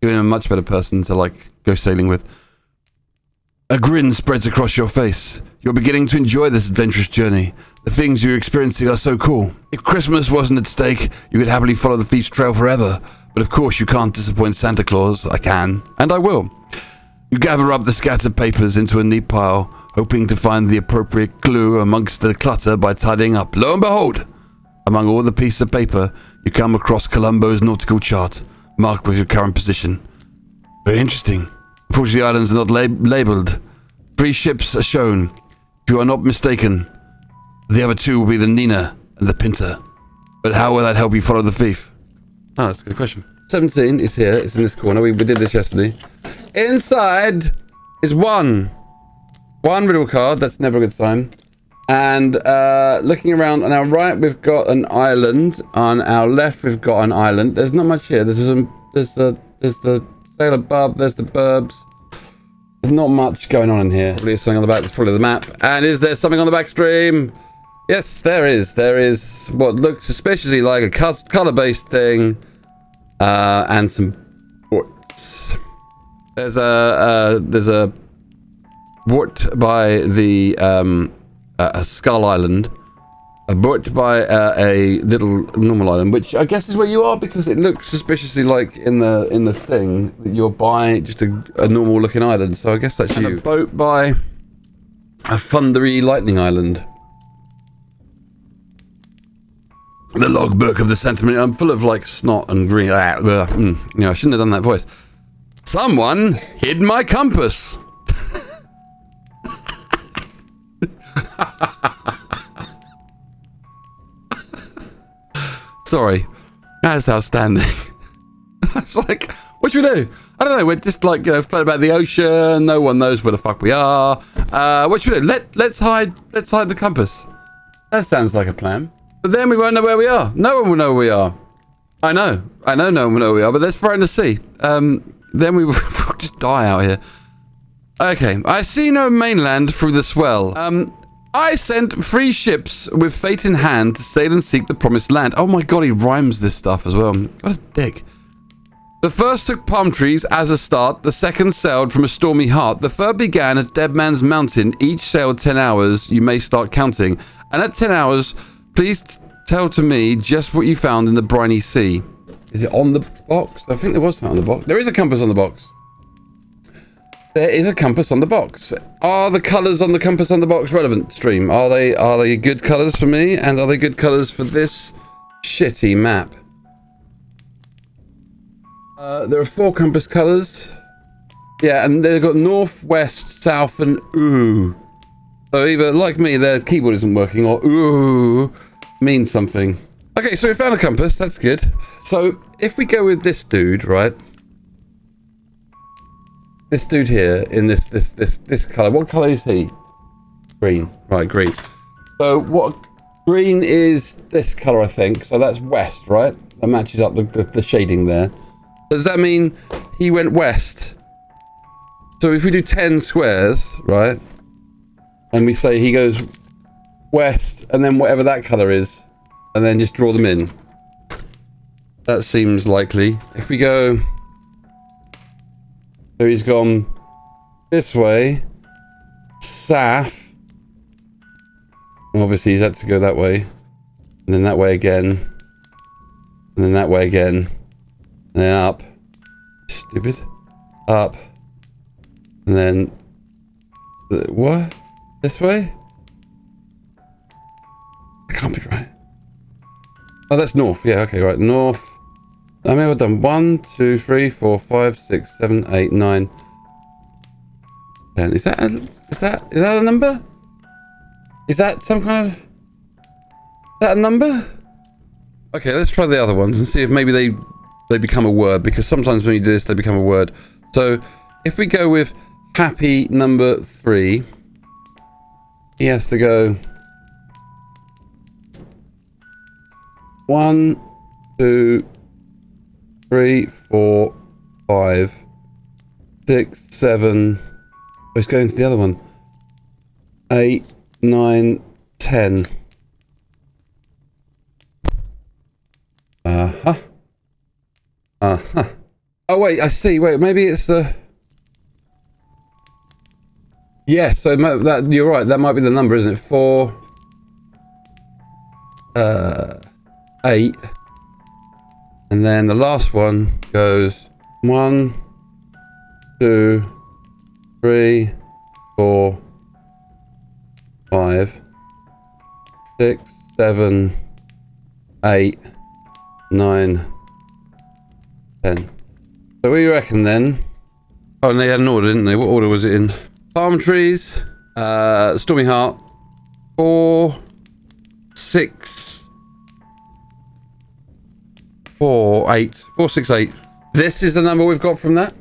Speaker 1: Giving him a much better person to, like, go sailing with. A grin spreads across your face. You're beginning to enjoy this adventurous journey. The things you're experiencing are so cool. If Christmas wasn't at stake, you could happily follow the thief's trail forever. But of course you can't disappoint Santa Claus. I can, and I will. You gather up the scattered papers into a neat pile, hoping to find the appropriate clue amongst the clutter by tidying up. Lo and behold, among all the pieces of paper, you come across Columbo's nautical chart, marked with your current position. Very interesting. Unfortunately, the islands are not labelled. 3 ships are shown. If you are not mistaken, the other 2 will be the Nina and the Pinta. But how will that help you follow the thief? Oh, that's a good question. 17 is here. It's in this corner. We did this yesterday. Inside is one riddle card. That's never a good sign. And looking around on our right, we've got an island. On our left, we've got an island. There's not much here. There's the sail above. There's the burbs. There's not much going on in here. Probably something on the back. That's probably the map. And is there something on the back stream? Yes, there is. There is what looks suspiciously like a color-based thing, and some warts. There's a wart by the Skull Island, brought by a little normal island, which I guess is where you are because it looks suspiciously like in the thing that you're by just a normal looking island. So I guess that's you. A boat by a thundery lightning island. The logbook of the sentiment. I'm full of like snot and green. I shouldn't have done that voice. Someone hid my compass. Sorry, that's outstanding. It's like, what should we do? I don't know. We're just like float about the ocean. No one knows where the fuck we are. What should we do? Let's hide. Let's hide the compass. That sounds like a plan. But then we won't know where we are. No one will know where we are. I know no one will know where we are. But let's throw it in the sea. Then we will just die out here. Okay, I see no mainland through the swell. I sent 3 ships with fate in hand to sail and seek the promised land. Oh my god, he rhymes this stuff as well. What a dick. The first took palm trees as a start. The second sailed from a stormy heart. The third began at Dead Man's Mountain. Each sailed 10 hours. You may start counting. And at 10 hours, please tell to me just what you found in the briny sea. Is it on the box? I think there was something on the box. There is a compass on the box. There is a compass on the box. Are the colours on the compass on the box relevant, stream? Are they good colours for me? And are they good colours for this shitty map? There are 4 compass colours. Yeah, and they've got north, west, south, and ooh. So either, like me, their keyboard isn't working, or ooh means something. Okay, so we found a compass. That's good. So if we go with this dude, right? This dude here in this color. What color is he? Green. Right, green. So what green is this color, I think. So that's west, right? That matches up the shading there. Does that mean he went west? So if we do 10 squares, right? And we say he goes west and then whatever that color is, and then just draw them in. That seems likely. If we go, so he's gone this way, south. Obviously he's had to go that way, and then that way again, and then that way again, and then up. Stupid. Up. And then what? This way? That can't be right. Oh, that's north. Yeah, okay, right. North. I mean, I've done 1, 2, 3, 4, 5, 6, 7, 8, 9, 10. Is that a number? Is that some kind of... Is that a number? Okay, let's try the other ones and see if maybe they become a word, because sometimes when you do this, they become a word. So, if we go with happy number 3, he has to go 1, 2, 3, 4, 5, 6, 7. Oh, he's going to the other one. 8, 9, 10. Uh-huh. Uh-huh. Oh, wait, I see. Wait, maybe it's the... Yes, so that you're right. That might be the number, isn't it? 4, 8. And then the last one goes 1, 2, 3, 4, 5, 6, 7, 8, 9, 10. So what do you reckon then? Oh, and they had an order, didn't they? What order was it in? Palm trees, Stormy Heart, 4, 6, 4, 8, 4, 6, 8. This is the number we've got from that.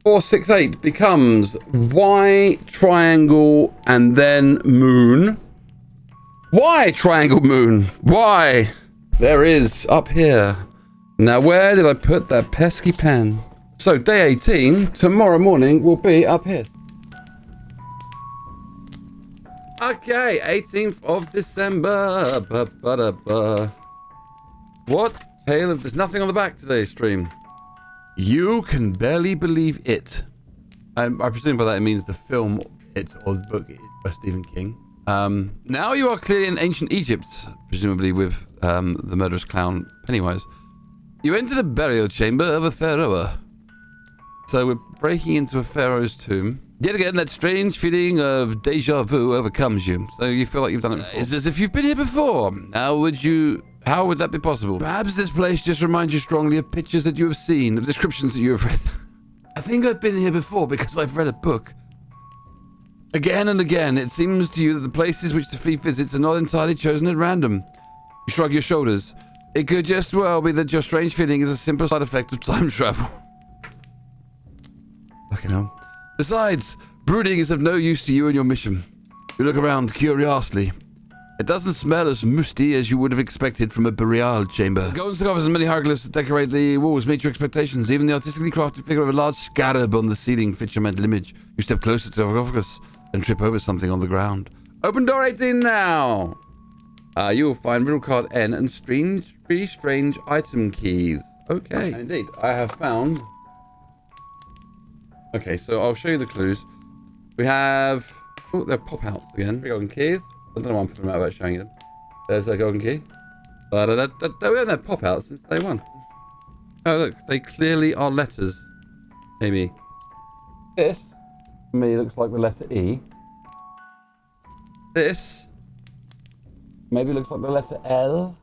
Speaker 1: 4, 6, 8 becomes Y triangle and then moon. Y triangle moon. Y. There is up here. Now where did I put that pesky pen? So day 18, tomorrow morning will be up here. Okay, 18th of December. What tale of... There's nothing on the back today, stream. You can barely believe it. I presume by that it means the film It or the book It by Stephen King. Now you are clearly in ancient Egypt, presumably with the murderous clown Pennywise. You enter the burial chamber of a pharaoh. So we're breaking into a pharaoh's tomb. Yet again, that strange feeling of deja vu overcomes you. So you feel like you've done it before. It's as if you've been here before. How would that be possible? Perhaps this place just reminds you strongly of pictures that you have seen, of descriptions that you have read. I think I've been here before because I've read a book. Again and again, it seems to you that the places which the thief visits are not entirely chosen at random. You shrug your shoulders. It could just well be that your strange feeling is a simple side effect of time travel. Fucking hell. Besides, brooding is of no use to you and your mission. You look around curiously. It doesn't smell as musty as you would have expected from a burial chamber. The golden sarcophagus and many hieroglyphs that decorate the walls meet your expectations. Even the artistically crafted figure of a large scarab on the ceiling fits your mental image. You step closer to the sarcophagus and trip over something on the ground. Open door 18 now! You will find riddle card N and three strange item keys. Okay. And indeed, I have found... Okay, so I'll show you the clues. We have... Oh, they're pop-outs again. 3 golden keys. I don't know why I'm putting them out about showing you them. There's a golden key. We haven't had pop-outs since day one. Oh, look. They clearly are letters. Maybe. This, to me, looks like the letter E. This... maybe looks like the letter L.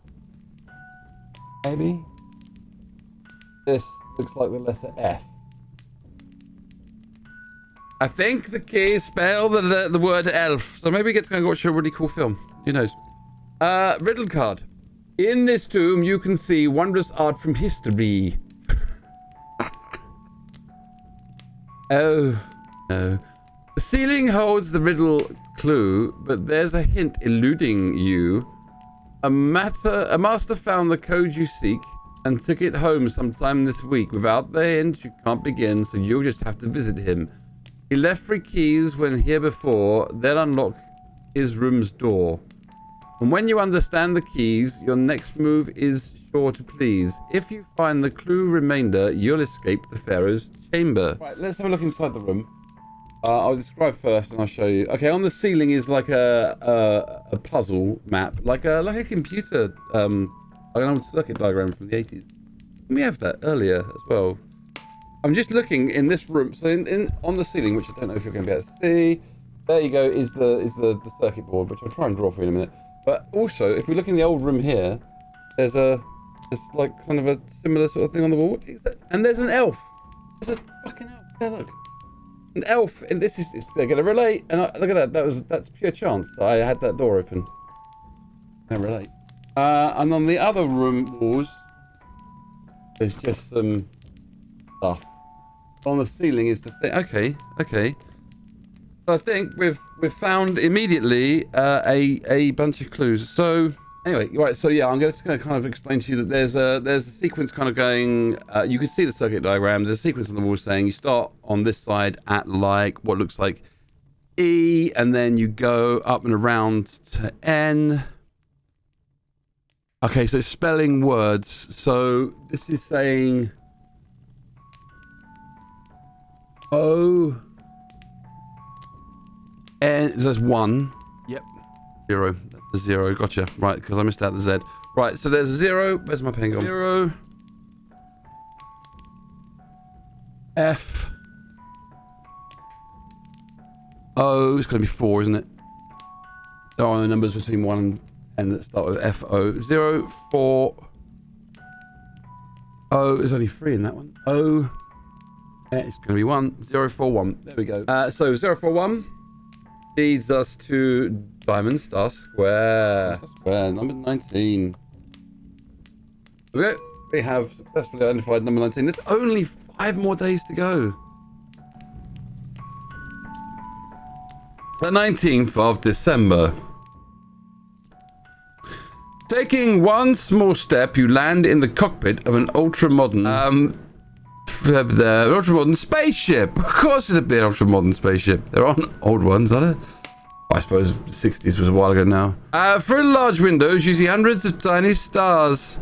Speaker 1: Maybe. This looks like the letter F. I think the keys spell the word elf. So maybe we get to go and watch a really cool film. Who knows? Riddle card. In this tomb, you can see wondrous art from history. Oh, no. The ceiling holds the riddle clue, but there's a hint eluding you. A master found the code you seek and took it home sometime this week. Without the hint, you can't begin, so you'll just have to visit him. He left 3 keys when here before, then unlock his room's door. And when you understand the keys, your next move is sure to please. If you find the clue remainder, you'll escape the pharaoh's chamber. Right, let's have a look inside the room. I'll describe first and I'll show you. Okay, on the ceiling is like a puzzle map, like a computer, like an old circuit diagram from the 80s. We have that earlier as well. I'm just looking in this room. So on the ceiling, which I don't know if you're going to be able to see, there you go, is the circuit board, which I'll try and draw for you in a minute. But also, if we look in the old room here, there's like kind of a similar sort of thing on the wall. What is that? And there's an elf. There's a fucking elf. There, look. An elf, and they're going to relate. And look at that. That's pure chance that I had that door open. Can't relate. And on the other room walls, there's just some stuff. On the ceiling is the thing. Okay. So I think we've found immediately a bunch of clues. So anyway, right. So yeah, I'm just going to kind of explain to you that there's a sequence kind of going. You can see the circuit diagram. There's a sequence on the wall saying you start on this side at like what looks like E, and then you go up and around to N. Okay, so it's spelling words. So this is saying O. And there's 1. Yep. 0. That's a 0. Gotcha. Right, because I missed out the Z. Right, so there's a 0. Where's my pen gone? 0. F. O. It's going to be 4, isn't it? There are the numbers between 1 and 10 that start with F, O. 0, 4. O. There's only 3 in that one. O. It's going to be 1. 0, 4, 1. There we go. So 0, 4, 1. Leads us to Diamond Star Square. Number 19. Okay, we have successfully identified number 19. There's only 5 more days to go. The 19th of December. Taking one small step, you land in the cockpit of an ultra-modern the ultra-modern spaceship. Of course it'd be an ultra-modern spaceship. There aren't old ones, are there? I suppose the 60s was a while ago now. Through large windows, you see hundreds of tiny stars.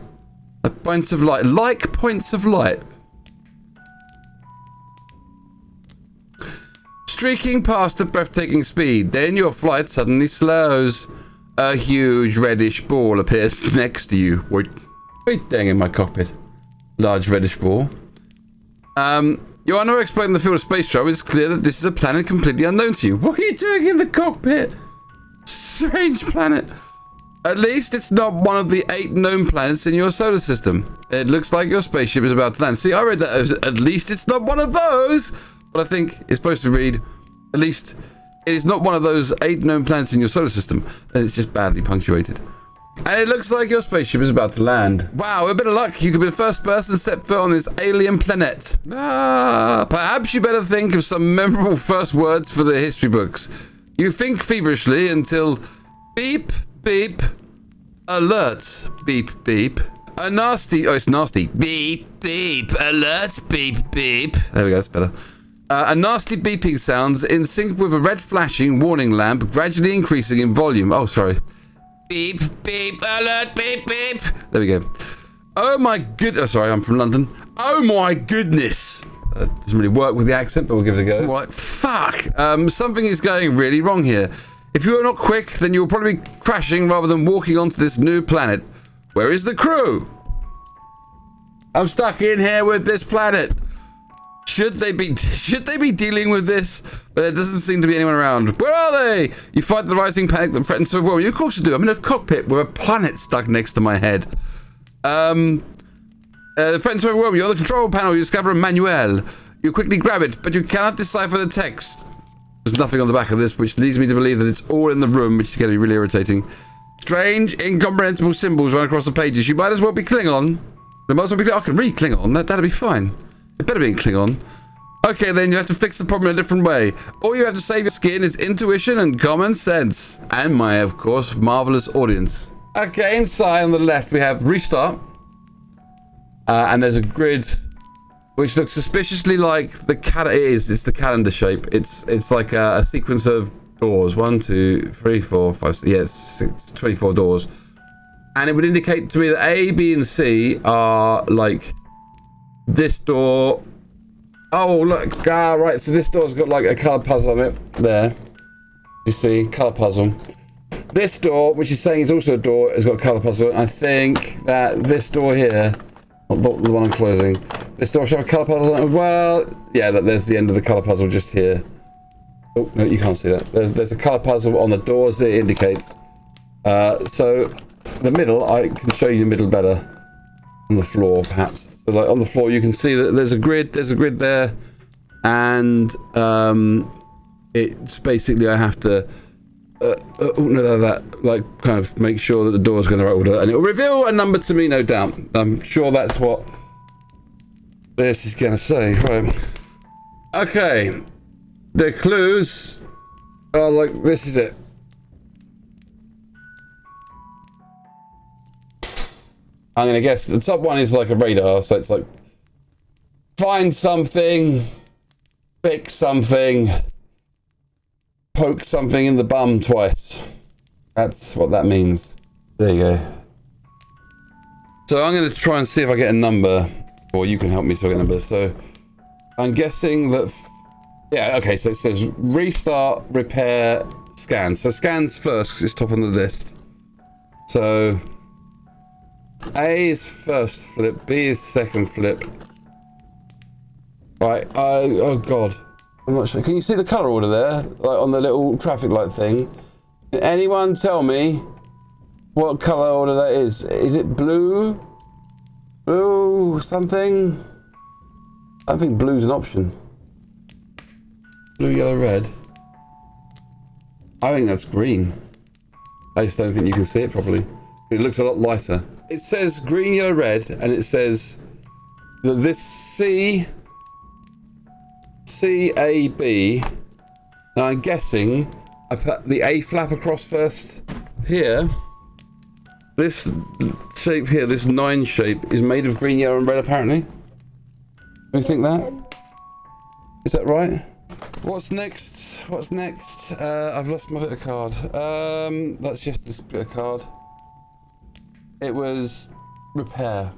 Speaker 1: Points of light. Like points of light. streaking past at breathtaking speed. Then your flight suddenly slows. A huge reddish ball appears next to you. Wait, dang in my cockpit. Large reddish ball. You are now exploring the field of space travel. It's clear that this is a planet completely unknown to you. What are you doing in the cockpit? Strange planet. At least it's not one of the 8 known planets in your solar system. It looks like your spaceship is about to land. See, I read that as, at least it's not one of those. But I think it's supposed to read, at least it is not one of those 8 known planets in your solar system. And it's just badly punctuated. And it looks like your spaceship is about to land. Wow, with a bit of luck, you could be the first person to set foot on this alien planet. Perhaps you better think of some memorable first words for the history books. You think feverishly until beep, beep, alert, beep, beep. A nasty, oh, it's nasty. Beep, beep, alert, beep, beep. There we go, that's better. A nasty beeping sounds in sync with a red flashing warning lamp gradually increasing in volume. Oh, sorry. Beep, beep, alert, beep, beep. There we go. Oh my goodness. Oh, sorry, I'm from London. Oh my goodness. Doesn't really work with the accent, but we'll give it a go. Right, fuck. Something is going really wrong here. If you are not quick, then you'll probably be crashing rather than walking onto this new planet. Where is the crew? I'm stuck in here with this planet. Should they be dealing with this? But there doesn't seem to be anyone around. Where are they? You fight the rising panic that threatens to overwhelm you. Of course you do. I'm in a cockpit with a planet stuck next to my head. The threatens to overwhelm you. On the control panel, you discover a manual. You quickly grab it, but you cannot decipher the text. There's nothing on the back of this, which leads me to believe that it's all in the room, which is going to be really irritating. Strange, incomprehensible symbols run across the pages. You might as well be Klingon. There might as well be. I can read Klingon. That'll be fine. It better be in Klingon. Okay, then you have to fix the problem in a different way. All you have to save your skin is intuition and common sense. And my, of course, marvelous audience. Okay, inside on the left we have restart. And there's a grid which looks suspiciously like the it's the calendar shape. It's like a sequence of doors. 1, 2, 3, 4, 5, 6, yeah, 24 doors. And it would indicate to me that A, B, and C are like this door. Oh, look. Right. So this door's got like a colour puzzle on it. There. You see? Colour puzzle. This door, which is saying it's also a door, has got a colour puzzle. I think that this door here, not the one I'm closing, this door should have a colour puzzle. Well, yeah, there's the end of the colour puzzle just here. Oh, no, you can't see that. There's a colour puzzle on the doors that it indicates. So the middle, I can show you the middle better. On the floor, perhaps. So like on the floor, you can see that there's a grid there, and it's basically I have to like kind of make sure that the door's going the right order, and it will reveal a number to me, no doubt. I'm sure that's what this is going to say. Right. Okay. The clues are like this is it. I'm going to guess the top one is like a radar, so it's like find something, fix something, poke something in the bum twice. That's what that means. There you go. So I'm going to try and see if I get a number, or you can help me so I get a number. So I'm guessing that, yeah, okay, so it says restart, repair, scan. So scans first because it's top on the list. So A is first flip, B is second flip. Right, oh god. I'm not sure. Can you see the colour order there? Like on the little traffic light thing? Can anyone tell me what colour order that is? Is it blue? Blue something? I don't think blue's an option. Blue, yellow, red. I think that's green. I just don't think you can see it properly. It looks a lot lighter. It says green, yellow, red, and it says that this C-A-B. Now I'm guessing I put the A flap across first. Here, this shape here, this 9 shape, is made of green, yellow, and red apparently. Do you think that? Is that right? What's next? What's next? I've lost my bit of card. That's just this bit of card. It was repair,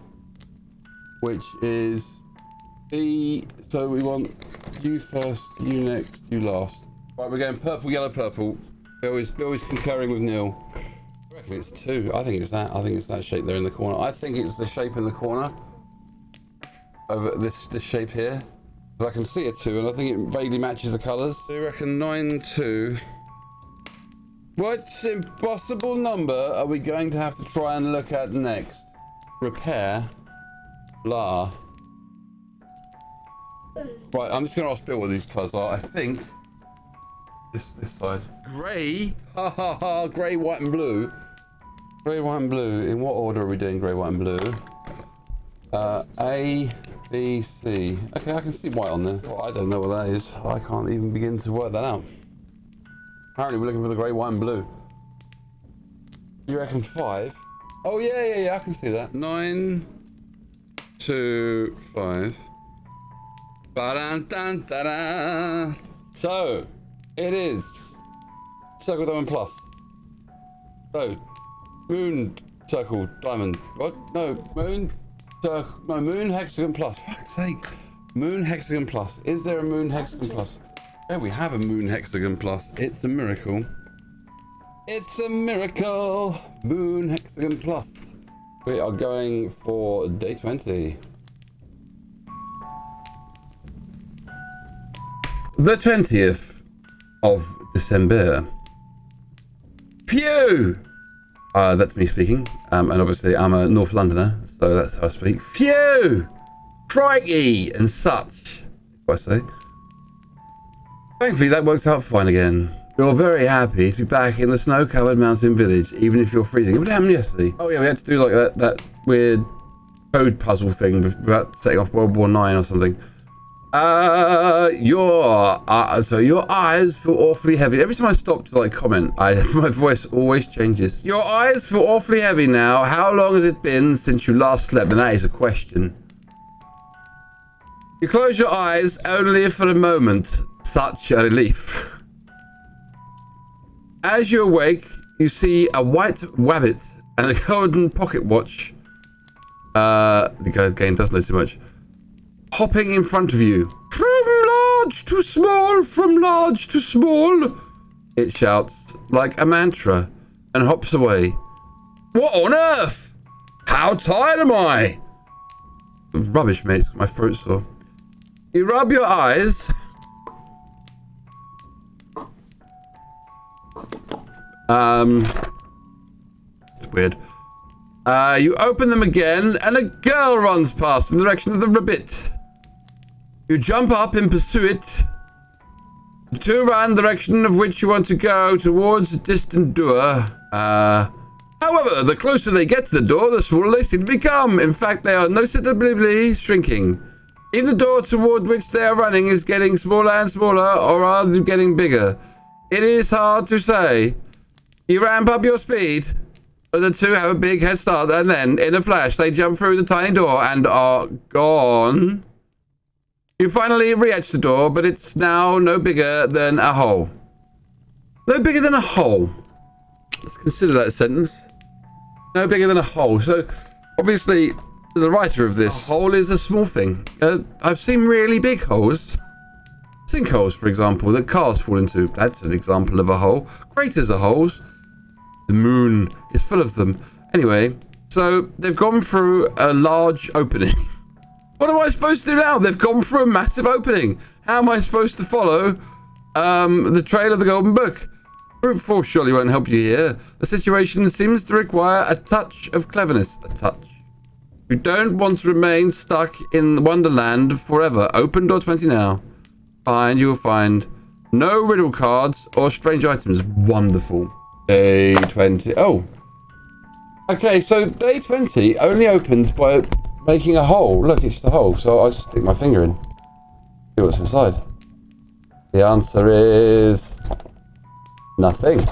Speaker 1: which is B. So we want You first, you next, you last. Right, we're going purple, yellow, purple. Bill is concurring with Neil. I reckon it's 2. I think it's that. I think it's that shape there in the corner. I think it's the shape in the corner. Over this shape here. I can see a 2 and I think it vaguely matches the colours. So you reckon 9, 2. What impossible number are we going to have to try and look at next? Repair. Blah. Right, I'm just going to ask Bill what these colours are. I think this side. Grey. Ha ha ha. Grey, white and blue. Grey, white and blue. In what order are we doing grey, white and blue? A, B, C. Okay, I can see white on there. Oh, I don't know what that is. I can't even begin to work that out. Apparently we're looking for the grey, white and blue. You reckon 5? Oh yeah, I can see that. 9, 2, 5. Ba-dun-dun-da-da. So, it is circle, diamond, plus. So, moon, circle, diamond. What? No, moon, circle, no, moon, hexagon, plus. Fuck's sake. Moon, hexagon, plus. Is there a moon, hexagon, plus? Yeah, we have a moon, hexagon, plus. It's a miracle. It's a miracle. Moon, hexagon, plus. We are going for day 20. The 20th of December. Phew! That's me speaking. And obviously I'm a North Londoner, so that's how I speak. Phew! Crikey! And such, if I say. Thankfully that works out fine again. We're very happy to be back in the snow-covered mountain village, even if you're freezing. What happened yesterday? Oh yeah, we had to do like that weird code puzzle thing about setting off World War 9 or something. So your eyes feel awfully heavy. Every time I stop to like comment, my voice always changes. Your eyes feel awfully heavy now. How long has it been since you last slept? And that is a question. You close your eyes only for a moment. Such a relief. As you awake, you see a white wabbit and a golden pocket watch. The game doesn't know too much. Hopping in front of you. From large to small, from large to small. It shouts like a mantra and hops away. What on earth? How tired am I? Rubbish, mate. My throat's sore. You rub your eyes. It's weird. You open them again and a girl runs past in the direction of the rabbit. You jump up and pursue it. The two run the direction of which you want to go towards a distant door. However, the closer they get to the door, the smaller they seem to become. In fact, they are noticeably shrinking. Even the door toward which they are running is getting smaller and smaller, or are they getting bigger? It is hard to say. You ramp up your speed, but the two have a big head start, and then, in a flash, they jump through the tiny door and are gone. You finally re-edge the door, but it's now no bigger than a hole. No bigger than a hole. Let's consider that a sentence. No bigger than a hole. So, obviously, the writer of this, a hole is a small thing. I've seen really big holes. Sinkholes, for example, that cars fall into. That's an example of a hole. Craters are holes. The moon is full of them. Anyway, so they've gone through a large opening. What am I supposed to do now? They've gone through a massive opening. How am I supposed to follow the trail of the golden book? Brute force surely won't help you here. The situation seems to require a touch of cleverness. A touch. You don't want to remain stuck in Wonderland forever. Open door 20 now. And you will find no riddle cards or strange items. Wonderful. Day 20. Oh. Okay, so day 20 only opens by making a hole. Look, it's the hole. So I'll just stick my finger in. See what's inside. The answer is nothing.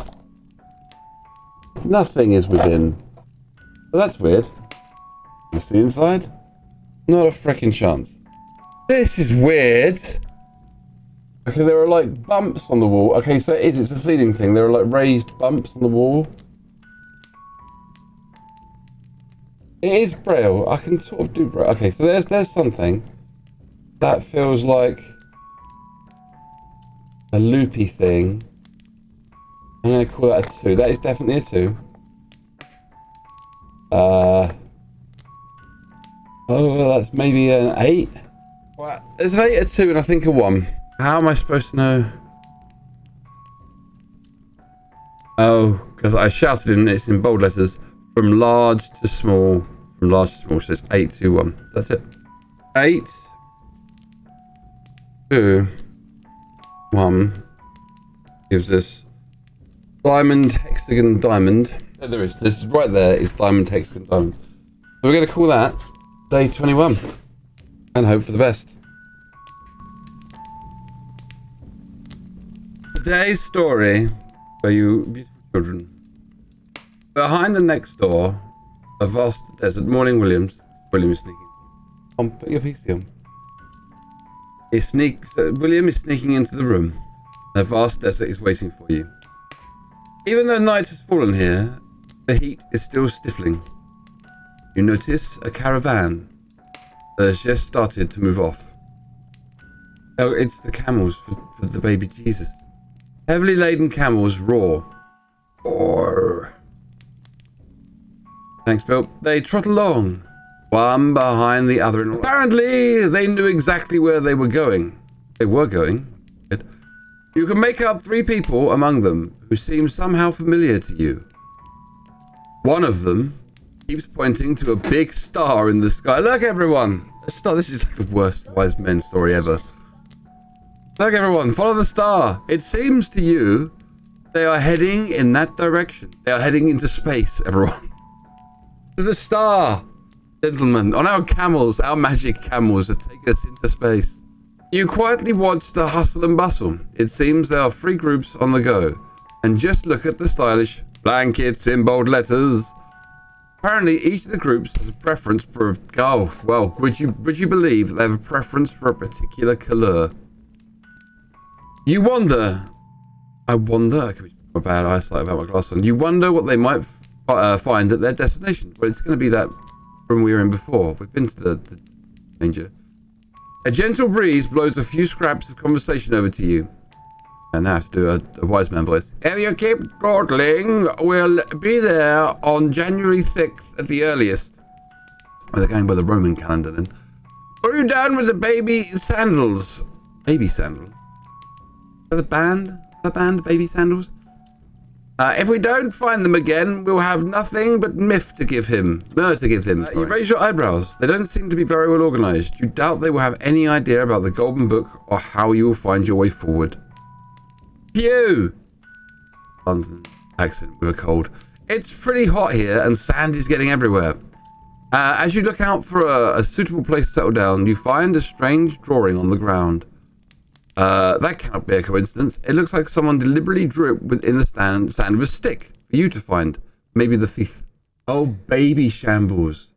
Speaker 1: Nothing is within. Well, that's weird. You see inside? Not a freaking chance. This is weird. Okay, there are like bumps on the wall. Okay, so it's a fleeting thing. There are like raised bumps on the wall. It is braille. I can sort of do braille. Okay, so there's something that feels like a loopy thing. I'm going to call that a 2. That is definitely a 2. Oh, that's maybe an 8. Well, there's an 8, a 2, and I think a 1. How am I supposed to know? Oh, because I shouted in it's in bold letters from large to small. From large to small, so it's 8, 2, 1. That's it. 8, 2, 1 gives us diamond, hexagon, diamond. Oh, there is. This is right there is diamond, hexagon, diamond. So we're going to call that day 21 and hope for the best. Today's story for you beautiful children. Behind the next door, a vast desert. Morning, Williams. William is sneaking. Put your PC on. William is sneaking into the room. A vast desert is waiting for you. Even though night has fallen here, the heat is still stifling. You notice a caravan that has just started to move off. Oh, it's the camels for the baby Jesus. Heavily laden camels roar. Roar. Thanks, Bill. They trot along, one behind the other. Apparently, they knew exactly where they were going. They were going. Good. You can make out 3 people among them who seem somehow familiar to you. One of them keeps pointing to a big star in the sky. Look, everyone! A star. This is like the worst wise men story ever. Look, everyone, follow the star. It seems to you they are heading in that direction. They are heading into space, everyone. To the star, gentlemen, on our camels, our magic camels that take us into space. You quietly watch the hustle and bustle. It seems there are 3 groups on the go. And just look at the stylish blankets in bold letters. Apparently, each of the groups has a preference for... Oh, well, would you believe they have a preference for a particular colour? You wonder... I wonder... I could be my bad eyesight about my glass on. You wonder what they might find at their destination. Well, it's going to be that room we were in before. We've been to the danger. A gentle breeze blows a few scraps of conversation over to you. And now I have to do a wise man voice. If you keep dawdling, we'll be there on January 6th at the earliest. Oh, they're going by the Roman calendar then. Are you down with the baby sandals? Baby sandals? Is that a band? Is that a band, Baby Sandals? If we don't find them again, we'll have nothing but myrrh to give him. You raise your eyebrows. They don't seem to be very well organized. You doubt they will have any idea about the Golden Book or how you will find your way forward. Phew! London accent with a cold. It's pretty hot here and sand is getting everywhere. As you look out for a suitable place to settle down, you find a strange drawing on the ground. That cannot be a coincidence. It looks like someone deliberately drew it within the sand with a stick for you to find. Maybe the thief. Oh, baby shambles.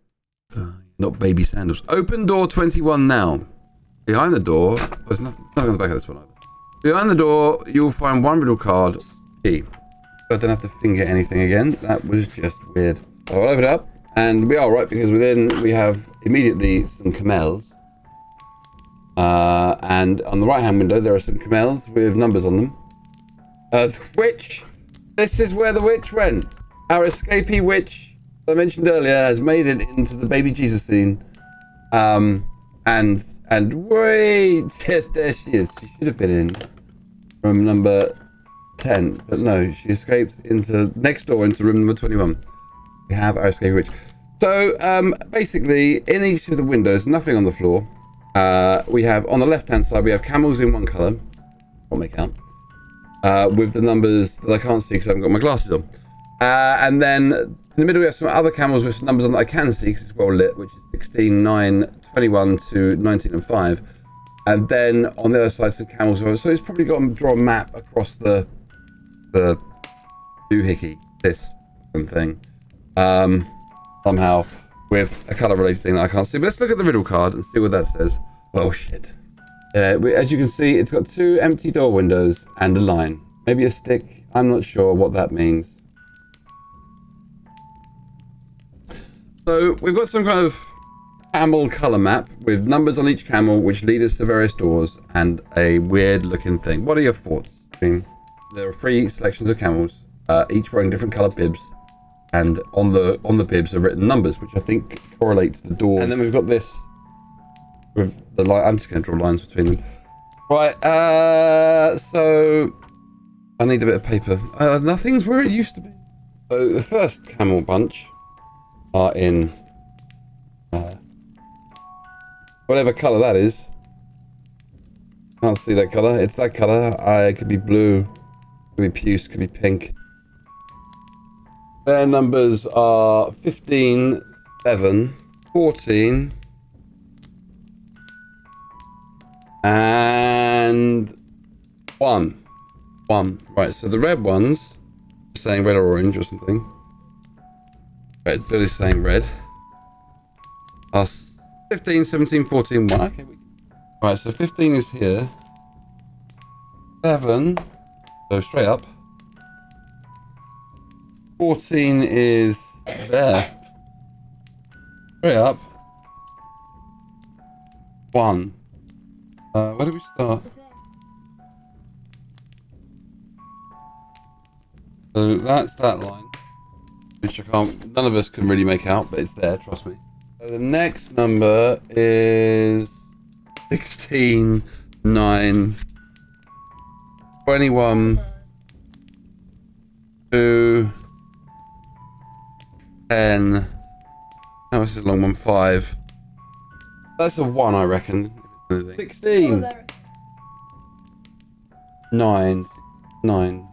Speaker 1: Not baby sandals. Open door 21 now. Behind the door... Oh, there's nothing on the back of this one either. Behind the door, you'll find one riddle card. Key. I don't have to finger anything again. That was just weird. I'll open it up. And we are right, because within we have immediately some camels. And on the right-hand window, there are some camels with numbers on them. The witch. This is where the witch went. Our escapee witch, as I mentioned earlier, has made it into the baby Jesus scene. And wait, yes, there she is. She should have been in room number 10, but no, she escaped into next door into room number 21. We have our escape witch. So basically, in each of the windows, nothing on the floor. We have on the left-hand side, we have camels in one color. I'll make out with the numbers that I can't see because I haven't got my glasses on. And then in the middle, we have some other camels with some numbers on that I can see because it's well lit, which is 16, 9, 21 to 19 and 5. And then on the other side, some camels. So it's probably got to draw a map across the doohickey, this thing. Somehow with a color related thing that I can't see. But let's look at the riddle card and see what that says. Oh shit. As you can see, it's got 2 empty door windows and a line. Maybe a stick. I'm not sure what that means. So we've got some kind of camel color map with numbers on each camel which lead us to various doors and a weird looking thing. What are your thoughts? There are 3 selections of camels, each wearing different colored bibs, and on the bibs are written numbers which I think correlates the doors. And then we've got this with the line. I'm just going to draw lines between them. Right, so I need a bit of paper. Nothing's where it used to be. So the first camel bunch are in whatever colour that is. Can't see that colour. It's that colour. It could be blue, could be puce, could be pink. Their numbers are 15, 7, 14, and 1. 1. Right, so the red ones, saying red or orange or something. Red, Billy's saying red. 15, 17, 14, 1. Okay. Right, so 15 is here. 7, so straight up. 14 is there. Straight up. 1. Where do we start? So that's that line, which none of us can really make out, but it's there, trust me. So the next number is 16, 9, 21, 2, 10. That was a long one, 5. That's a 1, I reckon. 16. 9. 9.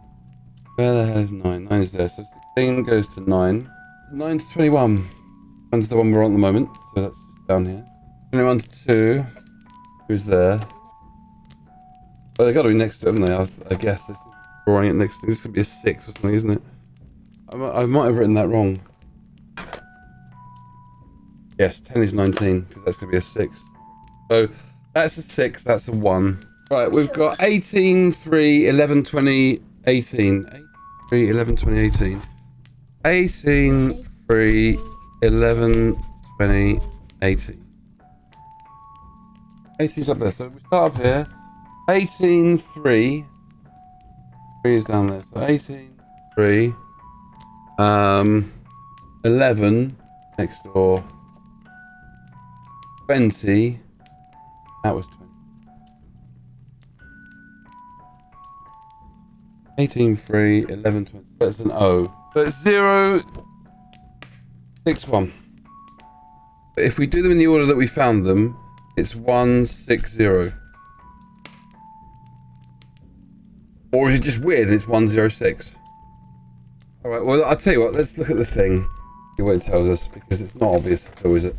Speaker 1: Where the hell is 9? 9 is there. So 16 goes to 9. 9 to 21. 1's the one we're on at the moment. So that's down here. 21 to 2. Who's there? Well, they've got to be next to it, haven't they? I guess. This is drawing it next to. This could be a 6 or something, isn't it? I might have written that wrong. Yes, 10 is 19, because that's going to be a 6. So that's a 6, that's a 1. Right, we've got 18, 3, 11, 20, 18. 3, 11, 20, 18. 18, 3, 11, 20, 18. 18's up there, so we start up here. 18, 3. 3 is down there, so 18, 3. 11 next door. 20. That was 20. 18, 3, 11, 20. That's an O. So it's 0, 6, 1. But if we do them in the order that we found them, it's 1, 6, 0. Or is it just weird and it's 1, 0, 6? Alright, well, I'll tell you what, let's look at the thing. See what it tells us, because it's not obvious at all, is it?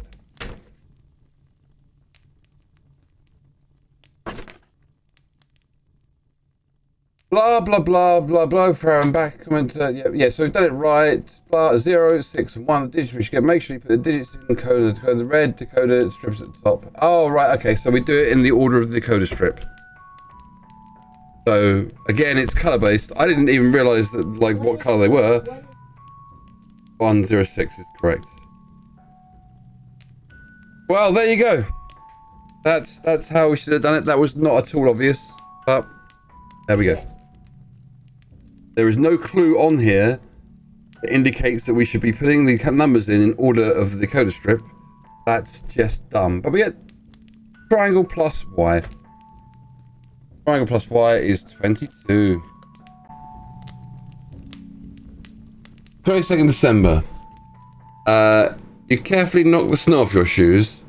Speaker 1: Blah, blah, blah, blah, blah, from back, comment, yeah, so we've done it right. Blah, 0, 6, 1, the digits we should get. Make sure you put the digits in decoder, the red decoder strips at the top. Oh, right, okay, so we do it in the order of the decoder strip. So, again, it's color-based. I didn't even realize that, like, what color they were. 106 is correct. Well, there you go. That's how we should have done it. That was not at all obvious, but there we go. There is no clue on here that indicates that we should be putting the numbers in order of the decoder strip. That's just dumb. But we get triangle plus y. Triangle plus y is 22. 22nd December. You carefully knock the snow off your shoes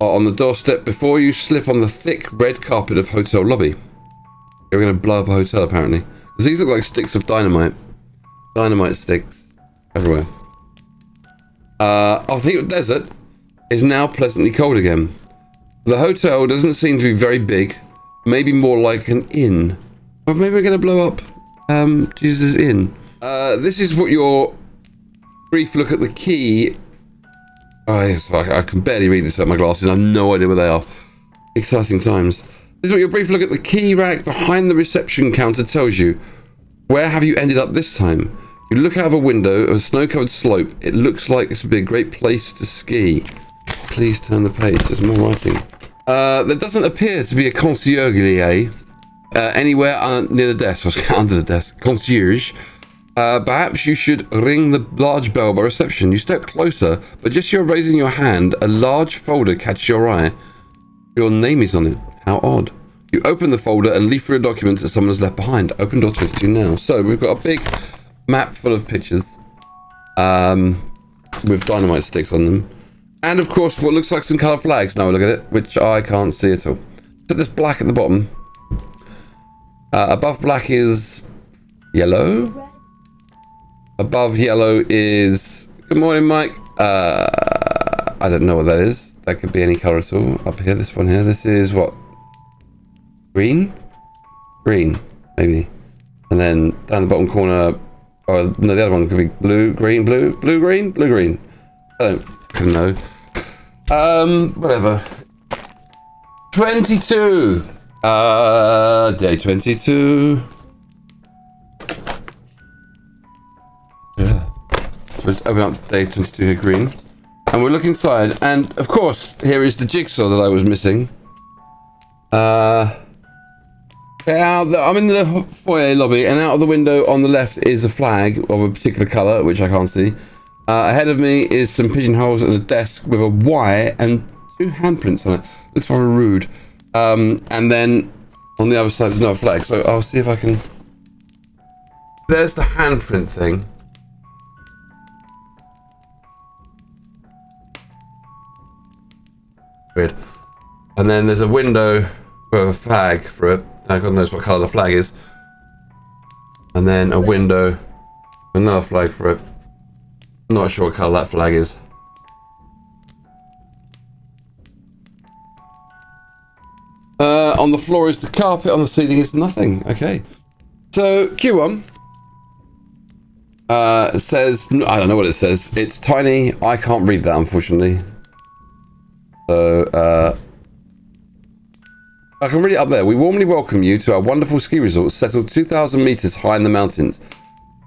Speaker 1: on the doorstep before you slip on the thick red carpet of hotel lobby. You're going to blow up a hotel, apparently. Because these look like sticks of dynamite. Dynamite sticks everywhere. I think the desert is now pleasantly cold again. The hotel doesn't seem to be very big. Maybe more like an inn. Or maybe we're going to blow up Jesus' inn. This is what your brief look at the key. Oh, yes, I can barely read this without my glasses. I have no idea where they are. Exciting times. This is what your brief look at the key rack behind the reception counter tells you. Where have you ended up this time? You look out of a window of a snow-covered slope. It looks like this would be a great place to ski. please turn the page. There's more writing. There doesn't appear to be a concierge anywhere near the desk, or under the desk. Concierge. Perhaps you should ring the large bell by reception. You step closer, but just as you're raising your hand, a large folder catches your eye. Your name is on it. How odd. You open the folder and leaf through a document that someone has left behind. Open door 22 now. So we've got a big map full of pictures with dynamite sticks on them. And of course, what looks like some coloured flags. Now we look at it, which I can't see at all. So there's black at the bottom. Above black is yellow.
Speaker 2: Red.
Speaker 1: Above yellow is... Good morning, Mike. I don't know what that is. That could be any colour at all. Up here, this one here. This is what? Green? Green, maybe. And then down the bottom corner... Or no, the other one could be blue, green, blue, blue, green, blue, green. I don't fucking know. Whatever. 22. Day 22. Yeah. So let's open up day 22 here, green. And we'll look inside. And of course, here is the jigsaw that I was missing. I'm in the foyer lobby, and out of the window on the left is a flag of a particular colour, which I can't see. Ahead of me is some pigeonholes and a desk with a Y and 2 handprints on it. Looks very rude. And then on the other side is another flag, so I'll see if I can... There's the handprint thing. Weird. And then there's a window with a flag for it. God knows what colour the flag is. And then a window, another flag for it. Not sure what colour that flag is. On the floor is the carpet, on the ceiling is nothing. Okay. So, Q1 says, I don't know what it says. It's tiny. I can't read that, unfortunately. So, I can read it up there. We warmly welcome you to our wonderful ski resort settled 2,000 meters high in the mountains.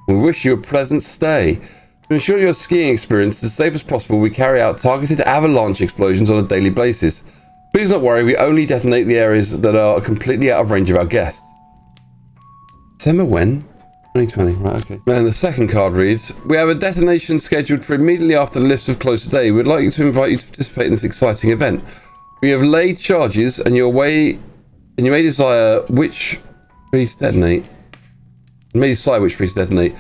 Speaker 1: We wish you a pleasant stay. To ensure your skiing experience is as safe as possible, we carry out targeted avalanche explosions on a daily basis. Please don't worry, we only detonate the areas that are completely out of range of our guests. December when? 2020, right, okay. And the second card reads, we have a detonation scheduled for immediately after the lifts have closed today. We'd like to invite you to participate in this exciting event. We have laid charges, and you may desire which trees to detonate. You may decide which trees to detonate.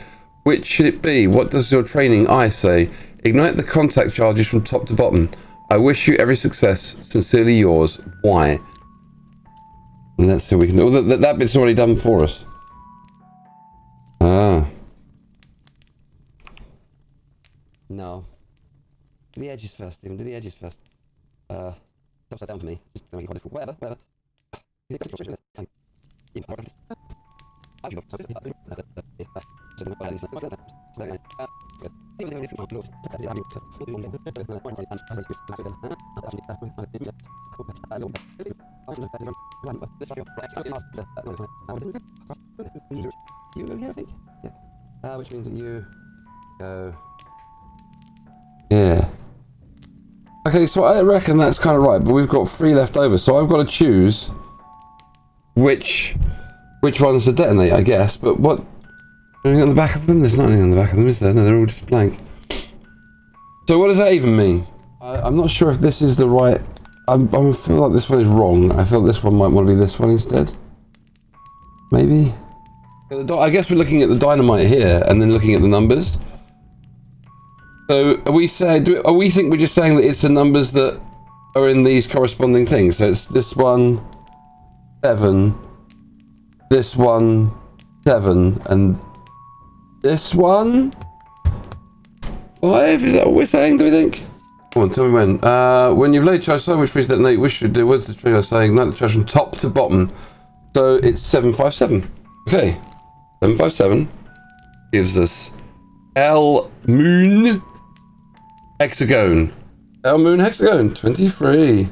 Speaker 1: Which should it be? What does your training eye say? Ignite the contact charges from top to bottom. I wish you every success. Sincerely yours. Why? And let's see what we can do. Oh, that bit's already done for us. Ah. No. Do the edges first, Stephen. Do the edges first. Upside down for me. Just make it quite difficult. Whatever. You go here, I think. Yeah. Which means that you go. Yeah. Okay, so I reckon that's kind of right, but we've got 3 left over, so I've got to choose which ones to detonate, I guess. But what? Anything on the back of them? There's nothing on the back of them, is there? No, they're all just blank. So what does that even mean? I'm not sure if this is the right... I feel like this one is wrong. I feel this one might want to be this one instead. Maybe? I guess we're looking at the dynamite here, and then looking at the numbers. So are we saying? Do we think we're just saying that it's the numbers that are in these corresponding things? So it's this one, 7, this one, 7, and this one, 5. Is that what we're saying? Do we think? Come on, tell me when. When you've laid charge, so which please detonate. Which should do? What's the trigger saying? Ignite the charge from top to bottom. So it's 757. Okay, 757 gives us L Moon Hexagon. L Moon Hexagon 23.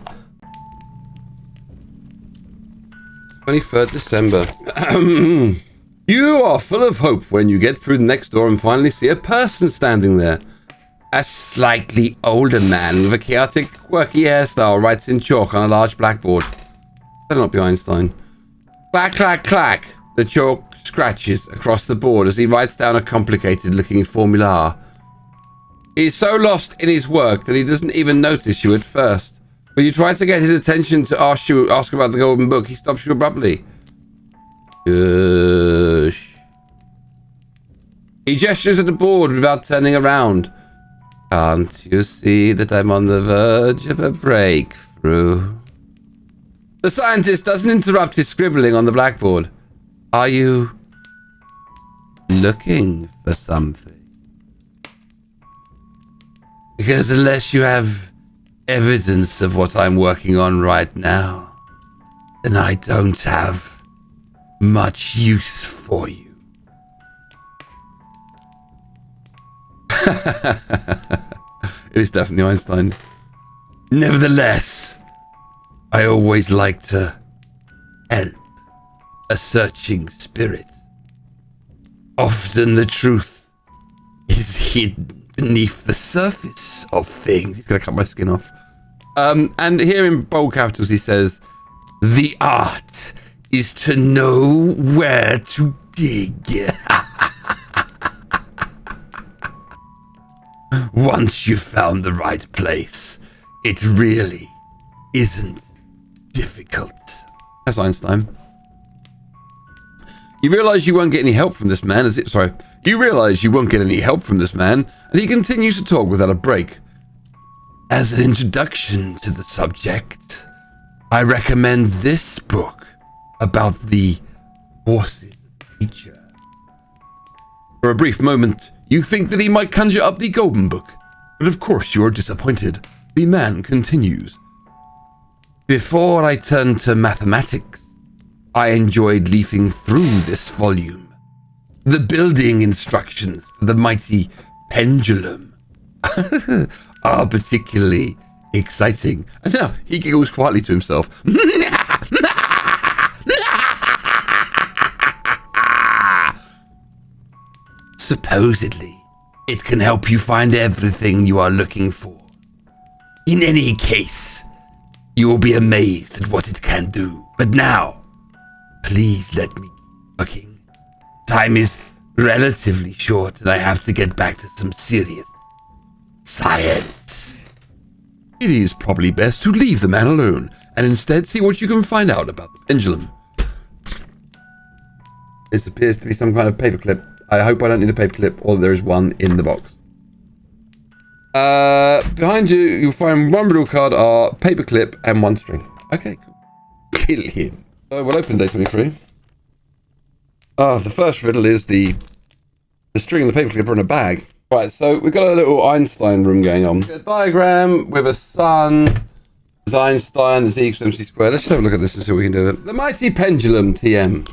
Speaker 1: 23rd December. You are full of hope when you get through the next door and finally see a person standing there. A slightly older man with a chaotic, quirky hairstyle writes in chalk on a large blackboard. Better not be Einstein. Clack, clack, clack. The chalk scratches across the board as he writes down a complicated-looking formula. He's so lost in his work that he doesn't even notice you at first. When you try to get his attention to ask about the golden book, he stops you abruptly. Gosh. He gestures at the board without turning around. Can't you see that I'm on the verge of a breakthrough? The scientist doesn't interrupt his scribbling on the blackboard. Are you looking for something? Because unless you have evidence of what I'm working on right now, then I don't have much use for you. It is definitely Einstein. Nevertheless, I always like to help a searching spirit. Often the truth is hidden beneath the surface of things. He's gonna cut my skin off. And here in bold capitals he says, the art is to know where to dig. Once you've found the right place, it really isn't difficult. That's Einstein. You realize you won't get any help from this man, You realize you won't get any help from this man, and he continues to talk without a break. As an introduction to the subject, I recommend this book about the forces of nature. For a brief moment, you think that he might conjure up the golden book, but of course you are disappointed. The man continues. Before I turned to mathematics, I enjoyed leafing through this volume. The building instructions for the mighty pendulum are particularly exciting. And now he giggles quietly to himself. Supposedly, it can help you find everything you are looking for. In any case, you will be amazed at what it can do. But now, please let me keep working. Time is relatively short and I have to get back to some serious science. It is probably best to leave the man alone and instead see what you can find out about the pendulum. This appears to be some kind of paperclip. I hope I don't need a paperclip, or there is one in the box. Behind you, you'll find one riddle card, paperclip, and one string. Okay, cool. Kill him. So we'll open day 23. The first riddle is the string and the paperclip are in a bag. Right, so we've got a little Einstein room going on. A diagram with a sun. There's Einstein, there's E equals MC squared. Let's just have a look at this and see what we can do with it. The mighty pendulum, TM.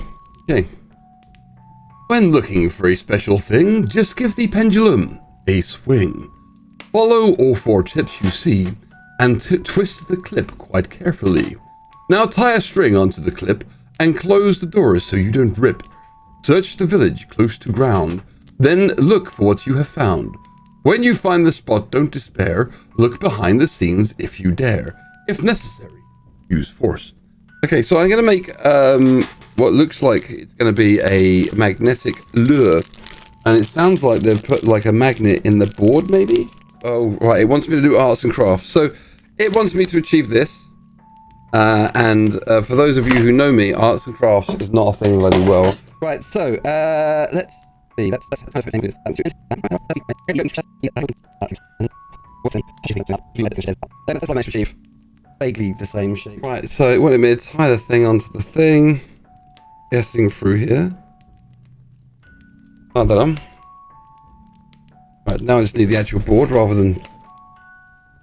Speaker 1: Okay. When looking for a special thing, just give the pendulum a swing. Follow all four tips you see and twist the clip quite carefully. Now tie a string onto the clip and close the doors so you don't rip. Search the village close to ground, then look for what you have found. When you find the spot, don't despair. Look behind the scenes if you dare. If necessary, use force. Okay, so I'm going to make what looks like it's going to be a magnetic lure. And it sounds like they've put like a magnet in the board, maybe? Oh, right, it wants me to do arts and crafts. So it wants me to achieve this. For those of you who know me, arts and crafts is not a thing that I do well. Right, so let's see. Let's achieve vaguely the same shape. Right, so it wanted me to tie the thing onto the thing. Guessing through here. Not that I'm. Right, now I just need the actual board rather than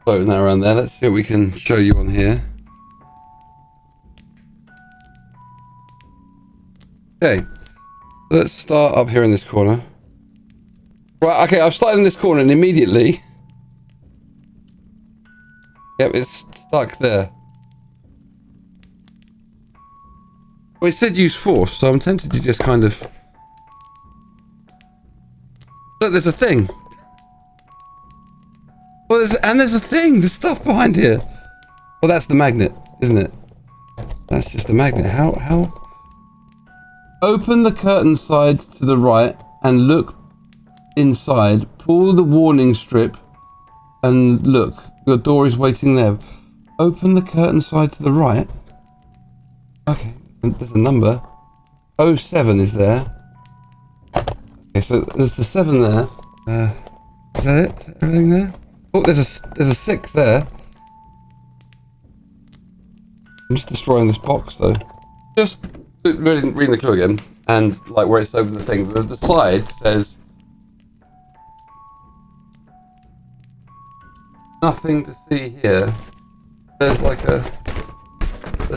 Speaker 1: floating that around there. Let's see what we can show you on here. Okay, let's start up here in this corner. Right, okay, I've started in this corner and immediately... Yep, it's stuck there. Well, it said use force, so I'm tempted to just kind of... Look, there's a thing. there's a thing. There's stuff behind here. Well, that's the magnet, isn't it? That's just a magnet. How? Open the curtain side to the right and look inside. Pull the warning strip and look. Your door is waiting there. Open the curtain side to the right. Okay, there's a number. 07 is there. Okay, so there's the 7 there. Is that it? Is that everything there? Oh, there's a 6 there. I'm just destroying this box though. Just reading the clue again, and like where it's over the thing. The side says nothing to see here. There's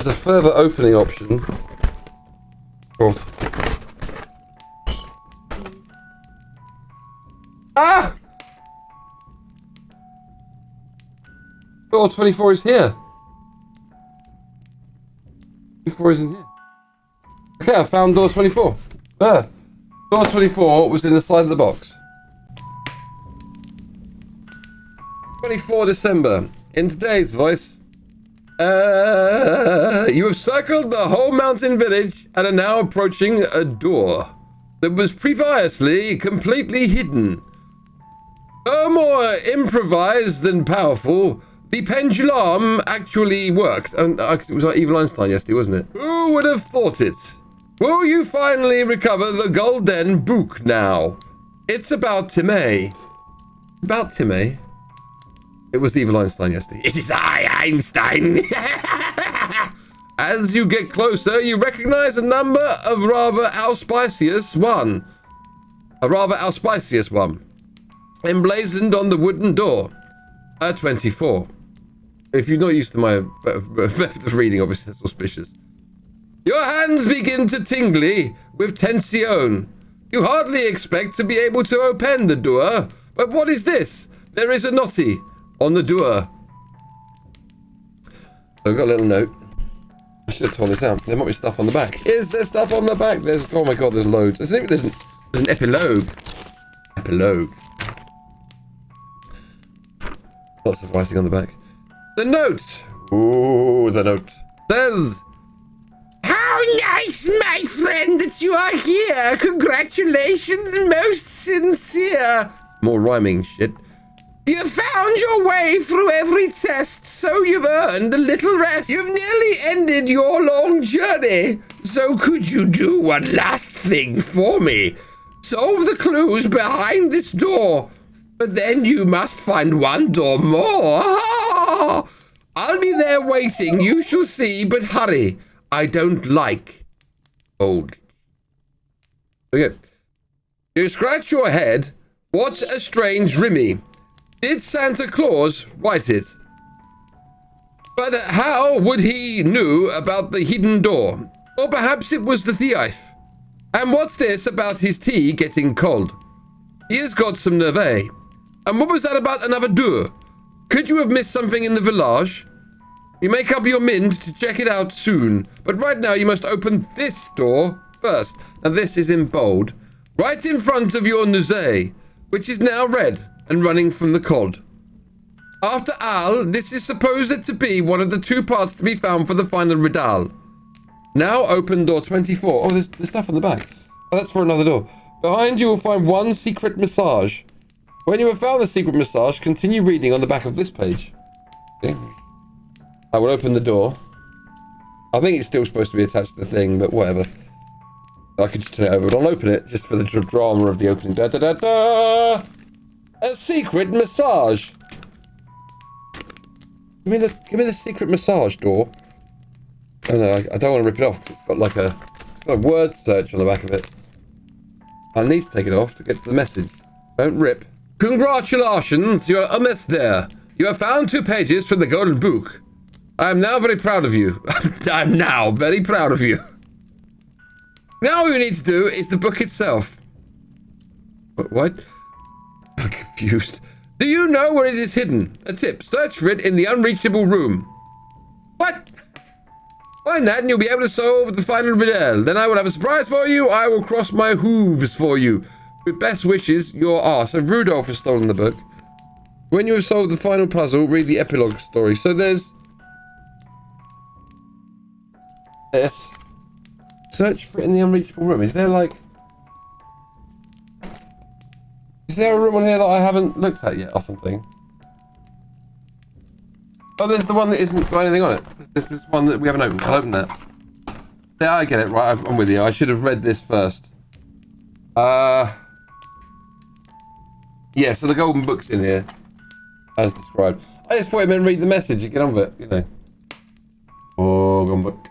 Speaker 1: a further opening option. Ah! Door 24 is here. 24 is in here. Okay, I found door 24. There. Door 24 was in the side of the box. 24 December. In today's voice. You have circled the whole mountain village and are now approaching a door that was previously completely hidden. Though more improvised than powerful, the pendulum actually worked. And it was like Evil Einstein yesterday, wasn't it? Who would have thought it? Will you finally recover the golden book now? It's about Timmy. About Timmy? It was Evil Einstein yesterday. It is I, Einstein. As you get closer, you recognize a number of rather auspicious one. A rather auspicious one. Emblazoned on the wooden door. 24. If you're not used to my method of reading, obviously that's auspicious. Your hands begin to tingly with tension. You hardly expect to be able to open the door. But what is this? There is a knotty on the door. So I've got a little note. I should have torn this out. There might be stuff on the back. Is there stuff on the back? There's, oh my god, there's loads. There's an epilogue. Epilogue. Lots of writing on the back. The note. Ooh, the note says, "How nice, my friend, that you are here. Congratulations, most sincere." More rhyming shit. You found your way through every test, so you've earned a little rest. You've nearly ended your long journey. So could you do one last thing for me? Solve the clues behind this door. But then you must find one door more. I'll be there waiting, you shall see, but hurry. I don't like old. Okay. You scratch your head. What a strange rimmy. Did Santa Claus write it? But how would he knew about the hidden door? Or perhaps it was the thief. And what's this about his tea getting cold? He has got some nerve. And what was that about another door? Could you have missed something in the village? You make up your mind to check it out soon. But right now you must open this door first. And this is in bold. Right in front of your nose, which is now red and running from the cod. After all, this is supposed to be one of the two parts to be found for the final riddle. Now open door 24. Oh, there's stuff on the back. Oh, that's for another door. Behind you will find one secret massage. When you have found the secret massage, continue reading on the back of this page. Okay. I will open the door. I think it's still supposed to be attached to the thing, but whatever. I could just turn it over, but I'll open it just for the drama of the opening. Da, da, da, da. A secret massage. Give me the secret massage door. Oh no, I don't want to rip it off because it's got a word search on the back of it. I need to take it off to get to the message. Don't rip. Congratulations, you are almost there. You have found 2 pages from the golden book. I am now very proud of you. I'm now very proud of you. Now all you need to do is the book itself. What? I'm confused. Do you know where it is hidden? A tip. Search for it in the unreachable room. What? Find that and you'll be able to solve the final riddle. Then I will have a surprise for you. I will cross my hooves for you. With best wishes, your arse. So Rudolph has stolen the book.
Speaker 4: When you have solved the final puzzle, read the epilogue story. So there's this. Search for it in the unreachable room. Is there a room on here that I haven't looked at yet or something? Oh, there's the one that isn't got anything on it. This is one that we haven't opened. I'll open that. Yeah, I get it. Right, I'm with you. I should have read this first. Yeah, so the golden book's in here, as described. I just thought it meant read the message and get on with it, you know. Oh, golden book.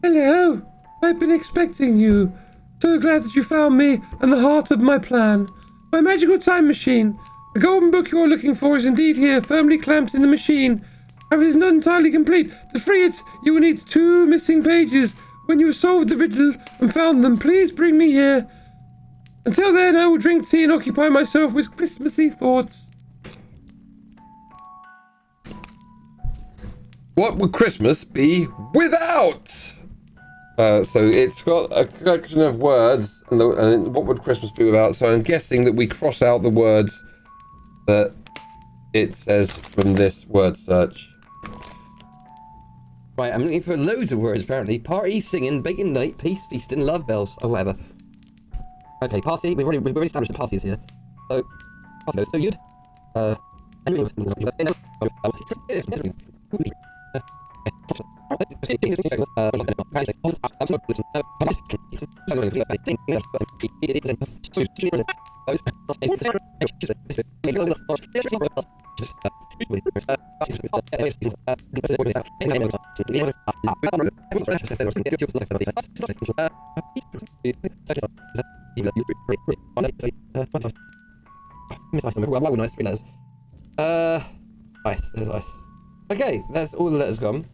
Speaker 4: Hello, I've been expecting you. So glad that you found me and the heart of my plan. My magical time machine. The golden book you're looking for is indeed here, firmly clamped in the machine. However, it is not entirely complete. To free it, you will need 2 missing pages. When you have solved the riddle and found them, please bring me here. Until then, I will drink tea and occupy myself with Christmassy thoughts. What would Christmas be without? So it's got a collection of words, and what would Christmas be without? So I'm guessing that we cross out the words that it says from this word search.
Speaker 5: Right, I'm looking for loads of words apparently. Party, singing, baking night, peace, feasting, love bells, or whatever. Okay, party. We've already established the party is here. So, party goes. So you'd. Why wouldn't I? 3 letters. Ice. There's ice. Okay, that's all the letters gone.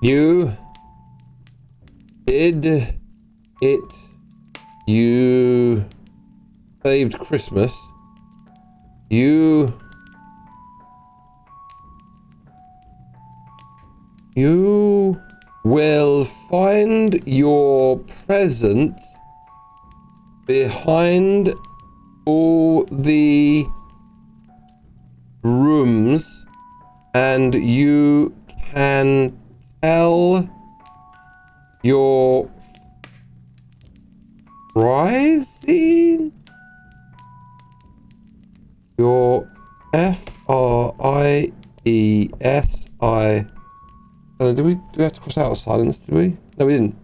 Speaker 4: You did it. You saved Christmas. You will find your present behind all the rooms, and you can tell your rising your Friesi. Did we have to cross out silence? Did we? No, we didn't.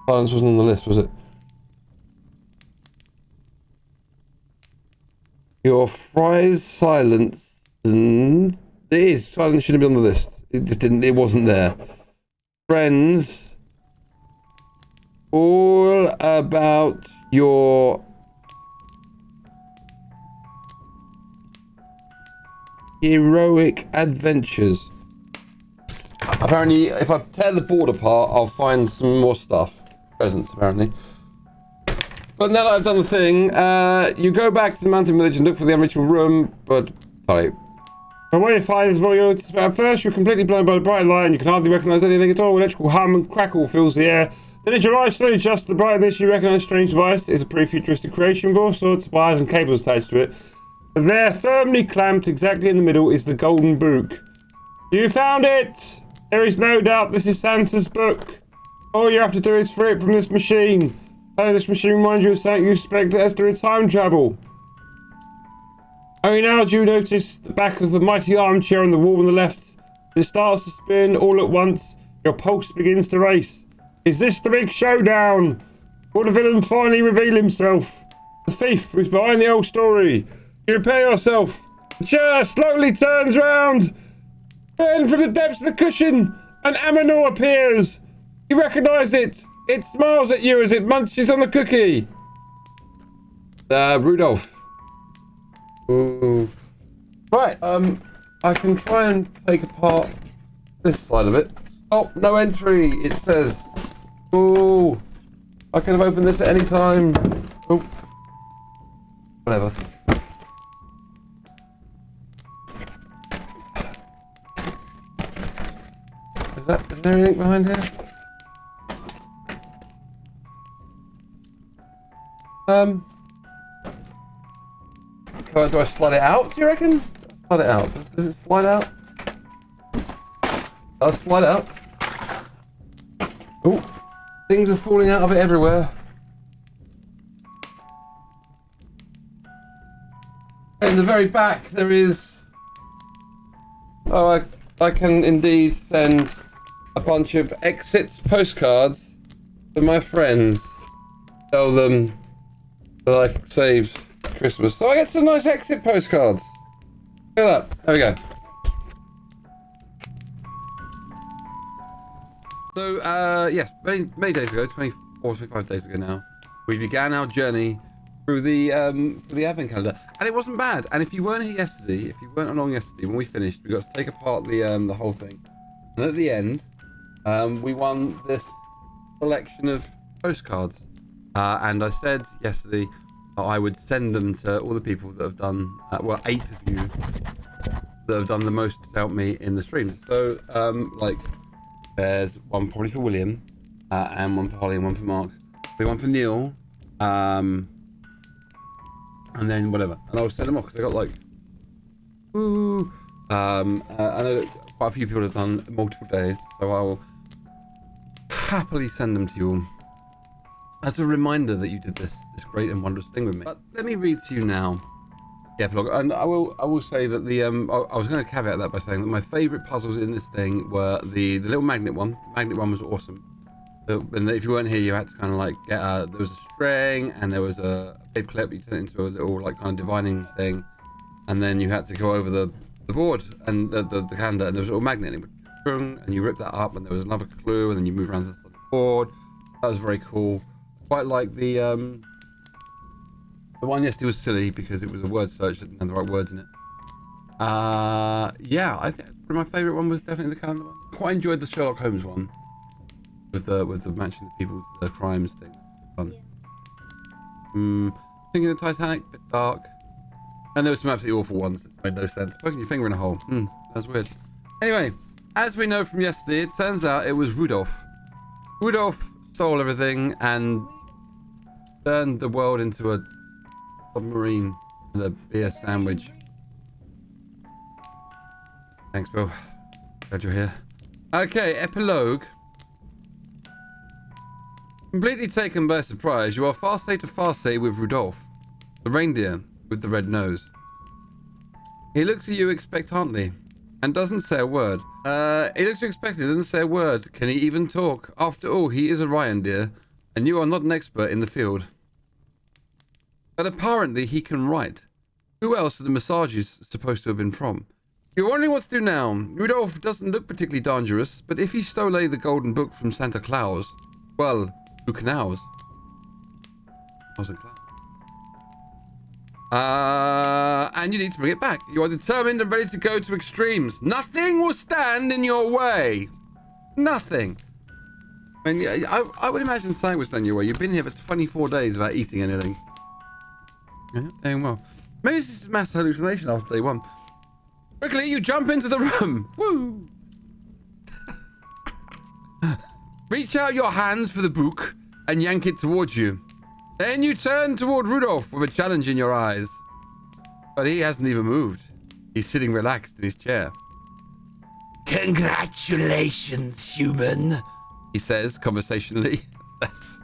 Speaker 4: Silence wasn't on the list, was it? Your fries silence. It is. Silence shouldn't be on the list. It just didn't. It wasn't there. Friends. All about your heroic adventures. Apparently, if I tear the board apart, I'll find some more stuff. Presents, apparently. But now that I've done the thing, you go back to the mountain village and look for the unreachable room, but... Sorry.
Speaker 3: The way you find is well, at first you're completely blown by the bright light and you can hardly recognise anything at all. Electrical hum and crackle fills the air. Then as your eyes slowly adjust to the brightness, you recognise a strange device. It's a pretty futuristic creation with all sorts of wires and cables attached to it. But there, firmly clamped exactly in the middle, is the golden book. You found it! There is no doubt this is Santa's book. All you have to do is free it from this machine. This machine reminds you of something you suspect that has to do with time travel. Only now do you notice the back of the mighty armchair on the wall on the left. As it starts to spin all at once, your pulse begins to race. Is this the big showdown? Will the villain finally reveal himself? The thief who's behind the old story. You prepare yourself. The chair slowly turns round. Then from the depths of the cushion, an Aminor appears. You recognise it. It smiles at you as it munches on the cookie.
Speaker 4: Rudolph. Ooh. Right, I can try and take apart this side of it. Stop, no entry, it says. Ooh. I could have opened this at any time. Oh. Whatever. Is there anything behind here?
Speaker 1: Do I slide it out, do you reckon? Slide it out. Does it slide out? I'll slide it out. Oh, things are falling out of it everywhere. In the very back, there is... Oh, I can indeed send a bunch of exit postcards to my friends. Tell them that I saved Christmas. So I get some nice exit postcards. Look at that. There we go. So, yes, many days ago, 24, 25 days ago now, we began our journey through the advent calendar, and it wasn't bad. And if you weren't here yesterday, if you weren't along yesterday when we finished, we got to take apart the whole thing, and at the end, we won this collection of postcards. And I said yesterday I would send them to all the people that have done, well, 8 of you that have done the most to help me in the stream. So, like, there's one probably for William, and one for Holly, and one for Mark, one for Neil, and then whatever. And I'll send them off because I got like, woo. I know that quite a few people have done multiple days, so I'll happily send them to you all as a reminder that you did this great and wondrous thing with me. But let me read to you now the epilogue, and I will say that the I was going to caveat that by saying that my favourite puzzles in this thing were the little magnet one. The magnet one was awesome. And if you weren't here, you had to kind of like get there was a string and there was a paper clip. You turned it into a little like kind of divining thing, and then you had to go over the board and the calendar, and there was a little magnet, and you ripped that up, and there was another clue, and then you move around to the board. That was very cool. Quite like the one yesterday was silly because it was a word search that didn't have the right words in it. Yeah, I think my favourite one was definitely the calendar one. Quite enjoyed the Sherlock Holmes one with the matching the people to the crimes thing. Fun. Thinking of the Titanic, bit dark, and there were some absolutely awful ones that made no sense. Poking your finger in a hole. That's weird. Anyway, as we know from yesterday, it turns out it was Rudolph. Rudolph stole everything and turned the world into a submarine and a beer sandwich. Thanks, Bill. Glad you're here. Okay, epilogue. Completely taken by surprise, you are farce to farce with Rudolph, the reindeer with the red nose. He looks at you expectantly and doesn't say a word. He looks expectant, doesn't say a word. Can he even talk? After all, he is a reindeer, and you are not an expert in the field. But apparently he can write. Who else are the massages supposed to have been from? You're wondering what to do now. Rudolph doesn't look particularly dangerous, but if he stole the golden book from Santa Claus, well, who can ours? And you need to bring it back. You are determined and ready to go to extremes. Nothing will stand in your way. Nothing. I mean, I would imagine something would stand in your way. You've been here for 24 days without eating anything. Yeah, doing well. Maybe it's just a mass hallucination after day 1. Quickly, you jump into the room. Woo! Reach out your hands for the book and yank it towards you. Then you turn toward Rudolph with a challenge in your eyes. But he hasn't even moved. He's sitting relaxed in his chair. Congratulations, human, he says conversationally. That's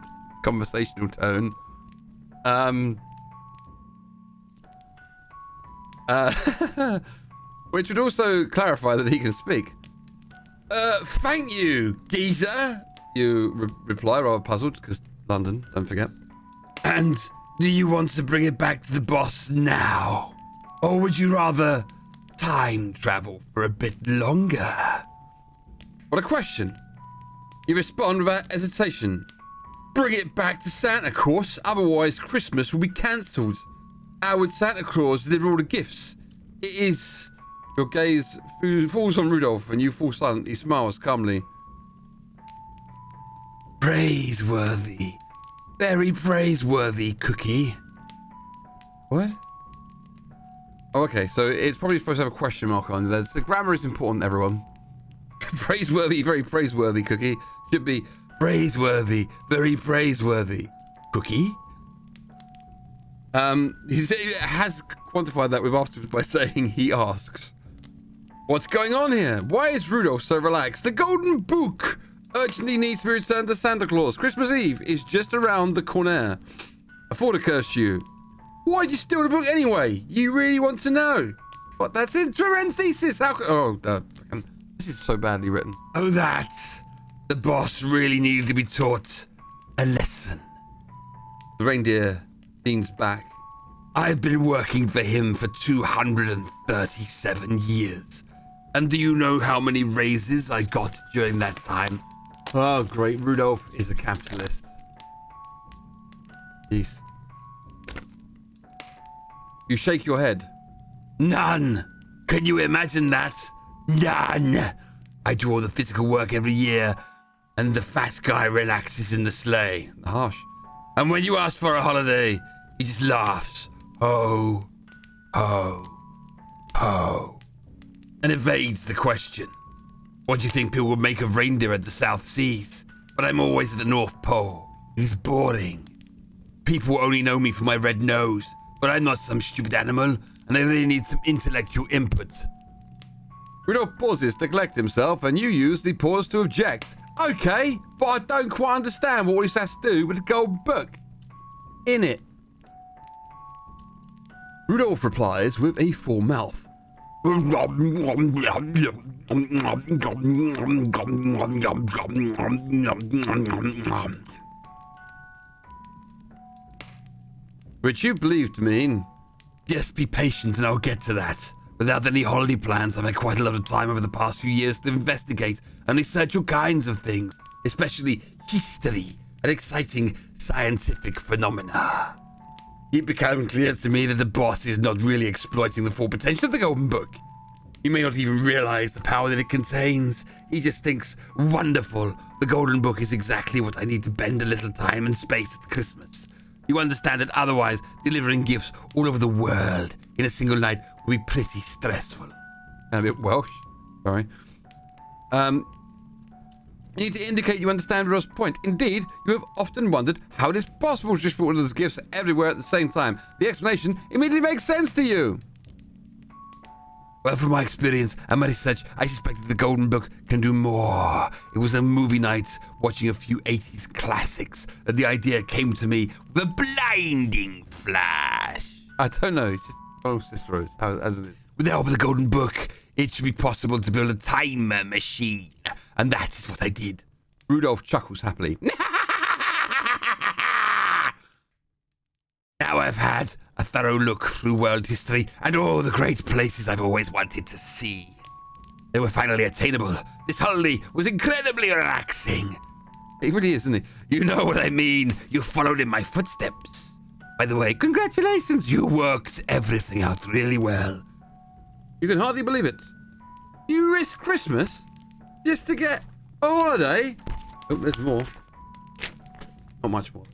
Speaker 1: conversational tone. Which would also clarify that he can speak. Thank you, geezer, you reply, rather puzzled, because London, don't forget. And do you want to bring it back to the boss now? Or would you rather time travel for a bit longer? What a question. You respond without hesitation. Bring it back to Santa Claus, otherwise Christmas will be cancelled. How would Santa Claus deliver all the gifts? It is... Your gaze falls on Rudolph and you fall silent. He smiles calmly. Praiseworthy. Very praiseworthy, Cookie. What? Oh, okay, so it's probably supposed to have a question mark on it. The grammar is important, everyone. Praiseworthy, very praiseworthy, Cookie. Should be praiseworthy, very praiseworthy, Cookie. He has quantified that with afterwards by saying he asks, "What's going on here? Why is Rudolph so relaxed? The golden book urgently needs to be returned to Santa Claus. Christmas Eve is just around the corner. I thought it cursed you. Why'd you steal the book anyway? You really want to know? What? That's in parentheses. How? This is so badly written. Oh, that. The boss really needed to be taught a lesson." The reindeer leans back. "I've been working for him for 237 years. And do you know how many raises I got during that time?" Oh, great. Rudolph is a capitalist. Peace. You shake your head. "None. Can you imagine that? None. I do all the physical work every year, and the fat guy relaxes in the sleigh." Harsh. "And when you ask for a holiday, he just laughs. Ho, ho, ho, and evades the question. What do you think people would make of reindeer at the South Seas? But I'm always at the North Pole. It is boring. People only know me for my red nose, but I'm not some stupid animal, and I really need some intellectual input." Rudolph pauses to collect himself, and you use the pause to object. "Okay, but I don't quite understand what this has to do with the golden book. In it." Rudolph replies with a full mouth. Which you believe to mean, "Just be patient and I'll get to that. Without any holiday plans, I've had quite a lot of time over the past few years to investigate and research all kinds of things, especially history and exciting scientific phenomena. It became clear to me that the boss is not really exploiting the full potential of the Golden Book. He may not even realize the power that it contains. He just thinks, wonderful, the Golden Book is exactly what I need to bend a little time and space at Christmas. You understand that otherwise, delivering gifts all over the world in a single night will be pretty stressful." And a bit Welsh. Sorry. You need to indicate you understand Rudolph's point. Indeed, you have often wondered how it is possible to distribute all of those gifts everywhere at the same time. The explanation immediately makes sense to you. Well, from my experience and my research, I suspect that the Golden Book can do more. It was a movie night watching a few 80s classics that the idea came to me with a blinding flash. I don't know, it's just oh, Cicero's, as it is. With the help of the Golden Book, it should be possible to build a time machine. And that is what I did. Rudolph chuckles happily. Now I've had a thorough look through world history and all the great places I've always wanted to see. They were finally attainable. This holiday was incredibly relaxing. It really is, isn't it? You know what I mean. You followed in my footsteps. By the way, congratulations. You worked everything out really well. You can hardly believe it. You risk Christmas just to get a holiday? Oh, there's more. Not much more.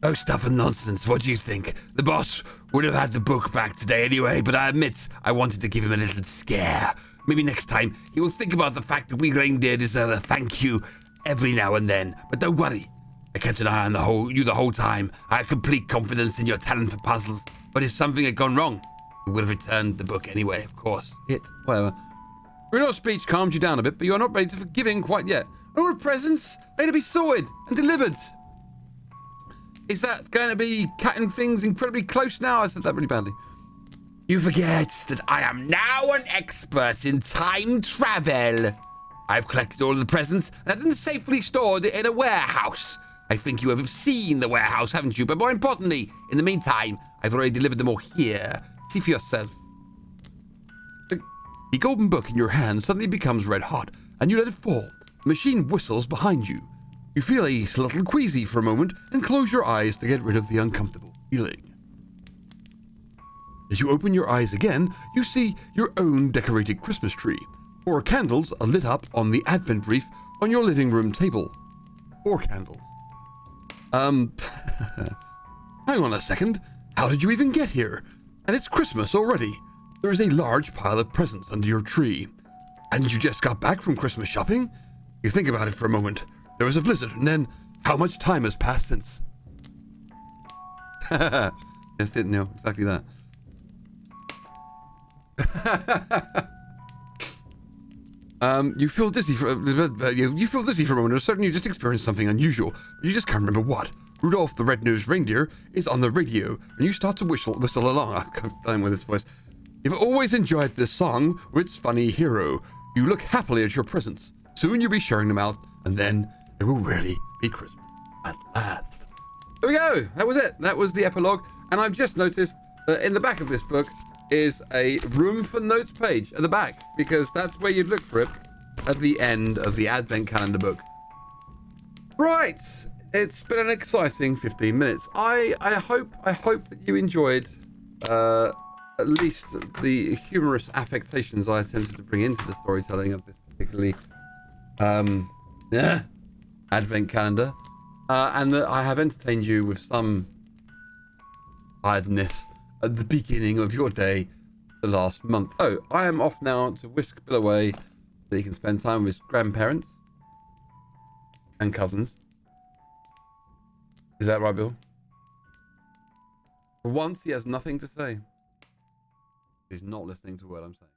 Speaker 1: Oh, stuff and nonsense. What do you think? The boss would have had the book back today anyway, but I admit I wanted to give him a little scare. Maybe next time he will think about the fact that we reindeer deserve a thank you every now and then. But don't worry. I kept an eye on you the whole time. I had complete confidence in your talent for puzzles. But if something had gone wrong, we would have returned the book anyway, of course. Whatever. Rudolph's speech calms you down a bit, but you're not ready to forgive him quite yet. Our presents, they're to be sorted and delivered. Is that going to be cutting things incredibly close now? I said that really badly. You forget that I am now an expert in time travel. I've collected all of the presents and have them safely stored in a warehouse. I think you have seen the warehouse, haven't you? But more importantly, in the meantime, I've already delivered them all here. See for yourself. The golden book in your hand suddenly becomes red hot, and you let it fall. The machine whistles behind you. You feel a little queasy for a moment and close your eyes to get rid of the uncomfortable feeling. As you open your eyes again, you see your own decorated Christmas tree. 4 candles are lit up on the Advent wreath on your living room table. 4 candles. Hang on a second. How did you even get here? And it's Christmas already. There is a large pile of presents under your tree. Hadn't you just got back from Christmas shopping? You think about it for a moment. There was a blizzard, and then how much time has passed since? Yes, it, Neil. Exactly that. You feel dizzy for you feel dizzy for a moment, and suddenly you just experienced something unusual. You just can't remember what. Rudolph the Red-Nosed Reindeer is on the radio, and you start to whistle along. I'm done with this voice. You've always enjoyed this song with its funny hero. You look happily at your presents. Soon you'll be sharing them out, and then it will really be Christmas at last. There we go. That was it. That was the epilogue. And I've just noticed that in the back of this book is a room for notes page at the back, because that's where you'd look for it at the end of the Advent Calendar book. Right. It's been an exciting 15 minutes. I hope that you enjoyed at least the humorous affectations I attempted to bring into the storytelling of this particularly Advent Calendar, and that I have entertained you with some tiredness at the beginning of your day the last month. So I am off now to whisk Bill away so he can spend time with his grandparents and cousins. Is that right, Bill? For once, he has nothing to say. He's not listening to what I'm saying.